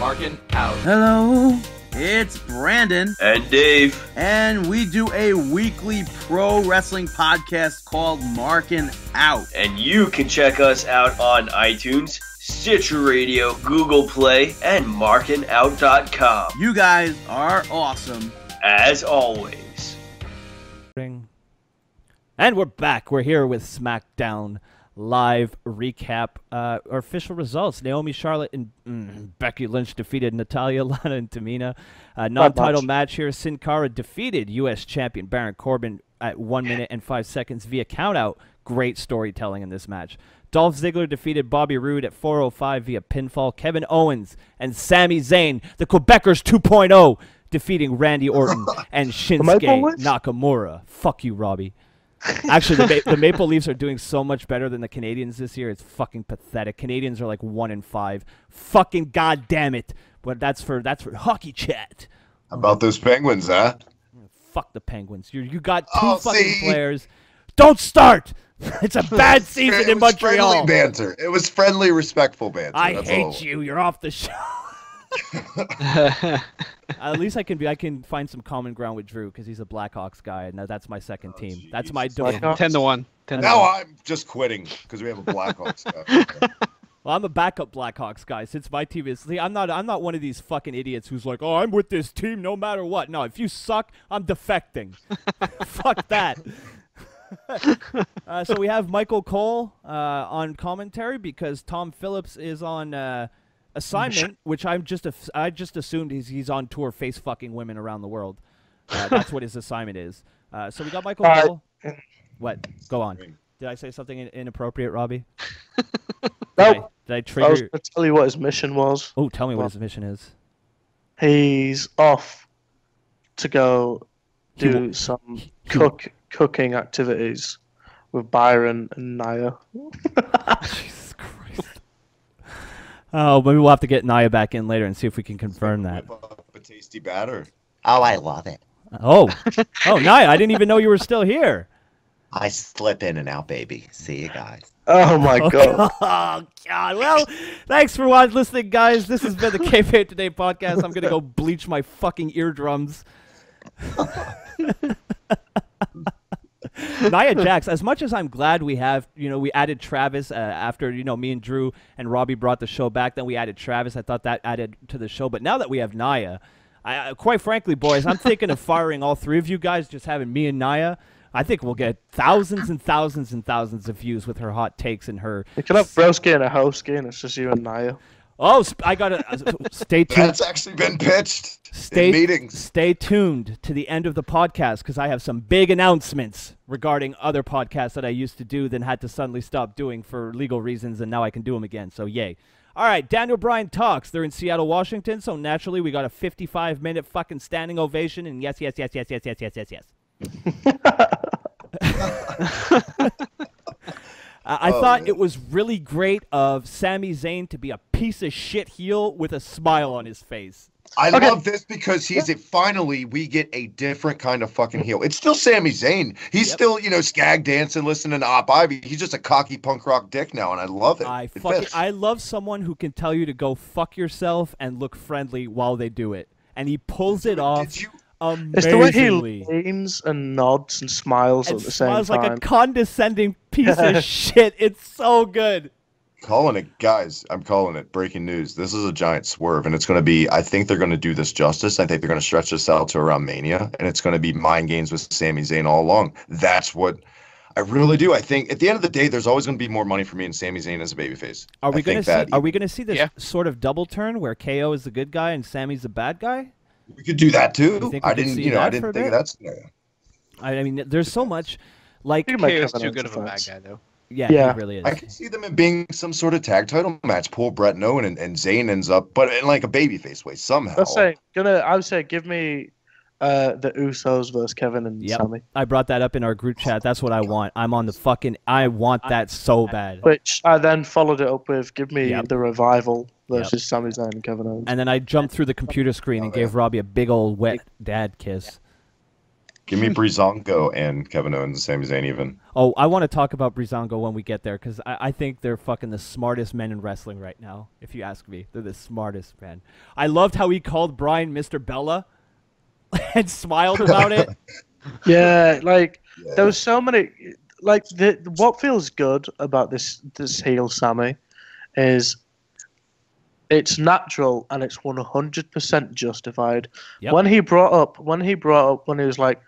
[SPEAKER 1] Marking Out.
[SPEAKER 9] Hello, it's Brandon.
[SPEAKER 10] And Dave.
[SPEAKER 9] And we do a weekly pro wrestling podcast called Marking Out.
[SPEAKER 10] And you can check us out on iTunes, Stitcher Radio, Google Play, and markingout.com.
[SPEAKER 9] You guys are awesome.
[SPEAKER 10] As always.
[SPEAKER 2] And we're back. We're here with SmackDown live recap. Our official results. Naomi, Charlotte, and Becky Lynch defeated Natalya, Lana, and Tamina. Non-title match here. Sin Cara defeated U.S. champion Baron Corbin at 1 minute and 5 seconds via countout. Great storytelling in this match. Dolph Ziggler defeated Bobby Roode at 4:05 via pinfall. Kevin Owens and Sami Zayn, the Quebecers 2.0, defeating Randy Orton and Shinsuke Nakamura. Fuck you, Robbie. Actually, the Maple Leafs are doing so much better than the Canadians this year. It's fucking pathetic. Canadians are like 1-5. Fucking goddamn it. But that's for hockey chat.
[SPEAKER 3] How about those Penguins, huh?
[SPEAKER 2] Fuck the Penguins. You got two fucking players. Don't start. It's a bad season in Montreal.
[SPEAKER 3] Friendly banter. It was friendly, respectful banter.
[SPEAKER 2] I hate you. You're off the show. At least I can find some common ground with Drew because he's a Blackhawks guy, and that's my second team. That's my
[SPEAKER 4] 10-1.
[SPEAKER 3] Now I'm just quitting because we have a Blackhawks guy.
[SPEAKER 2] Well, I'm a backup Blackhawks guy since my team is. See, I'm not one of these fucking idiots who's like, oh, I'm with this team no matter what. No, if you suck, I'm defecting. Fuck that. So we have Michael Cole on commentary because Tom Phillips is on assignment, which I just assumed he's on tour face fucking women around the world. That's what his assignment is. So we got Michael Cole. What? Go on. Did I say something inappropriate, Robbie?
[SPEAKER 5] No.
[SPEAKER 2] Did I trigger?
[SPEAKER 5] I was going to tell you what his mission was.
[SPEAKER 2] Oh, tell me what his mission is.
[SPEAKER 5] He's off to go do some cooking activities with Byron and Nia.
[SPEAKER 2] Jesus Christ. Oh, maybe we'll have to get Nia back in later and see if we can confirm that.
[SPEAKER 3] A tasty batter.
[SPEAKER 6] Oh, I love it.
[SPEAKER 2] Oh, Nia, I didn't even know you were still here.
[SPEAKER 6] I slip in and out, baby. See you guys.
[SPEAKER 5] Oh, my God.
[SPEAKER 2] Oh, God. Well, thanks for listening, guys. This has been the Kayfabe Today podcast. I'm going to go bleach my fucking eardrums. Nia Jax, as much as I'm glad we added Travis after, me and Drew and Robbie brought the show back, then we added Travis. I thought that added to the show. But now that we have Nia, quite frankly, boys, I'm thinking of firing all three of you guys, just having me and Nia. I think we'll get thousands and thousands and thousands of views with her hot takes and her...
[SPEAKER 5] You can have Broski and a Howski, and it's just you and Nia.
[SPEAKER 2] Oh, I got to stay tuned.
[SPEAKER 3] That's actually been pitched in meetings.
[SPEAKER 2] Stay tuned to the end of the podcast because I have some big announcements regarding other podcasts that I used to do then had to suddenly stop doing for legal reasons, and now I can do them again, so yay. All right, Daniel Bryan Talks. They're in Seattle, Washington, so naturally we got a 55-minute fucking standing ovation, and yes. I thought it was really great of Sami Zayn to be a piece of shit heel with a smile on his face.
[SPEAKER 3] I love this because finally we get a different kind of fucking heel. It's still Sami Zayn. He's still, skag dancing, listening to Op Ivy. He's just a cocky punk rock dick now, and I love it.
[SPEAKER 2] I love someone who can tell you to go fuck yourself and look friendly while they do it. And he pulls it off amazingly.
[SPEAKER 5] It's the way he leans and nods and smiles at the same time.
[SPEAKER 2] Smiles like a condescending piece of shit. It's so good.
[SPEAKER 3] Calling it, guys. I'm calling it. Breaking news. This is a giant swerve, and it's going to be. I think they're going to do this justice. I think they're going to stretch this out to around Mania, and it's going to be mind games with Sami Zayn all along. That's what I really do. I think at the end of the day, there's always going to be more money for me in Sami Zayn as a babyface.
[SPEAKER 2] Are we going to see this sort of double turn where KO is the good guy and Sami's the bad guy?
[SPEAKER 3] We could do that too. I didn't think of that scenario.
[SPEAKER 2] I mean, there's so much. Like
[SPEAKER 4] KO's too good of a bad guy, though.
[SPEAKER 2] Yeah, he really is.
[SPEAKER 3] I can see them in being some sort of tag title match. Pull Brett and Owen and Zayn ends up, but in like a babyface way somehow.
[SPEAKER 5] I would say, give me the Usos versus Kevin and Sami.
[SPEAKER 2] I brought that up in our group chat. That's what I want. I'm on the fucking. I want that so bad.
[SPEAKER 5] Which I then followed it up with, give me the Revival versus Sami Zayn and Kevin Owens.
[SPEAKER 2] And then I jumped through the computer screen and gave Robbie a big old wet dad kiss.
[SPEAKER 3] Give me Breezango and Kevin Owens and Sami Zayn even.
[SPEAKER 2] Oh, I want to talk about Breezango when we get there because I think they're fucking the smartest men in wrestling right now, if you ask me. They're the smartest, man. I loved how he called Bryan Mr. Bella and smiled about it.
[SPEAKER 5] Yeah, there was so many... what feels good about this heel Sami is it's natural and it's 100% justified. Yep. When he was like...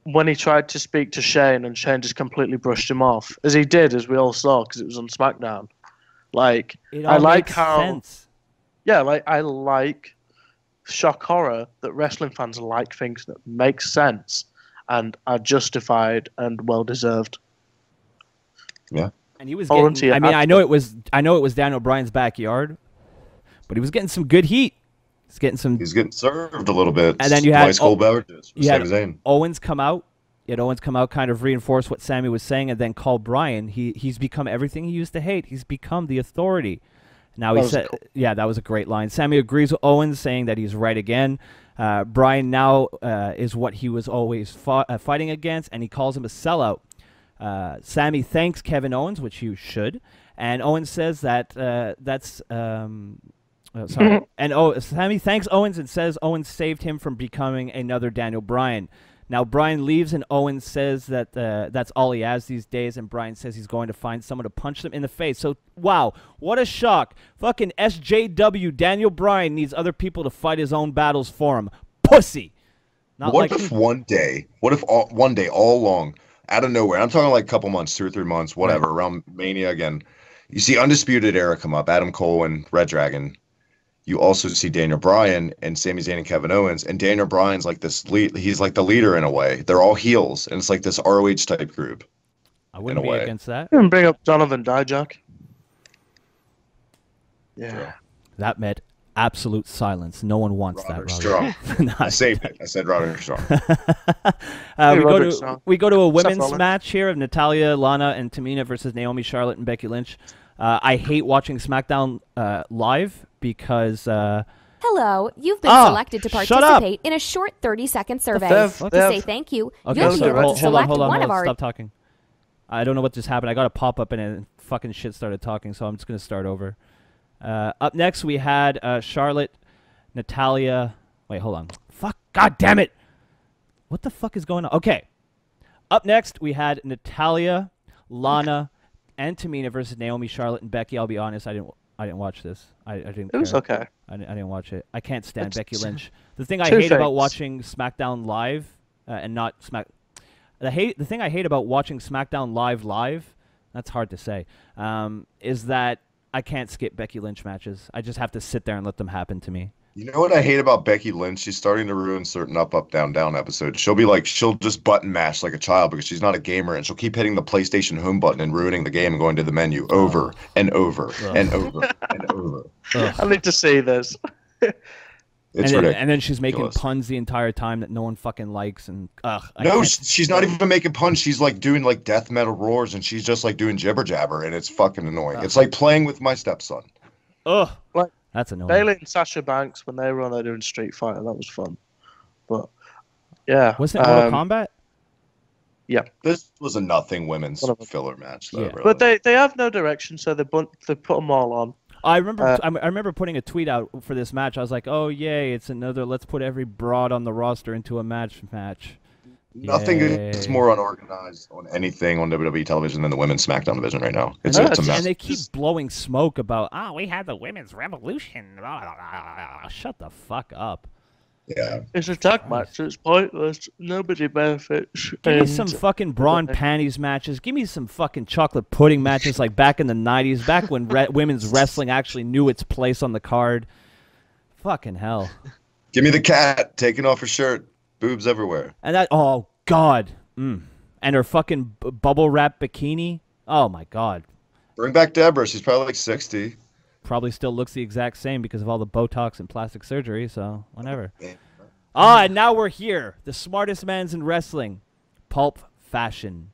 [SPEAKER 5] When he tried to speak to Shane and Shane just completely brushed him off, as he did, as we all saw, because it was on SmackDown. I like how... Sense. Yeah, I like shock horror that wrestling fans like things that make sense and are justified and well-deserved.
[SPEAKER 3] Yeah.
[SPEAKER 2] And he was getting... I know it was Daniel Bryan's backyard, but he was getting some good heat. He's getting
[SPEAKER 3] served a little bit.
[SPEAKER 2] And then you had
[SPEAKER 3] Owens
[SPEAKER 2] come out. You had Owens come out, kind of reinforce what Sami was saying, and then call Bryan. He's become everything he used to hate. He's become the authority. Now that was a great line. Sami agrees with Owens, saying that he's right again. Bryan now is what he was always fighting against, and he calls him a sellout. Sami thanks Kevin Owens, which you should, and Owens says that that's. Sorry. And Sami thanks Owens and says Owens saved him from becoming another Daniel Bryan. Now Bryan leaves and Owens says that that's all he has these days, and Bryan says he's going to find someone to punch them in the face. So, wow, what a shock. Fucking SJW Daniel Bryan needs other people to fight his own battles for him. Pussy.
[SPEAKER 3] What if one day all along, out of nowhere, I'm talking like a couple months, 2 or 3 months, whatever, around Mania again, you see Undisputed Era come up, Adam Cole and Red Dragon. You also see Daniel Bryan and Sami Zayn and Kevin Owens, and Daniel Bryan's like this he's like the leader in a way. They're all heels, and it's like this ROH type group.
[SPEAKER 2] I wouldn't be against that.
[SPEAKER 5] You can bring up Donovan Dijak. Yeah.
[SPEAKER 2] That meant absolute silence. No one wants
[SPEAKER 3] Roderick
[SPEAKER 2] that.
[SPEAKER 3] Strong. I saved it. I said Roderick Strong.
[SPEAKER 2] We go to a women's match here of Natalya, Lana, and Tamina versus Naomi, Charlotte, and Becky Lynch. I hate watching SmackDown live because...
[SPEAKER 11] Hello, you've been selected to participate in a short 30-second survey. To say thank you, you'll be able to select one of our...
[SPEAKER 2] Stop talking. I don't know what just happened. I got a pop-up and fucking shit started talking, so I'm just going to start over. Up next, we had Charlotte, Natalya... Wait, hold on. Fuck, god damn it! What the fuck is going on? Okay. Up next, we had Natalya, Lana... and Tamina versus Naomi, Charlotte, and Becky. I'll be honest, I didn't watch this. I didn't.
[SPEAKER 5] It was okay.
[SPEAKER 2] I didn't watch it. I can't stand Becky Lynch. The thing I hate about watching SmackDown live and not the thing I hate about watching SmackDown live, that's hard to say, is that I can't skip Becky Lynch matches. I just have to sit there and let them happen to me.
[SPEAKER 3] You know what I hate about Becky Lynch? She's starting to ruin certain up, down, down episodes. She'll just button mash like a child because she's not a gamer, and she'll keep hitting the PlayStation home button and ruining the game and going to the menu over and over and over and over.
[SPEAKER 5] I need to see this.
[SPEAKER 3] It's ridiculous.
[SPEAKER 2] And then she's making puns the entire time that no one fucking likes. And
[SPEAKER 3] no, she's not even making puns. She's like doing like death metal roars, and she's just like doing jibber jabber, and it's fucking annoying. It's like playing with my stepson.
[SPEAKER 2] Ugh,
[SPEAKER 5] like,
[SPEAKER 2] that's annoying.
[SPEAKER 5] Bayley and Sasha Banks when they were on there doing Street Fighter, that was fun. But yeah,
[SPEAKER 2] wasn't it Mortal Kombat?
[SPEAKER 5] Yeah,
[SPEAKER 3] this was a nothing women's filler match, though.
[SPEAKER 2] Yeah.
[SPEAKER 3] Really.
[SPEAKER 5] But they have no direction, so they put them all on.
[SPEAKER 2] I remember putting a tweet out for this match. I was like, "Oh yay, it's another. Let's put every broad on the roster into a match."
[SPEAKER 3] Nothing is more unorganized on anything on WWE television than the women's SmackDown division right now. It's a mess.
[SPEAKER 2] And they keep blowing smoke about, we had the women's revolution. Shut the fuck up.
[SPEAKER 3] Yeah.
[SPEAKER 5] It's a tag match. It's pointless. Nobody benefits.
[SPEAKER 2] Give me some fucking bra and panties matches. Give me some fucking chocolate pudding matches like back in the 90s, back when women's wrestling actually knew its place on the card. Fucking hell.
[SPEAKER 3] Give me the cat taking off her shirt. Boobs everywhere.
[SPEAKER 2] And that, oh, God. And her fucking bubble wrap bikini. Oh, my God.
[SPEAKER 3] Bring back Deborah. She's probably like 60.
[SPEAKER 2] Probably still looks the exact same because of all the Botox and plastic surgery, so whatever. And now we're here. The smartest man's in wrestling. Pulp Fashion.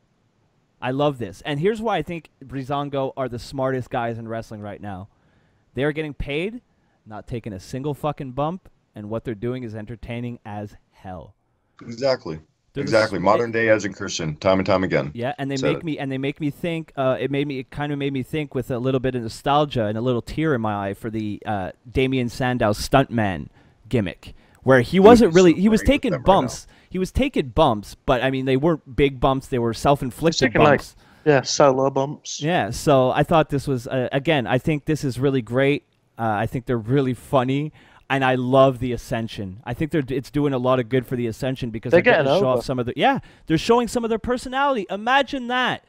[SPEAKER 2] I love this. And here's why I think Breezango are the smartest guys in wrestling right now. They're getting paid, not taking a single fucking bump, and what they're doing is entertaining as hell.
[SPEAKER 3] Exactly. Exactly. Modern day Edge and Christian, time and time again.
[SPEAKER 2] Yeah, and they make me think. It kind of made me think with a little bit of nostalgia and a little tear in my eye for the Damian Sandow stuntman gimmick, where he wasn't really. He was taking bumps. He was taking bumps, but I mean they weren't big bumps. They were self-inflicted bumps.
[SPEAKER 5] Solo bumps.
[SPEAKER 2] Yeah. So I thought this was again. I think this is really great. I think they're really funny. And I love the Ascension. I think it's doing a lot of good for the Ascension because they're getting to show off some of they're showing some of their personality. Imagine that.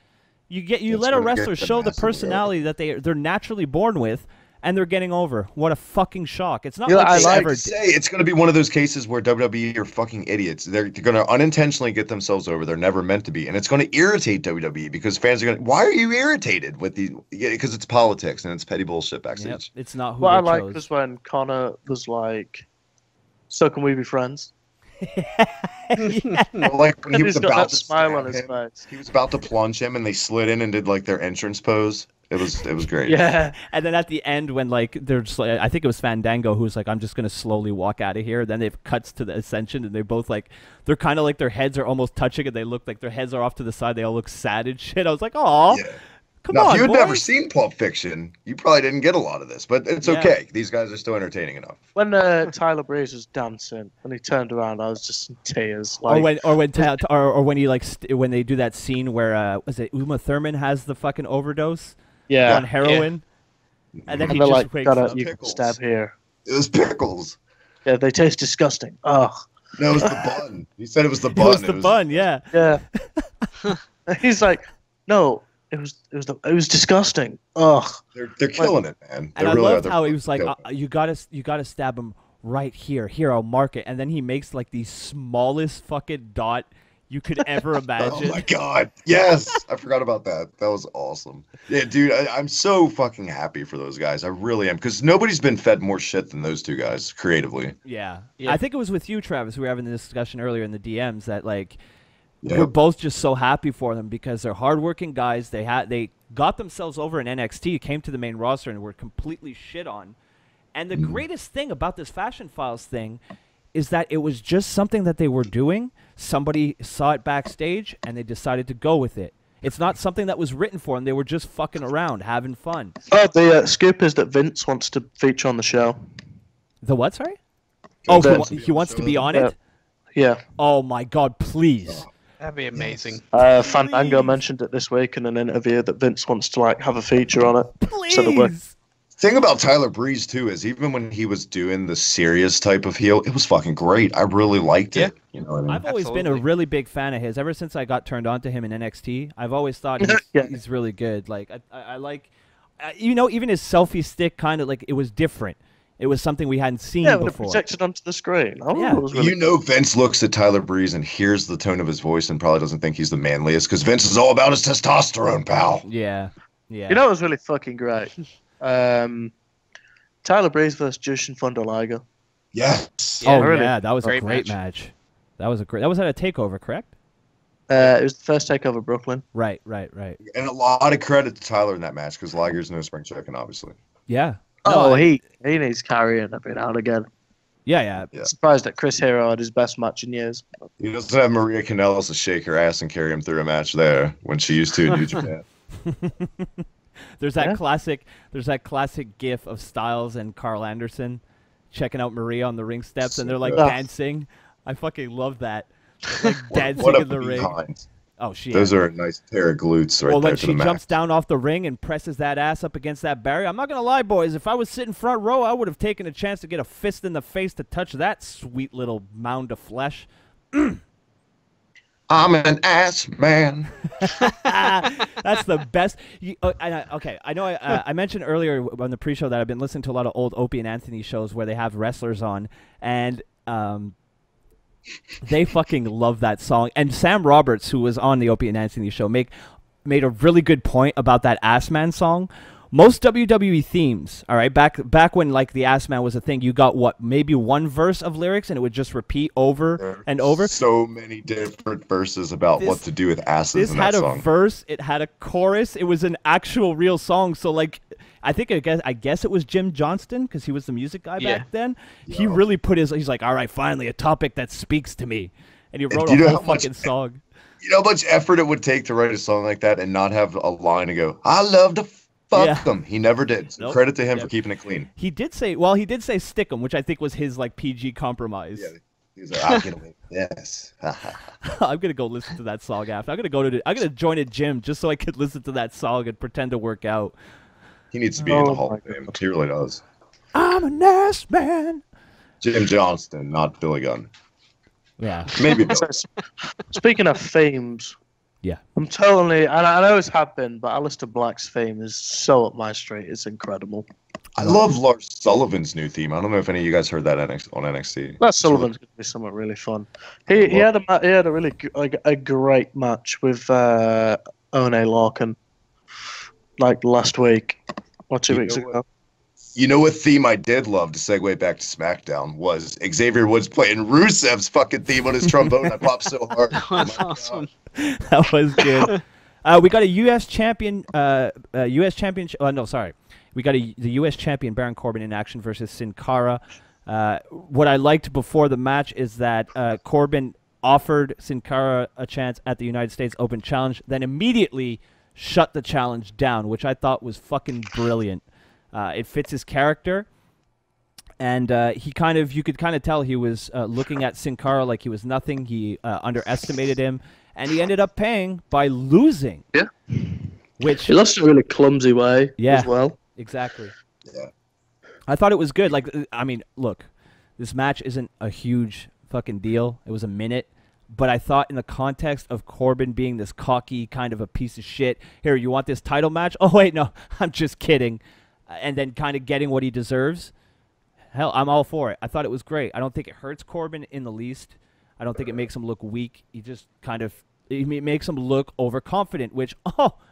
[SPEAKER 2] You let a wrestler show the personality that they're naturally born with, and they're getting over. What a fucking shock! It's not
[SPEAKER 3] it's going to be one of those cases where WWE are fucking idiots. They're going to unintentionally get themselves over. They're never meant to be, and it's going to irritate WWE because fans are going to. Why are you irritated with these? Because it's politics and it's petty bullshit backstage.
[SPEAKER 2] Yep, it's not who.
[SPEAKER 5] What I like was when Connor was like, "So can we be friends?"
[SPEAKER 3] Like when he was about to
[SPEAKER 5] smile on his face.
[SPEAKER 3] He was about to plunge him, and they slid in and did like their entrance pose. It was great.
[SPEAKER 2] Yeah. And then at the end when like they're just like, I think it was Fandango who's like, I'm just gonna slowly walk out of here. Then they've cuts to the Ascension and they both like they're kind of like their heads are almost touching and they look like their heads are off to the side. They all look sad and shit. I was like, oh. Yeah. Come on,
[SPEAKER 3] if you had
[SPEAKER 2] boys.
[SPEAKER 3] never seen Pulp Fiction, you probably didn't get a lot of this, but it's okay. These guys are still entertaining enough.
[SPEAKER 5] When Tyler Breeze was dancing, when he turned around, I was just in tears. Like...
[SPEAKER 2] when he like when they do that scene where was it Uma Thurman has the fucking overdose on heroin, and then he just
[SPEAKER 5] like,
[SPEAKER 2] wakes up.
[SPEAKER 5] You can stab here.
[SPEAKER 3] It was pickles.
[SPEAKER 5] Yeah, they taste disgusting. Ugh.
[SPEAKER 3] No, it was the bun. He said it was the bun.
[SPEAKER 2] It was the bun. Yeah.
[SPEAKER 5] Yeah. He's like, no. It was disgusting. Ugh.
[SPEAKER 3] They're killing it, man.
[SPEAKER 2] And I loved how he was like, you gotta stab him right here. Here, I'll mark it. And then he makes like the smallest fucking dot you could ever imagine.
[SPEAKER 3] Oh my god, yes! I forgot about that. That was awesome. Yeah, dude, I'm so fucking happy for those guys. I really am, because nobody's been fed more shit than those two guys creatively.
[SPEAKER 2] Yeah, I think it was with you, Travis. We were having the discussion earlier in the DMs that like. We're both just so happy for them because they're hardworking guys. They got themselves over in NXT, came to the main roster, and were completely shit on. And the greatest thing about this Fashion Files thing is that it was just something that they were doing. Somebody saw it backstage, and they decided to go with it. It's not something that was written for them. They were just fucking around, having fun.
[SPEAKER 5] Oh, the scoop is that Vince wants to feature on the show.
[SPEAKER 2] The what, sorry? Oh, he wants to be on it?
[SPEAKER 5] Yeah.
[SPEAKER 2] Oh, my God, please.
[SPEAKER 4] That'd be amazing.
[SPEAKER 5] Fandango mentioned it this week in an interview that Vince wants to like have a feature on it.
[SPEAKER 2] Please.
[SPEAKER 5] So
[SPEAKER 3] thing about Tyler Breeze too is even when he was doing the serious type of heel, it was fucking great. I really liked it. You know what I mean?
[SPEAKER 2] I've always been a really big fan of his. Ever since I got turned on to him in NXT, I've always thought he's really good. Like I like, even his selfie stick kind of like it was different. It was something we hadn't seen before.
[SPEAKER 5] Yeah, projected onto the screen.
[SPEAKER 3] Vince looks at Tyler Breeze and hears the tone of his voice and probably doesn't think he's the manliest because Vince is all about his testosterone, pal.
[SPEAKER 2] Yeah.
[SPEAKER 5] You know what was really fucking great? Tyler Breeze versus Jushin Thunder Liger.
[SPEAKER 3] Yes.
[SPEAKER 2] Oh yeah, that was a great match. That was at a takeover, correct?
[SPEAKER 5] It was the first takeover Brooklyn.
[SPEAKER 2] Right.
[SPEAKER 3] And a lot of credit to Tyler in that match because Liger's no spring chicken, obviously.
[SPEAKER 2] Yeah.
[SPEAKER 5] He needs carrying a bit out again.
[SPEAKER 2] Yeah.
[SPEAKER 5] Surprised that Chris Hero had his best match in years.
[SPEAKER 3] He doesn't have Maria Kanellis to shake her ass and carry him through a match there when she used to in New Japan.
[SPEAKER 2] There's that classic gif of Styles and Carl Anderson checking out Maria on the ring steps, and they're like dancing. I fucking love that. Like dancing in the ring. Oh,
[SPEAKER 3] those are a nice pair of glutes right there.
[SPEAKER 2] Well, when she jumps down off the ring and presses that ass up against that barrier, I'm not going to lie, boys. If I was sitting front row, I would have taken a chance to get a fist in the face to touch that sweet little mound of flesh.
[SPEAKER 3] I'm an ass man.
[SPEAKER 2] That's the best. I know I mentioned earlier on the pre-show that I've been listening to a lot of old Opie and Anthony shows where they have wrestlers on, and they fucking love that song. And Sam Roberts, who was on the Opie and Anthony show, made a really good point about that Ass Man song. Most WWE themes, all right, back when like the Ass Man was a thing, you got maybe one verse of lyrics and it would just repeat over and over.
[SPEAKER 3] So many different verses about what to do with asses in that song. This had a verse,
[SPEAKER 2] it had a chorus, it was an actual real song. So like, I guess it was Jim Johnston because he was the music guy back then. No. He really he's like, all right, finally a topic that speaks to me, and he wrote a whole fucking song.
[SPEAKER 3] You know how much effort it would take to write a song like that and not have a line and go, I love to fuck them. He never did. So credit to him for keeping it clean.
[SPEAKER 2] He did say stick 'em, which I think was his like PG compromise. Yeah,
[SPEAKER 3] he's like, I'll get away. Yes.
[SPEAKER 2] I'm gonna go listen to that song after. I'm gonna join a gym just so I could listen to that song and pretend to work out.
[SPEAKER 3] He needs to be in the Hall of Fame. He really does.
[SPEAKER 2] I'm a ass man.
[SPEAKER 3] Jim Johnston, not Billy Gunn.
[SPEAKER 2] Yeah.
[SPEAKER 3] Maybe Billy.
[SPEAKER 5] Speaking of themes, I'm totally, and I know it's happened, but Aleister Black's theme is so up my street. It's incredible.
[SPEAKER 3] I love Lars Sullivan's new theme. I don't know if any of you guys heard that on NXT.
[SPEAKER 5] Lars Sullivan's going to be something really fun. He had a really a great match with One Larkin like last week or 2 weeks ago.
[SPEAKER 3] You know what theme I did love, to segue back to SmackDown, was Xavier Woods playing Rusev's fucking theme on his trombone. I popped so hard.
[SPEAKER 4] That was awesome.
[SPEAKER 2] That was good. We got a U.S. champion. U.S. championship. No, sorry. We got the U.S. champion Baron Corbin in action versus Sin Cara. What I liked before the match is that Corbin offered Sin Cara a chance at the United States Open Challenge, then immediately shut the challenge down, which I thought was fucking brilliant. It fits his character, and you could kind of tell he was looking at Sin Cara like he was nothing. He underestimated him, and he ended up paying by losing.
[SPEAKER 5] Yeah,
[SPEAKER 2] which
[SPEAKER 5] he lost in a really clumsy way. As well.
[SPEAKER 2] Exactly.
[SPEAKER 3] Yeah,
[SPEAKER 2] I thought it was good. Like, I mean, look, this match isn't a huge fucking deal. It was a minute. But I thought in the context of Corbin being this cocky kind of a piece of shit, here, you want this title match? Oh, wait, no, I'm just kidding. And then kind of getting what he deserves. Hell, I'm all for it. I thought it was great. I don't think it hurts Corbin in the least. I don't think it makes him look weak. He just kind of it makes him look overconfident, which,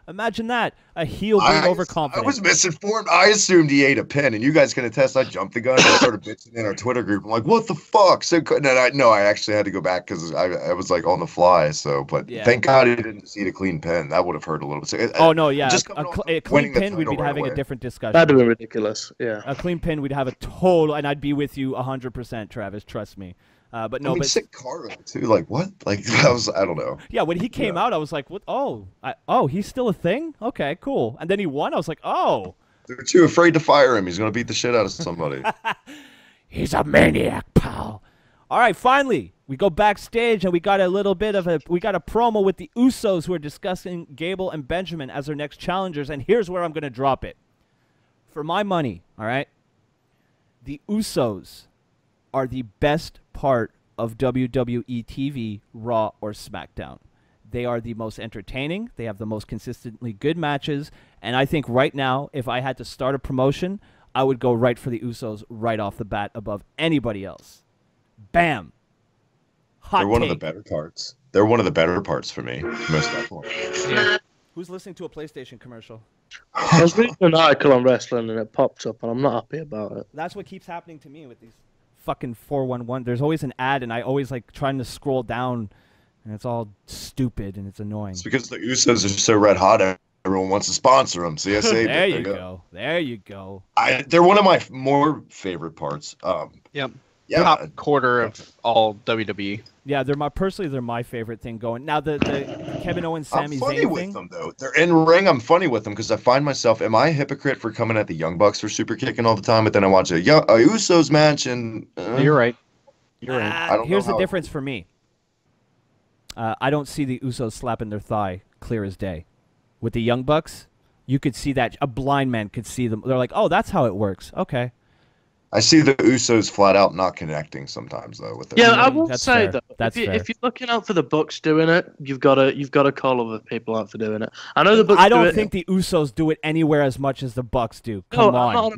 [SPEAKER 2] imagine that. A heel being overconfident.
[SPEAKER 3] I was misinformed. I assumed he ate a pen, and you guys can attest I jumped the gun and started bitching in our Twitter group. I'm like, what the fuck? So, I actually had to go back because I was like on the fly. So, but thank God he didn't see a clean pen. That would have hurt a little bit. So,
[SPEAKER 2] Just a clean pin, we'd be having a different discussion.
[SPEAKER 5] That'd be ridiculous. Yeah.
[SPEAKER 2] A clean pin, we'd have a total, and I'd be with you 100%, Travis. Trust me. But no,
[SPEAKER 3] Sick Cara too. Like what? Like I don't know.
[SPEAKER 2] Yeah, when he came out, I was like, "What? He's still a thing? Okay, cool." And then he won. I was like, "Oh."
[SPEAKER 3] They're too afraid to fire him. He's gonna beat the shit out of somebody.
[SPEAKER 2] He's a maniac, pal. All right, finally, we go backstage and we got a promo with the Usos who are discussing Gable and Benjamin as their next challengers. And here's where I'm gonna drop it. For my money, all right, the Usos are the best part of WWE TV, Raw or SmackDown. They are the most entertaining. They have the most consistently good matches. And I think right now, if I had to start a promotion, I would go right for the Usos right off the bat above anybody else. Bam.
[SPEAKER 3] They're one of the better parts. They're one of the better parts for me, most definitely.
[SPEAKER 2] Yeah. Who's listening to a PlayStation commercial?
[SPEAKER 5] I was reading an article on wrestling and it popped up, and I'm not happy about it.
[SPEAKER 2] That's what keeps happening to me with these fucking 411. There's always an ad, and I always like trying to scroll down, and it's all stupid and it's annoying.
[SPEAKER 3] It's because the Usos are so red hot. Everyone wants to sponsor them. CSA.
[SPEAKER 2] There you go. There you go.
[SPEAKER 3] They're one of my more favorite parts.
[SPEAKER 4] Yep.
[SPEAKER 3] Yeah.
[SPEAKER 4] Top quarter of all WWE.
[SPEAKER 2] Yeah, they're my favorite thing going. Now the Kevin Owens, Sami
[SPEAKER 3] I'm funny
[SPEAKER 2] Zayn
[SPEAKER 3] with
[SPEAKER 2] thing.
[SPEAKER 3] them though. They're in ring. I'm funny with them because I find myself, am I a hypocrite for coming at the Young Bucks for super kicking all the time? But then I watch a Usos match and
[SPEAKER 4] you're right. You're right.
[SPEAKER 2] Here's the difference for me. I don't see the Usos slapping their thigh clear as day. With the Young Bucks, you could see that. A blind man could see them. They're like, oh, that's how it works. Okay.
[SPEAKER 3] I see the Usos flat out not connecting sometimes though with it.
[SPEAKER 5] Yeah, I will say
[SPEAKER 2] fair.
[SPEAKER 5] though,
[SPEAKER 2] That's fair.
[SPEAKER 5] if you're looking out for the Bucks doing it, you've got to call other people out for doing it. I know the Bucks.
[SPEAKER 2] I don't think the Usos do it anywhere as much as the Bucks do. Come on,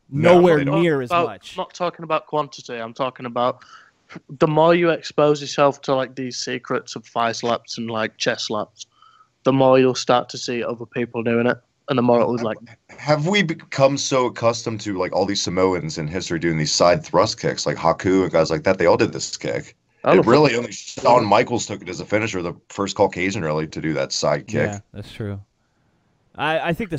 [SPEAKER 2] nowhere near as much.
[SPEAKER 5] I'm not talking about quantity. I'm talking about the more you expose yourself to like these secrets of thigh slaps and like chest slaps, the more you'll start to see other people doing it. And the more it was like,
[SPEAKER 3] have we become so accustomed to like all these Samoans in history doing these side thrust kicks, like Haku and guys like that? They all did this kick. It really only Shawn Michaels took it as a finisher, the first Caucasian really to do that side kick.
[SPEAKER 2] Yeah, that's true. I think the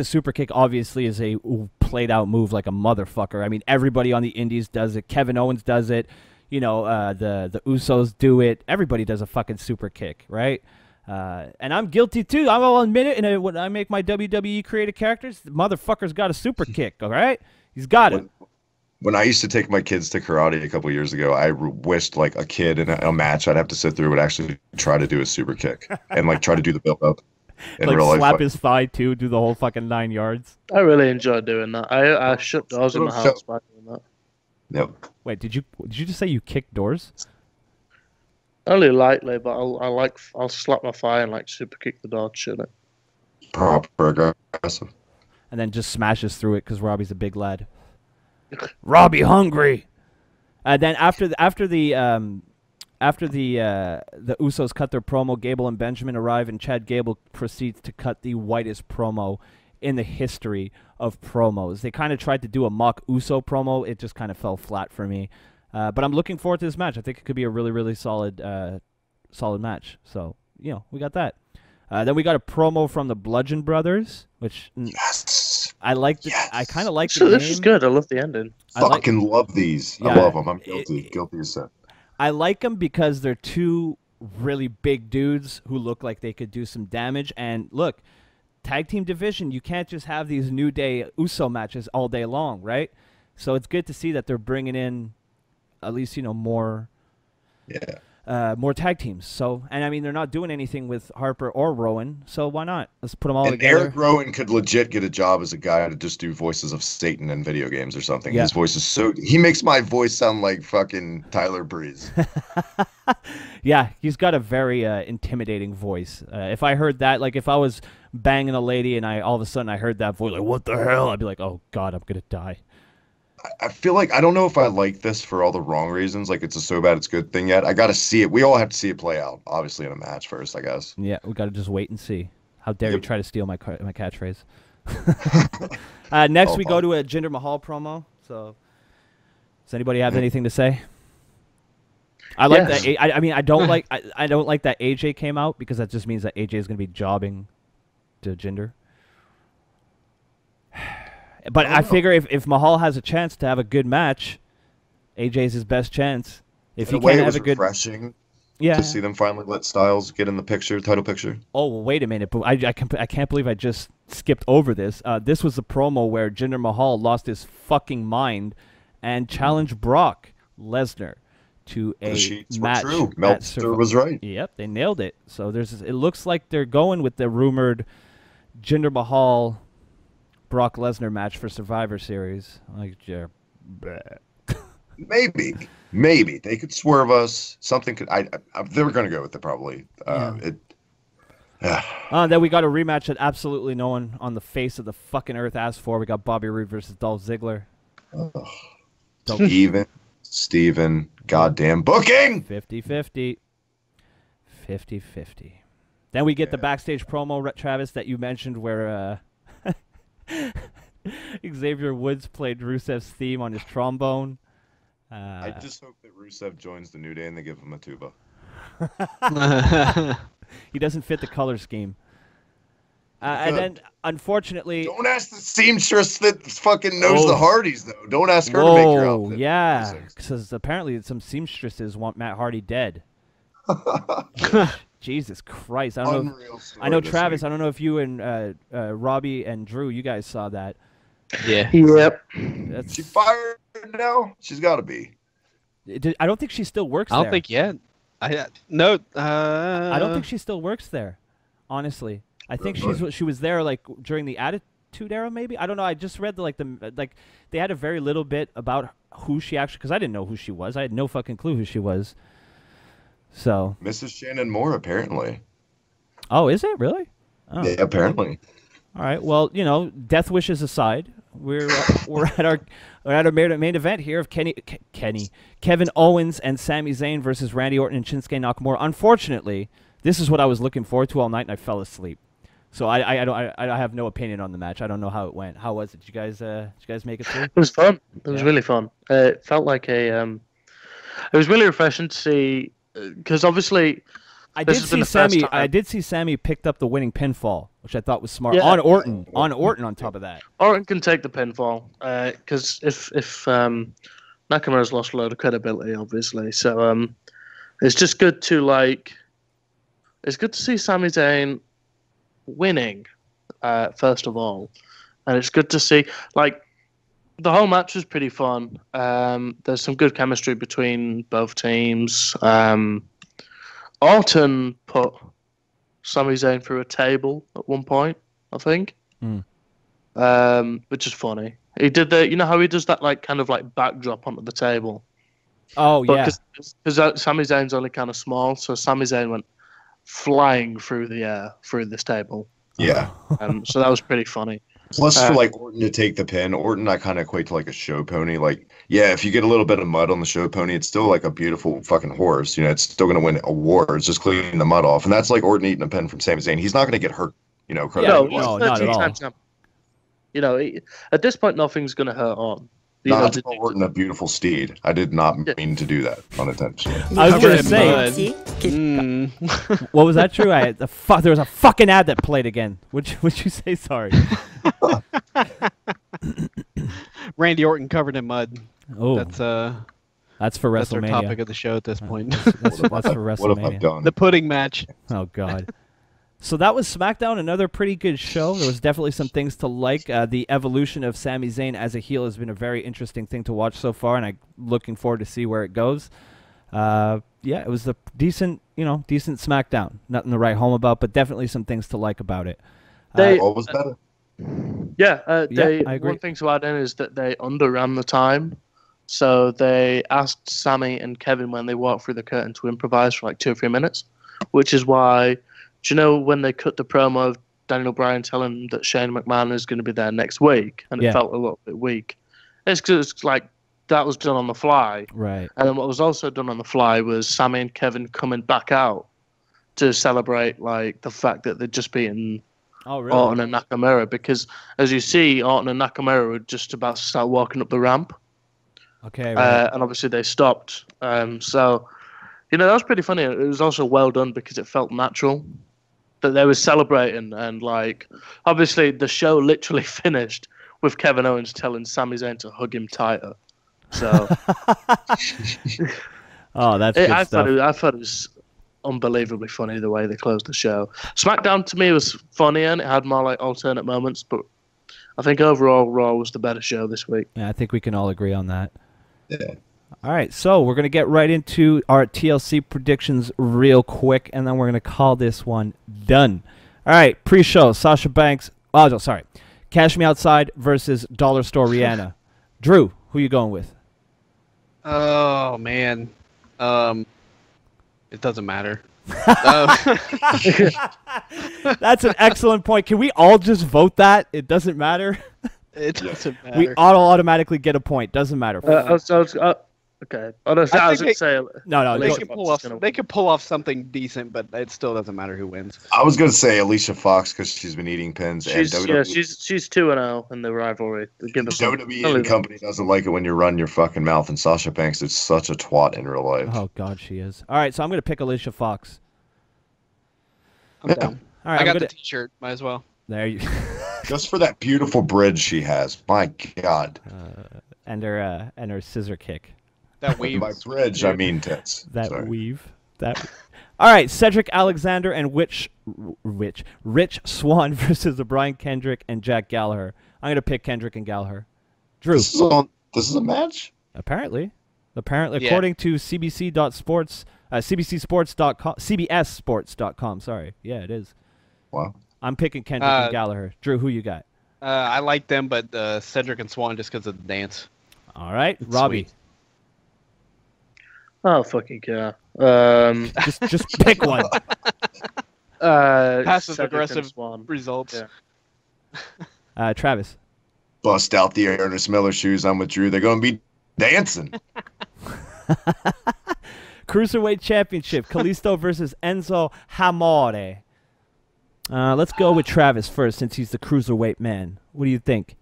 [SPEAKER 2] super kick obviously is a played out move like a motherfucker. I mean, everybody on the Indies does it. Kevin Owens does it. You know, the Usos do it. Everybody does a fucking super kick, right? And I'm guilty too. I will admit it. And when I make my WWE creative characters, the motherfucker's got a super kick. All right, he's got it.
[SPEAKER 3] When I used to take my kids to karate a couple of years ago, I wished like a kid in a match I'd have to sit through would actually try to do a super kick and like try to do the build up.
[SPEAKER 2] Like slap his thigh too, do the whole fucking 9 yards.
[SPEAKER 5] I really enjoyed doing that. I shut doors in the house by doing that.
[SPEAKER 3] Yep.
[SPEAKER 2] Wait, did you just say you kicked doors?
[SPEAKER 5] Only lightly, but I'll slap my thigh and like super kick the door shut it.
[SPEAKER 3] Proper aggressive.
[SPEAKER 2] And then just smashes through it because Robbie's a big lad. Robbie hungry. Then after the Usos cut their promo, Gable and Benjamin arrive, and Chad Gable proceeds to cut the whitest promo in the history of promos. They kind of tried to do a mock Uso promo. It just kind of fell flat for me. But I'm looking forward to this match. I think it could be a really, really solid match. So, you know, we got that. Then we got a promo from the Bludgeon Brothers, which I like. I kind of like the name.
[SPEAKER 5] This is good. I love the ending.
[SPEAKER 3] Fucking love these. Yeah, I love them. I'm guilty. Guilty as sin.
[SPEAKER 2] I like them because they're two really big dudes who look like they could do some damage. And look, tag team division, you can't just have these New Day Uso matches all day long, right? So it's good to see that they're bringing in at least, you know, more tag teams. So, and I mean, they're not doing anything with Harper or Rowan, so why not? Let's put them all together.
[SPEAKER 3] Eric Rowan could legit get a job as a guy to just do voices of Satan in video games or something. Yeah. His voice is he makes my voice sound like fucking Tyler Breeze.
[SPEAKER 2] Yeah, he's got a very intimidating voice. If I heard that, like if I was banging a lady and all of a sudden I heard that voice, like, what the hell? I'd be like, oh God, I'm going to die.
[SPEAKER 3] I feel like I don't know if I like this for all the wrong reasons. Like it's a so bad it's good thing yet. I got to see it. We all have to see it play out, obviously, in a match first, I guess.
[SPEAKER 2] Yeah, we got to just wait and see. How dare you try to steal my catchphrase? Next, we go to a Jinder Mahal promo. So, does anybody have anything to say? I like that. I mean, I don't like that AJ came out because that just means that AJ is going to be jobbing to Jinder. But I figure if Mahal has a chance to have a good match, AJ's his best chance. If he can't have a good,
[SPEAKER 3] refreshing, to see them finally let Styles get in the title picture.
[SPEAKER 2] Oh, well, wait a minute! But I can't believe I just skipped over this. This was the promo where Jinder Mahal lost his fucking mind and challenged Brock Lesnar to a match.
[SPEAKER 3] True. Meltzer was right.
[SPEAKER 2] Yep, they nailed it. So it looks like they're going with the rumored Jinder Mahal Brock Lesnar match for Survivor Series. Like,
[SPEAKER 3] maybe they could swerve us. Something could. They were going to go with it probably.
[SPEAKER 2] Then we got a rematch that absolutely no one on the face of the fucking earth asked for. We got Bobby Roode versus Dolph Ziggler.
[SPEAKER 3] Steven, goddamn booking.
[SPEAKER 2] 50-50. 50-50. Then we get the backstage promo, Travis, that you mentioned where Xavier Woods played Rusev's theme on his trombone.
[SPEAKER 3] I just hope that Rusev joins the New Day and they give him a tuba.
[SPEAKER 2] He doesn't fit the color scheme. And then, unfortunately...
[SPEAKER 3] Don't ask the seamstress that fucking knows the Hardys, though. Don't ask her to make your outfit.
[SPEAKER 2] Yeah, because apparently some seamstresses want Matt Hardy dead. Jesus Christ. I don't know. I know, Travis, I don't know if you and Robbie and Drew, you guys saw that.
[SPEAKER 4] Yeah.
[SPEAKER 5] Yep.
[SPEAKER 3] She fired now? She's got to be.
[SPEAKER 2] I don't think she still works there.
[SPEAKER 4] I don't think yet. No.
[SPEAKER 2] I don't think she still works there, honestly. I think she was there like during the Attitude Era, maybe. I don't know. I just read they had a very little bit about who she actually, because I didn't know who she was. I had no fucking clue who she was. So
[SPEAKER 3] Mrs. Shannon Moore, apparently.
[SPEAKER 2] Oh, is it really? Oh.
[SPEAKER 3] Yeah, apparently.
[SPEAKER 2] All right. Well, death wishes aside, we're at our main event here of Kevin Owens and Sami Zayn versus Randy Orton and Shinsuke Nakamura. Unfortunately, this is what I was looking forward to all night, and I fell asleep. So I have no opinion on the match. I don't know how it went. How was it? Did you guys make it through?
[SPEAKER 5] It was fun. It was really fun. It felt like it was really refreshing to see, because obviously
[SPEAKER 2] I did see Sami picked up the winning pinfall, which I thought was smart on Orton. On Orton, on top of that.
[SPEAKER 5] Orton can take the pinfall because if Nakamura's lost a load of credibility, obviously. So it's just good to it's good to see Sami Zayn winning, first of all, and it's good to see the whole match was pretty fun. There's some good chemistry between both teams. Orton put Sami Zayn through a table at one point, I think, which is funny. He did how he does that backdrop onto the table.
[SPEAKER 2] Oh, yeah.
[SPEAKER 5] Because Sami Zayn's only kind of small, so Sami Zayn went flying through the air through this table.
[SPEAKER 3] Yeah.
[SPEAKER 5] So that was pretty funny.
[SPEAKER 3] Plus, for Orton to take the pin, Orton I kind of equate to a show pony. If you get a little bit of mud on the show pony, it's still a beautiful fucking horse. It's still going to win awards, just cleaning the mud off. And that's like Orton eating a pin from Sami Zayn. He's not going to get hurt,
[SPEAKER 2] No, not at all.
[SPEAKER 5] At this point, nothing's going to hurt Orton.
[SPEAKER 3] Not to call Orton a beautiful steed. I did not mean to do that unintentionally.
[SPEAKER 2] I was going to say, what was that true? There was a fucking ad that played again. Would you say sorry?
[SPEAKER 4] Randy Orton covered in mud.
[SPEAKER 2] Oh,
[SPEAKER 4] that's for
[SPEAKER 2] WrestleMania.
[SPEAKER 4] That's our topic of the show at this point.
[SPEAKER 2] That's for WrestleMania.
[SPEAKER 3] What have I done?
[SPEAKER 4] The pudding match.
[SPEAKER 2] Oh God. So that was SmackDown, another pretty good show. There was definitely some things to like. The evolution of Sami Zayn as a heel has been a very interesting thing to watch so far, and I'm looking forward to see where it goes. It was a decent SmackDown. Nothing to write home about, but definitely some things to like about it.
[SPEAKER 3] What was better?
[SPEAKER 5] I agree.
[SPEAKER 2] One
[SPEAKER 5] thing to add in is that they underran the time. So they asked Sami and Kevin when they walked through the curtain to improvise for 2 or 3 minutes, which is why... Do you know when they cut the promo of Daniel Bryan telling that Shane McMahon is going to be there next week, and it felt a little bit weak? It's because that was done on the fly,
[SPEAKER 2] right?
[SPEAKER 5] And then what was also done on the fly was Sami and Kevin coming back out to celebrate the fact that they'd just beaten Orton and Nakamura, because as you see, Orton and Nakamura were just about to start walking up the ramp.
[SPEAKER 2] Okay, right.
[SPEAKER 5] And obviously they stopped. So that was pretty funny. It was also well done because it felt natural that they were celebrating, and obviously the show literally finished with Kevin Owens telling Sami Zayn to hug him tighter. So
[SPEAKER 2] oh, that's good stuff.
[SPEAKER 5] I thought it was unbelievably funny the way they closed the show. SmackDown to me was funny and it had more alternate moments, but I think overall Raw was the better show this week.
[SPEAKER 2] Yeah, I think we can all agree on that.
[SPEAKER 3] Yeah.
[SPEAKER 2] All right, so we're going to get right into our TLC predictions real quick, and then we're going to call this one done. All right, pre-show, Sasha Banks. Oh, no, sorry. Cash Me Outside versus Dollar Store Rihanna. Drew, who you going with?
[SPEAKER 4] Oh, man. It doesn't matter.
[SPEAKER 2] That's an excellent point. Can we all just vote that? It doesn't matter?
[SPEAKER 4] It doesn't matter.
[SPEAKER 2] We all automatically get a point. Doesn't matter.
[SPEAKER 5] Okay. I was going to say.
[SPEAKER 2] No.
[SPEAKER 4] They could pull off something decent, but it still doesn't matter who wins.
[SPEAKER 3] I was going to say Alicia Fox because she's been eating pins.
[SPEAKER 5] She's 2-0 in the rivalry.
[SPEAKER 3] WWE and company doesn't like it when you run your fucking mouth, and Sasha Banks is such a twat in real life.
[SPEAKER 2] Oh God, she is. All right, so I'm going to pick Alicia Fox.
[SPEAKER 4] I'm down.
[SPEAKER 2] All right,
[SPEAKER 4] I got the T-shirt. Might as well.
[SPEAKER 2] There you.
[SPEAKER 3] Just for that beautiful bridge she has. My God.
[SPEAKER 2] And her scissor kick.
[SPEAKER 4] That weave.
[SPEAKER 3] By bridge, I mean tits.
[SPEAKER 2] That weave. All right, Cedric Alexander and Rich Swann versus Brian Kendrick and Jack Gallagher. I'm going to pick Kendrick and Gallagher. Drew.
[SPEAKER 3] This is a match?
[SPEAKER 2] Apparently,
[SPEAKER 4] Yeah.
[SPEAKER 2] according to CBC.sports, CBCSports.com, CBSSports.com. Sorry. Yeah, it is.
[SPEAKER 3] Wow.
[SPEAKER 2] I'm picking Kendrick and Gallagher. Drew, who you got?
[SPEAKER 4] I like them, but Cedric and Swann just because of the dance.
[SPEAKER 2] All right, Robbie.
[SPEAKER 4] Sweet.
[SPEAKER 5] Oh, fucking care.
[SPEAKER 2] Just pick one.
[SPEAKER 4] Passive aggressive results.
[SPEAKER 2] Yeah. Travis.
[SPEAKER 3] Bust out the Ernest Miller shoes. I'm with Drew. They're going to be dancing.
[SPEAKER 2] Cruiserweight Championship. Kalisto versus Enzo Amore. Let's go with Travis first, since he's the cruiserweight man. What do you think?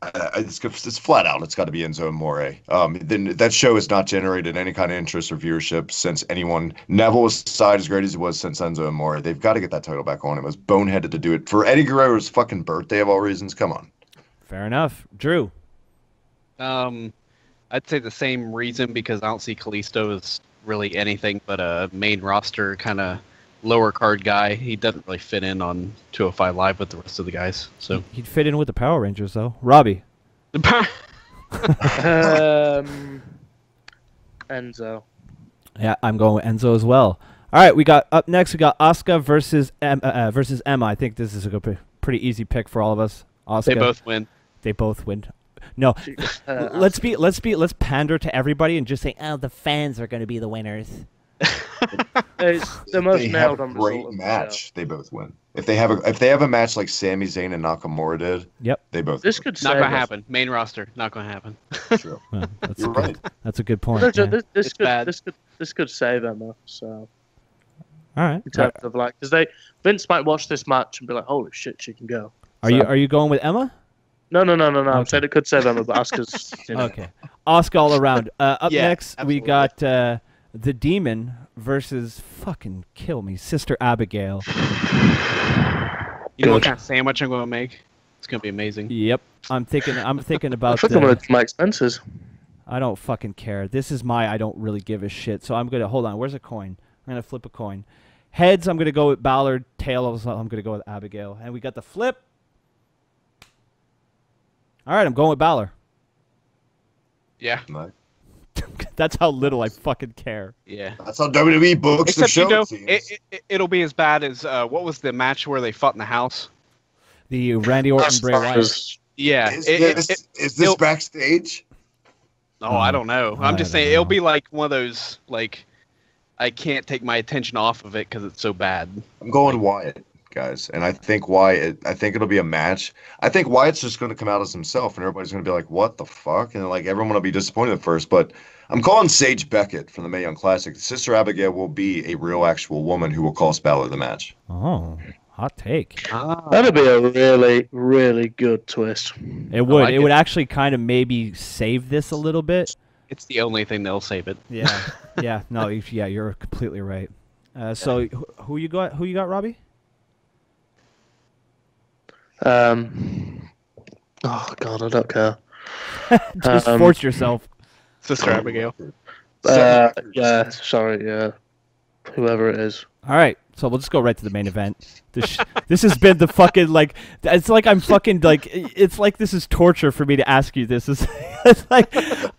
[SPEAKER 3] It's flat out. It's got to be Enzo Amore. Then that show has not generated any kind of interest or viewership since anyone. Neville aside, as great as he was since Enzo Amore, they've got to get that title back on him. It was boneheaded to do it for Eddie Guerrero's fucking birthday of all reasons. Come on.
[SPEAKER 2] Fair enough, Drew.
[SPEAKER 4] I'd say the same reason because I don't see Kalisto as really anything but a main roster kind of lower card guy. He doesn't really fit in on 205 Live with the rest of the guys. So
[SPEAKER 2] he'd fit in with the Power Rangers, though. Robbie.
[SPEAKER 5] Enzo.
[SPEAKER 2] Yeah, I'm going with Enzo as well. All right, up next. We got Asuka versus Emma. I think this is a pretty easy pick for all of us. Asuka.
[SPEAKER 4] They both win.
[SPEAKER 2] They both win. No, let's pander to everybody and just say, oh, the fans are going to be the winners.
[SPEAKER 5] It's the most nailed on
[SPEAKER 3] great match. They both win. If they have a match like Sami Zayn and Nakamura did,
[SPEAKER 2] yep,
[SPEAKER 3] they both.
[SPEAKER 5] This could
[SPEAKER 4] not gonna happen. Main roster, not gonna happen.
[SPEAKER 3] True.
[SPEAKER 2] Well,
[SPEAKER 3] You're right.
[SPEAKER 2] That's a good point.
[SPEAKER 5] This could save Emma. So.
[SPEAKER 2] All right.
[SPEAKER 5] In terms of because Vince might watch this match and be like, "Holy shit, she can go."
[SPEAKER 2] Are you going with Emma?
[SPEAKER 5] No. Okay. I'm saying it could save Emma, but Asuka's.
[SPEAKER 2] Okay. Asuka all around. Up next,
[SPEAKER 4] absolutely.
[SPEAKER 2] we got the Demon versus fucking kill me, Sister Abigail.
[SPEAKER 4] You know what kind of sandwich I'm going to make? It's going to be amazing.
[SPEAKER 2] Yep. I'm thinking about.
[SPEAKER 5] My expenses.
[SPEAKER 2] I don't fucking care. This is I don't really give a shit. So I'm gonna hold on. Where's a coin? I'm gonna flip a coin. Heads, I'm gonna go with Ballard. Tails, I'm gonna go with Abigail. And we got the flip. All right, I'm going with Balor.
[SPEAKER 4] Yeah.
[SPEAKER 2] That's how little I fucking care.
[SPEAKER 4] Yeah.
[SPEAKER 3] That's how WWE books the show.
[SPEAKER 4] It'll be as bad as what was the match where they fought in the house?
[SPEAKER 2] The Randy Orton Bray Wyatt.
[SPEAKER 4] Yeah.
[SPEAKER 3] Is this backstage?
[SPEAKER 4] Oh, I don't know. I'm just saying it'll be like one of those I can't take my attention off of it because it's so bad.
[SPEAKER 3] I'm going Wyatt, guys, and I think it'll be a match. I think Wyatt's just going to come out as himself, and everybody's going to be like, "What the fuck?" And everyone will be disappointed at first. But I'm calling Sage Beckett from the Mae Young Classic. Sister Abigail will be a real, actual woman who will cost Balor the match.
[SPEAKER 2] Oh, hot take.
[SPEAKER 5] That'd be a really, really good twist.
[SPEAKER 2] It would. It would actually kind of maybe save this a little bit.
[SPEAKER 4] It's the only thing that'll save it.
[SPEAKER 2] Yeah. Yeah. No. Yeah. You're completely right. So who you got? Who you got, Robbie?
[SPEAKER 5] Oh God, I don't care.
[SPEAKER 2] Just force yourself.
[SPEAKER 4] Sister Abigail.
[SPEAKER 5] Yeah. Sorry. Yeah. Whoever it is.
[SPEAKER 2] All right. So we'll just go right to the main event. This has been the fucking it's like I'm fucking it's like this is torture for me to ask you this. It's like
[SPEAKER 5] the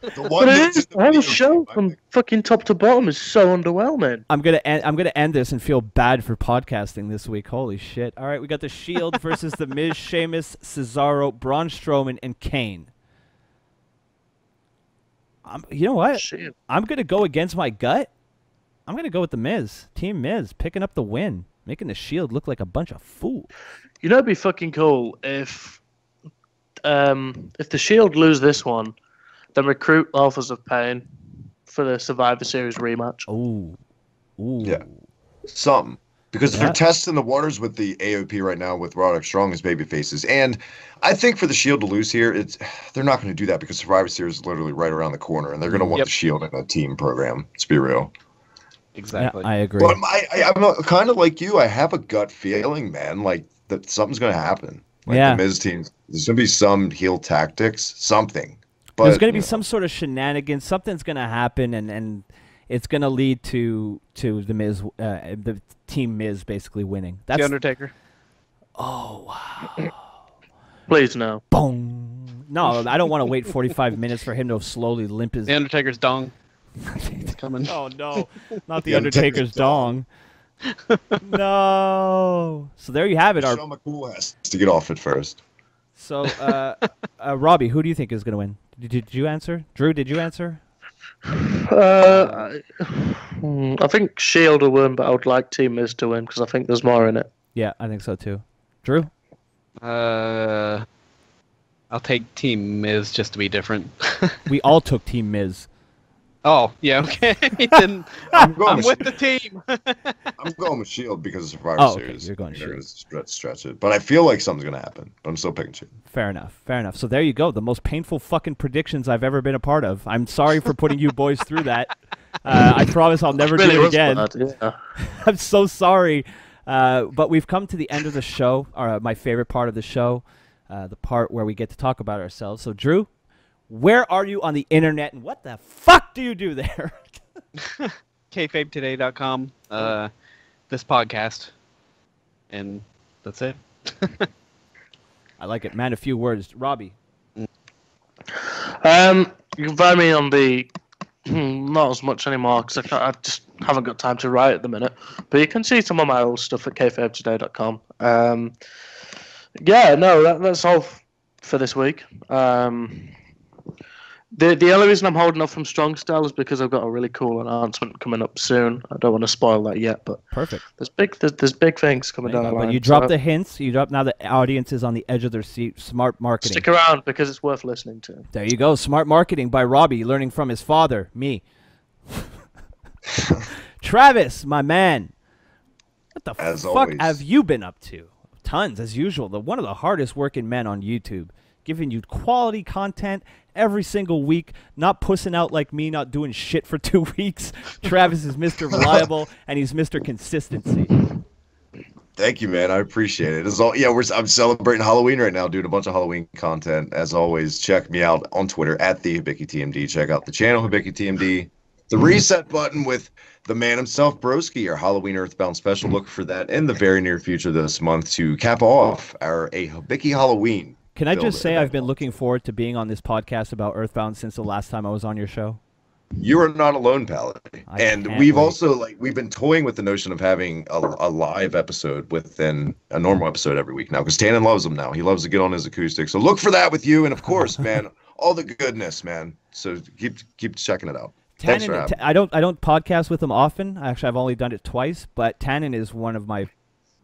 [SPEAKER 5] whole show from fucking top to bottom is so underwhelming.
[SPEAKER 2] I'm gonna end this and feel bad for podcasting this week. Holy shit! All right, we got the Shield versus the Miz, Sheamus, Cesaro, Braun Strowman, and Kane. You know what?
[SPEAKER 5] Shit.
[SPEAKER 2] I'm gonna go against my gut. I'm going to go with the Miz. Team Miz picking up the win, making the Shield look like a bunch of fools.
[SPEAKER 5] You know, it'd be fucking cool if the Shield lose this one, Then recruit Authors of Pain for the Survivor Series rematch.
[SPEAKER 2] Ooh.
[SPEAKER 3] Yeah. Something. Because they're testing the waters with the AOP right now with Roderick Strong as baby faces. And I think for the Shield to lose here, they're not going to do that because Survivor Series is literally right around the corner, and they're going to want the Shield in a team program. Let's be real.
[SPEAKER 4] Exactly.
[SPEAKER 2] Yeah, I agree.
[SPEAKER 3] But I'm kind of like you. I have a gut feeling, man, like that something's going to happen. Like the Miz team, there's going to be some heel tactics, something. But,
[SPEAKER 2] there's going to be some sort of shenanigans. Something's going to happen, and it's going to lead to the Miz, the Team Miz basically winning. That's
[SPEAKER 4] The Undertaker.
[SPEAKER 2] Oh, wow.
[SPEAKER 5] Please, no.
[SPEAKER 2] Boom. No, I don't want to wait 45 minutes for him to slowly limp his...
[SPEAKER 4] The Undertaker's dong. It's coming.
[SPEAKER 2] Oh, no. Not the Undertaker's dong. No. So there you have it.
[SPEAKER 3] Shawn McCool has to get off it first.
[SPEAKER 2] So, Robbie, who do you think is going to win? Did you answer? Drew, did you answer?
[SPEAKER 5] I think Shield will win, but I would like Team Miz to win because I think there's more in it.
[SPEAKER 2] Yeah, I think so too. Drew?
[SPEAKER 4] I'll take Team Miz just to be different.
[SPEAKER 2] We all took Team Miz.
[SPEAKER 4] Oh, yeah, okay. Then I'm with the team.
[SPEAKER 3] I'm going with Shield because of Survivor Series.
[SPEAKER 2] You're going Shield.
[SPEAKER 3] Stretch it. But I feel like something's going to happen. But I'm still picking Shield.
[SPEAKER 2] Fair enough. Fair enough. So there you go. The most painful fucking predictions I've ever been a part of. I'm sorry for putting you boys through that. I promise I'll never do it again. I'm so sorry. But we've come to the end of the show, or my favorite part of the show, the part where we get to talk about ourselves. So, Drew, where are you on the internet, and what the fuck do you do there?
[SPEAKER 4] Kayfabetoday.com, this podcast, and that's it.
[SPEAKER 2] I like it, man. A few words, Robbie.
[SPEAKER 5] You can find me on the not as much anymore because I just haven't got time to write at the minute. But you can see some of my old stuff at kayfabetoday.com. Yeah, no, that's all for this week. The only reason I'm holding off from Strong Style is because I've got a really cool announcement coming up soon. I don't want to spoil that yet, but
[SPEAKER 2] perfect.
[SPEAKER 5] There's big things coming down the line.
[SPEAKER 2] But you dropped the hints. You dropped now. The audience is on the edge of their seat. Smart marketing.
[SPEAKER 5] Stick around because it's worth listening to.
[SPEAKER 2] There you go. Smart marketing by Robbie, learning from his father, me. Travis, my man. What the fuck have you been up to? Tons, as usual. One of the hardest working men on YouTube, giving you quality content every single week, not pussing out like me, not doing shit for 2 weeks. Travis is Mr. Reliable, and he's Mr. Consistency.
[SPEAKER 3] Thank you, man. I appreciate it. I'm celebrating Halloween right now, doing a bunch of Halloween content. As always, check me out on Twitter at @TheHibickyTMD. Check out the channel HibickyTMD. The reset button with the man himself, Broski, our Halloween Earthbound special. Look for that in the very near future this month to cap off a Hibicky Halloween.
[SPEAKER 2] Can I just say I've been looking forward to being on this podcast about Earthbound since the last time I was on your show?
[SPEAKER 3] You are not alone, pal. And we've also we've been toying with the notion of having a live episode within a normal episode every week now because Tannen loves them now. He loves to get on his acoustic. So look for that with you. And of course, man, all the goodness, man. So keep checking it out. Thanks for having me.
[SPEAKER 2] I don't podcast with him often. Actually, I've only done it twice. But Tannen is one of my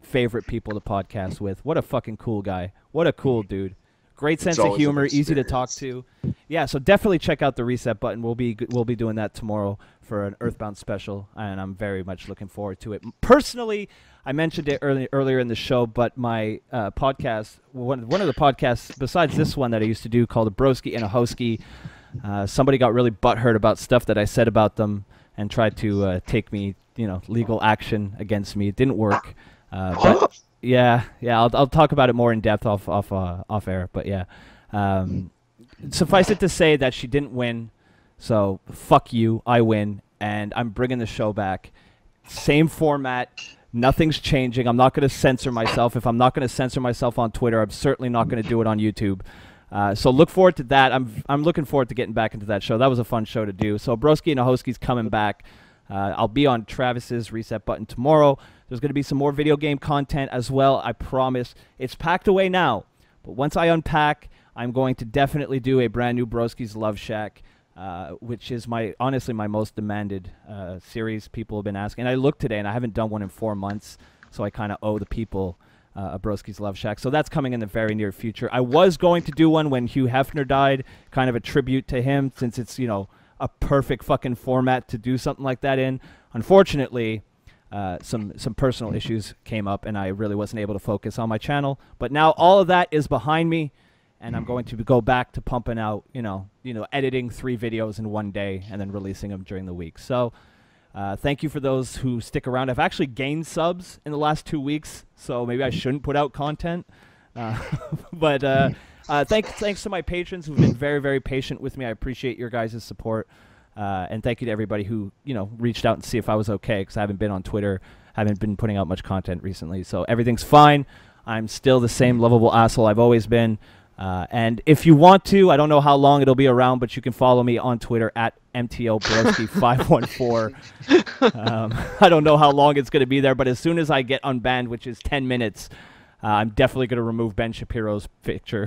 [SPEAKER 2] favorite people to podcast with. What a fucking cool guy. What a cool dude. Great sense of humor, easy to talk to. Yeah, so definitely check out the reset button. We'll be doing that tomorrow for an Earthbound special, and I'm very much looking forward to it. Personally, I mentioned it earlier in the show, but my podcast, one of the podcasts besides this one that I used to do called a Broski and a Hosky, somebody got really butthurt about stuff that I said about them and tried to take me, legal action against me. It didn't work. But yeah, I'll talk about it more in depth off air, but yeah. Suffice it to say that she didn't win, so fuck you, I win, and I'm bringing the show back. Same format, nothing's changing. I'm not going to censor myself. If I'm not going to censor myself on Twitter, I'm certainly not going to do it on YouTube. So look forward to that. I'm looking forward to getting back into that show. That was a fun show to do. So Broski and Ahoski's coming back. I'll be on Travis's reset button tomorrow. There's going to be some more video game content as well, I promise. It's packed away now, but once I unpack, I'm going to definitely do a brand new Broski's Love Shack, which is honestly my most demanded series people have been asking. And I looked today, and I haven't done one in 4 months, so I kind of owe the people a Broski's Love Shack. So that's coming in the very near future. I was going to do one when Hugh Hefner died, kind of a tribute to him, since it's, you know, a perfect fucking format to do something like that in. Unfortunately, some personal issues came up, and I really wasn't able to focus on my channel. But now all of that is behind me, and I'm going to go back to pumping out, you know, editing 3 videos in one day and then releasing them during the week. So thank you for those who stick around. I've actually gained subs in the last 2 weeks, so maybe I shouldn't put out content. But thanks to my patrons who've been very, very patient with me. I appreciate your guys' support. And thank you to everybody who, you know, reached out and see if I was okay, because I haven't been on Twitter, haven't been putting out much content recently. So everything's fine. I'm still the same lovable asshole I've always been. And if you want to, I don't know how long it'll be around, but you can follow me on Twitter at MTOBroski514. I don't know how long it's going to be there, but as soon as I get unbanned, which is 10 minutes, I'm definitely going to remove Ben Shapiro's picture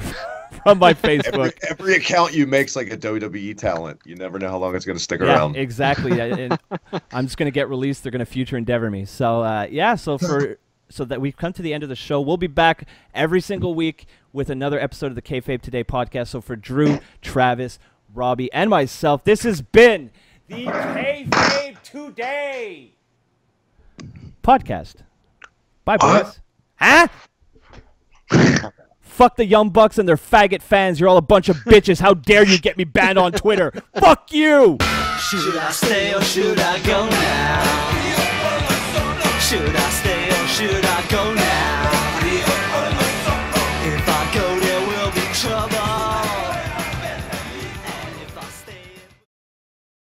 [SPEAKER 2] from my Facebook.
[SPEAKER 3] Every account you make's like a WWE talent. You never know how long it's going to stick around.
[SPEAKER 2] Exactly. And I'm just going to get released. They're going to future endeavor me. So, so that we've come to the end of the show. We'll be back every single week with another episode of the Kayfabe Today podcast. So for Drew, Travis, Robbie, and myself, this has been the Kayfabe Today podcast. Bye, boys. Huh? Fuck the Young Bucks and their faggot fans. You're all a bunch of bitches. How dare you get me banned on Twitter? Fuck you!
[SPEAKER 1] Should I stay or should I go now?